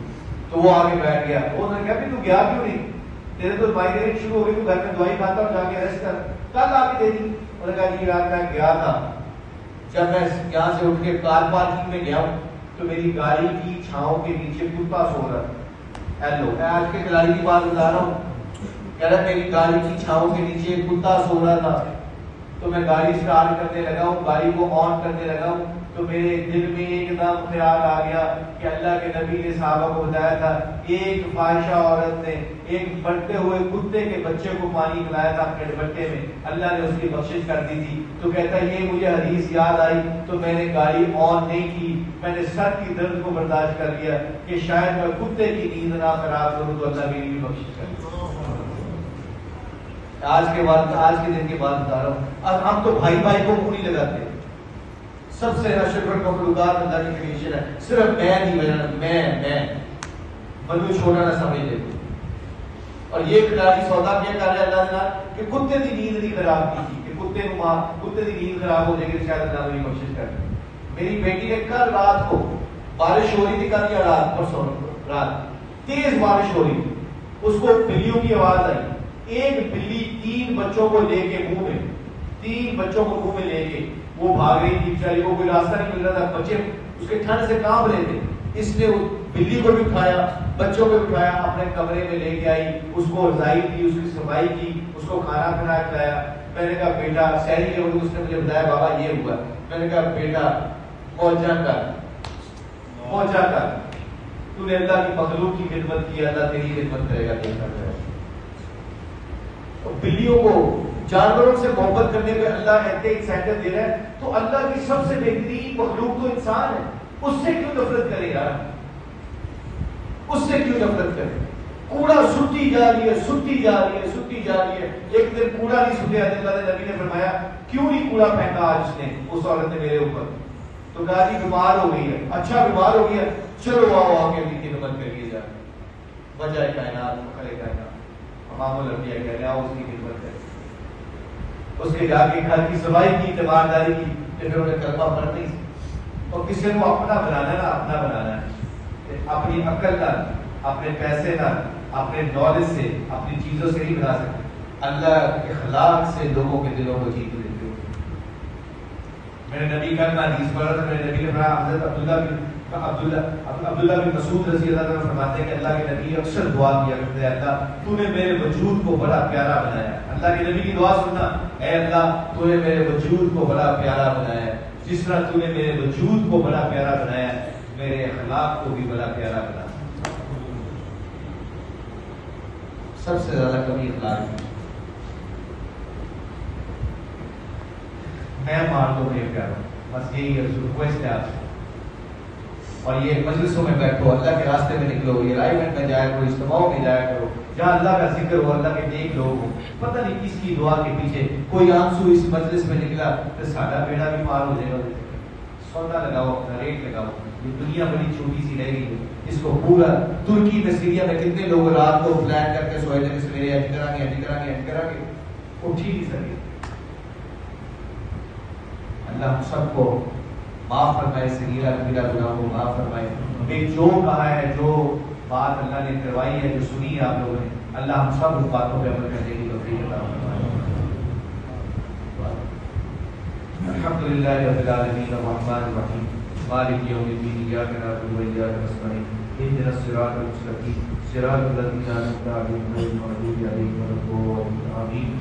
تو وہ آگے بیٹھ گیا. انہوں نے کہا بھی تو گیا کیوں نہیں, تیرے تو مائیگرین شروع ہو گئی, تو گھر میں دوائی کھاتا اور جا کے ریسٹ کر, کل آ کے دے دی. انہوں نے کہا جی رات میں گیا تھا, جب میں یہاں سے اٹھ کے کار پارکنگ میں گیا ہوں تو میری گاڑی کی چھاؤں کے نیچے کتا سو رہا تھا. ہیلو, میں آج کے کھلاڑی کی بات بتا رہا ہوں. کہہ رہا میری گاڑی کی چھاؤں کے نیچے کتا سو رہا تھا. تو میں گاڑی اسٹارٹ کرنے لگا ہوں, گاڑی کو آن کرنے لگا ہوں, تو میرے دل میں ایک دم خیال آ گیا کہ اللہ کے نبی نے صحابہ کو بتایا تھا ایک فاحشہ عورت نے ایک بڑھتے ہوئے کتے کے بچے کو پانی پلایا تھا اپنے ڈبٹے میں, اللہ نے اس کی بخشش کر دی تھی. تو کہتا ہے یہ مجھے حدیث یاد آئی تو میں نے گاڑی آن نہیں کی, میں نے سر کی درد کو برداشت کر لیا کہ شاید میں کتے کی نیند نہ خراب کروں تو اللہ میری بھی بخشش کر. آج کے دن کی بات بتا رہا ہوں. اب ہم تو بھائی بھائی کو منہ نہیں لگاتے. سب سے اشرف مخلوقات اللہ کی کریشن ہے, صرف میں نہیں, میں مجھے چھوٹا نہ سمجھ لیتے. اور یہ کھلاڑی سودا کیا کر رہا ہے اللہ تعالیٰ کہ کتے کی نیند نہیں خراب کی تھی, کہ کتے کی نیند خراب ہو جائے گی شاید اللہ میری کوشش کر. میری بیٹی نے کل رات کو بارش ہو رہی تھی, کل یا رات پرسوں رات تیز بارش ہو رہی تھی, اس کو بلیوں کی آواز آئی. ایک بلی 3 بچوں کو لے کے منہ میں, 3 بچوں کو منہ میں لے کے وہ بھاگ رہی تھی بیچاری کو, کوئی راستہ نہیں مل رہا تھا. بچے اس کے ٹھنڈ سے کانپ رہے تھے. اس نے بلی کو بھی اٹھایا, بچوں کو بھی اٹھایا, اپنے کمرے میں لے کے آئی, اس کو رضائی دی, اس کی صفائی کی, اس کو کھانا کھلایا کھلایا. میں نے کہا بیٹا سحری کے وقت اس نے مجھے بتایا بابا یہ ہوا. میں نے کہا بیٹا پہنچا کر تو نے اللہ کی مخلوق کی خدمت کی, اللہ تیری خدمت کرے گا. دیکھا جائے بلیوں کو, جانوروں سے محبت کرنے پہ اللہ ایک انسینٹیو دے رہا ہے, تو اللہ کی سب سے بہترین مخلوق تو انسان ہے, اس سے کیوں نفرت کرے یار, اس سے کیوں نفرت کرے. کوڑا سٹی جا رہی ہے, ایک دن کوڑا نہیں سٹیا. اللہ کے نبی نے فرمایا کیوں نہیں کوڑا پھینکا آج اس نے, اس عورت نے میرے اوپر. تو گاڑی بیمار ہو گئی ہے، اچھا بیمار ہو گیا، چلو آؤ کے بھی خدمت کریے جا، وجہ کائنات فخر کائنات امام الانبیاء کہہ رہے ہیں اس کی خدمت کریں، اس کے جا کے گھر کی صفائی کی، تیمارداری کی، پھر انہیں کلمہ پڑھ نہیں اور کسی کو اپنا بنانا ہے نا، اپنا بنانا ہے، اپنی عقل نہ، اپنے پیسے نہ، اپنے نالج سے، اپنی چیزوں سے نہیں بنا سکتے، اللہ کے اخلاق سے لوگوں کے دلوں کو جیت لیتے ہو۔ میرے نبی کا حدیث پڑھا تھا، میرے نبی نے پڑھا، حضرت عبداللہ بن مسعود رضی اللہ عنہ فرماتے ہیں کہ اللہ کے نبی اکثر دعا کیا کرتے ہیں، اللہ تو نے میرے وجود کو بڑا پیارا بنایا ہے۔ اللہ کے نبی کی دعا سننا، اے اللہ تو نے میرے وجود کو بڑا پیارا بنایا ہے، جس طرح تو نے میرے وجود کو بڑا پیارا بنایا ہے، میرے اخلاق کو بھی بڑا پیارا بنا۔ سب سے زیادہ کمی اخلاق ہے۔ میں مان لو میرے پیاروں، بس یہی ریکویسٹ ہے آپ سے، اور یہ مجلسوں میں بیٹھو، اللہ کے راستے میں نکلو، یہ رائمنٹ میں جایا کرو، اجتماعوں میں جایا کرو، جہاں اللہ کا ذکر ہو، اللہ کے نیک لوگ ہو۔ پتہ نہیں کس کی دعا کے پیچھے کوئی آنسو اس مجلس میں نکلا تو ساڈا بیڑا بھی پار ہو جائے گا۔ سودا لگاؤ، اپنا ریٹ لگاؤ، یہ دنیا بڑی چھوٹی سی رہ گئی ہے، اس کو پورا ترکی میں سیریا میں کتنے لوگ رات کو پلان کر کے سوئے تھے کہ سویرے حج کریں گے، حج کریں گے، حج کریں گے، اٹھ ہی نہیں سکے۔ اللہ ہم سب کو معاف فرمائے، صغیرہ کبیرہ گناہ کو معاف فرمائے۔ ہمیں جو کہا ہے، جو بات اللہ نے کروائی ہے، جو سنی ہے آپ لوگوں نے، اللہ ہم سب اس باتوں پہ عمل کرنے کی توفیق عطا فرمائے۔ الحمدللہ رب العالمین الرحمن الرحیم مالک یوم الدین ایاک نعبد و ایاک نستعین اهدنا الصراط المستقیم صراط الذین انعمت علیہم غیر المغضوب علیہم ولا الضالین آمین۔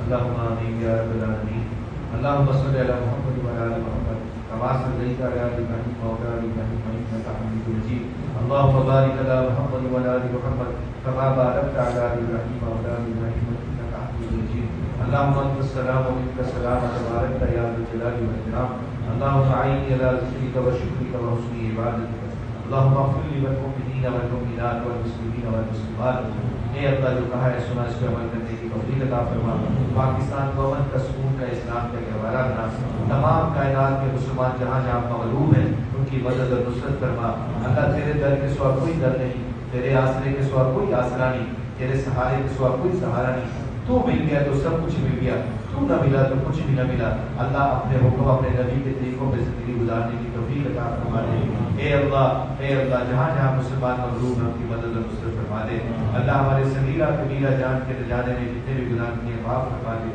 اللہم آمین یا رب العالمین۔ اللہم صل علی محمد وعلی آل محمد کما صلیت علی ابراہیم وعلی آل ابراہیم انک حمید مجید۔ اللہم بارک علی محمد وعلی آل محمد کما بارکت علی ابراہیم وعلی آل ابراہیم انک حمید مجید۔ اللہم انت السلام و منک السلام تبارک یا ذا الجلال والاکرام۔ اللہم اعینی علی ذکرک و شکرک و حسن عبادتک۔ اللہم اغفر لی والمؤمنین والمؤمنات والمسلمین والمسلمات۔ اے اللہ جو کہا ہے سنا، اس پہ عمل کرنے کی توفیق عطا فرما۔ پاکستان کو امن کا، سکون کا، اسلام کا گہوارہ بنا۔ تمام کائنات کے مسلمان جہاں جہاں مغلوب ہیں ان کی مدد اور نصرت فرما۔ اللہ تیرے در کے سوا کوئی در نہیں، تیرے آسرے کے سوا کوئی آسرا نہیں، تیرے سہارے کے سوا کوئی سہارا نہیں۔ تو مل گیا تو سب کچھ مل گیا، تو نہ ملا تو کچھ بھی نہ ملا۔ اللہ اپنے حکم، اپنے نبی کے طریقوں پہ زندگی گزارنے کی توفیق عطا فرما دے۔ اے اللہ جہاں جہاں مسلمان مغلوب ہیں ان کی مدد اور نصرت فرما دے۔ اللہ ہمارے صغیرہ کبیرہ جان کے جانے میں جتنے بھی گناہ کیے معاف فرما دے۔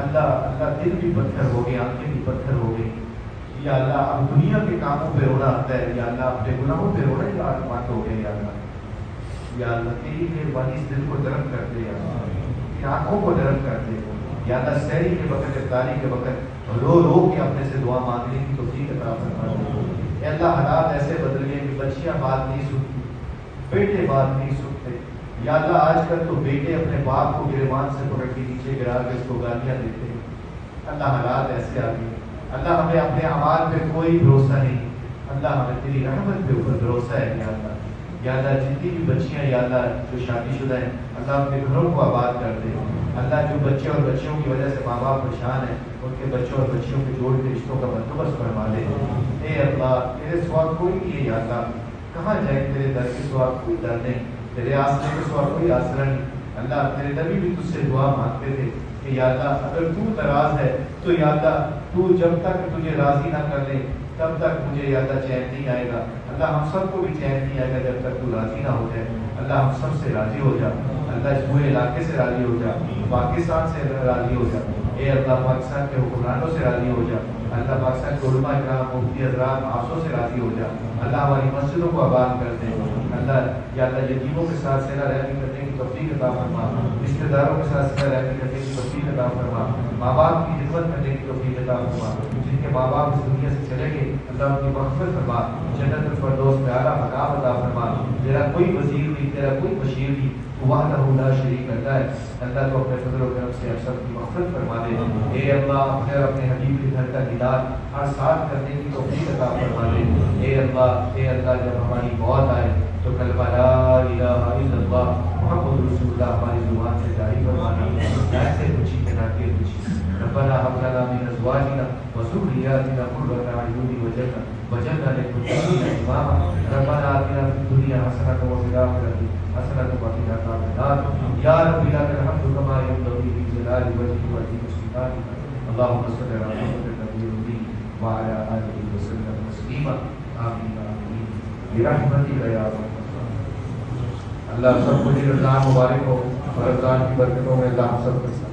اللہ دل بھی پتھر ہو گئے، آنکھیں بھی پتھر ہو گئی، یا اللہ اب دنیا کے کاموں پہ رونا آتا ہے، یا اللہ اپنے گناہوں پہ رونا یا بات ہو گئے، یا اللہ تیری مہربانی اس دل کو نرم کر دے، آنکھوں کو نرم کر دے، یا اللہ سحری کے وقت، افطاری کے وقت رو رو کے اپنے سے دعا مانگنے کی توفیق عطا فرما دے۔ اے اللہ حالات ایسے بدل گئے کہ بچیاں بات نہیں سنتی، بیٹے بات نہیں سنتے، یا اللہ آج کل تو بیٹے اپنے باپ کو گریبان سے پکڑ کے نیچے گرا کے اس کو گالیاں دیتے ہیں۔ اللہ حالات ایسے آ گئے، اللہ ہمیں اپنے اعمال پہ کوئی بھروسہ نہیں، اللہ ہمیں تیری رحمت پہ اوپر بھروسہ ہے۔ یا اللہ جتنی بھی بچیاں یا اللہ جو شادی شدہ ہیں، اللہ اپنے گھروں کو آباد کر دے۔ اللہ جو بچے اور بچیوں کی وجہ سے ماں باپ پریشان ہیں، ان کے بچوں اور بچیوں کے جوڑ کے رشتوں کا بندوبست فرما دے۔ اے اللہ تیرے سوا کوئی نہیں ہے، یا اللہ کہاں جائیں، تیرے در کے سوا کوئی در نہیں، تیرے آسرے کے سوا کوئی آسرا نہیں۔ اللہ تیرے نبی بھی تجھ سے دعا مانگتے تھے کہ یا اللہ اگر تو ناراض ہے تو یا اللہ تو جب تک تجھے راضی نہ کر لے تب تک مجھے یا اللہ چین نہیں آئے گا۔ اللہ ہم سب کو بھی چین نہیں آئے گا جب تک تو راضی نہ ہو جائے۔ اللہ ہم سب سے راضی ہو جا، اللہ اس پورے علاقے سے راضی ہو جا، پاکستان سے راضی ہو جا۔ اے اللہ پاکستان کے حکمرانوں سے راضی ہو جا، اللہ پاکستان کے علماء کرام، مفتی حضرات، آفسوں سے راضی ہو جا۔ اللہ ہماری مسجدوں کو آباد کر دے۔ اللہ یا اللہ یتیموں کے ساتھ صلہ رحمی کرنے کی توفیق عطا فرما، رشتہ داروں کے ساتھ صلہ رحمی کرنے کی توفیق عطا فرما، ماں باپ کی خدمت کرنے کی توفیق عطا فرما۔ جن کے ماں باپ اس دنیا سے چلے گئے اللہ ان کی مغفرت فرما، جنت الفردوس میں اعلیٰ مقام عطا فرما۔ تیرا کوئی وزیر نہیں، تیرا کوئی بشیر نہیں، تو وحدہ لا شریک کرتا ہے۔ اللہ تو اپنے فضل و کرم سے ہم سب کی مغفرت فرما دے۔ اے اللہ اپنے حبیب کے گھر کا دیدار ہر ساتھ کرنے کی توفیق عطا فرما دے۔ اے اللہ جب ہماری موت آئے تو کلمہ لا الہ الا اللہ محمد رسول اللہ ہماری زبان سے جاری فرما دے۔ ایسے کچھ نہ کہ کچھ ربنا هب لنا من ازواجنا وذرياتنا قرة اعين واجعلنا للمتقين اماما ربنا آتنا في الدنيا حسنة وفي الآخرة حسنة وقنا عذاب النار يا رب لك الحمد كما ينبغي لجلال وجهك وعظيم سلطانك اللهم صل على محمد النبي الأمي وعلى آله وسلم تسليما آمين آمين برحمتك يا رب اللہ سب کو رمضان مبارک ہو اور رمضان کی برکتوں میں اللہ سب کو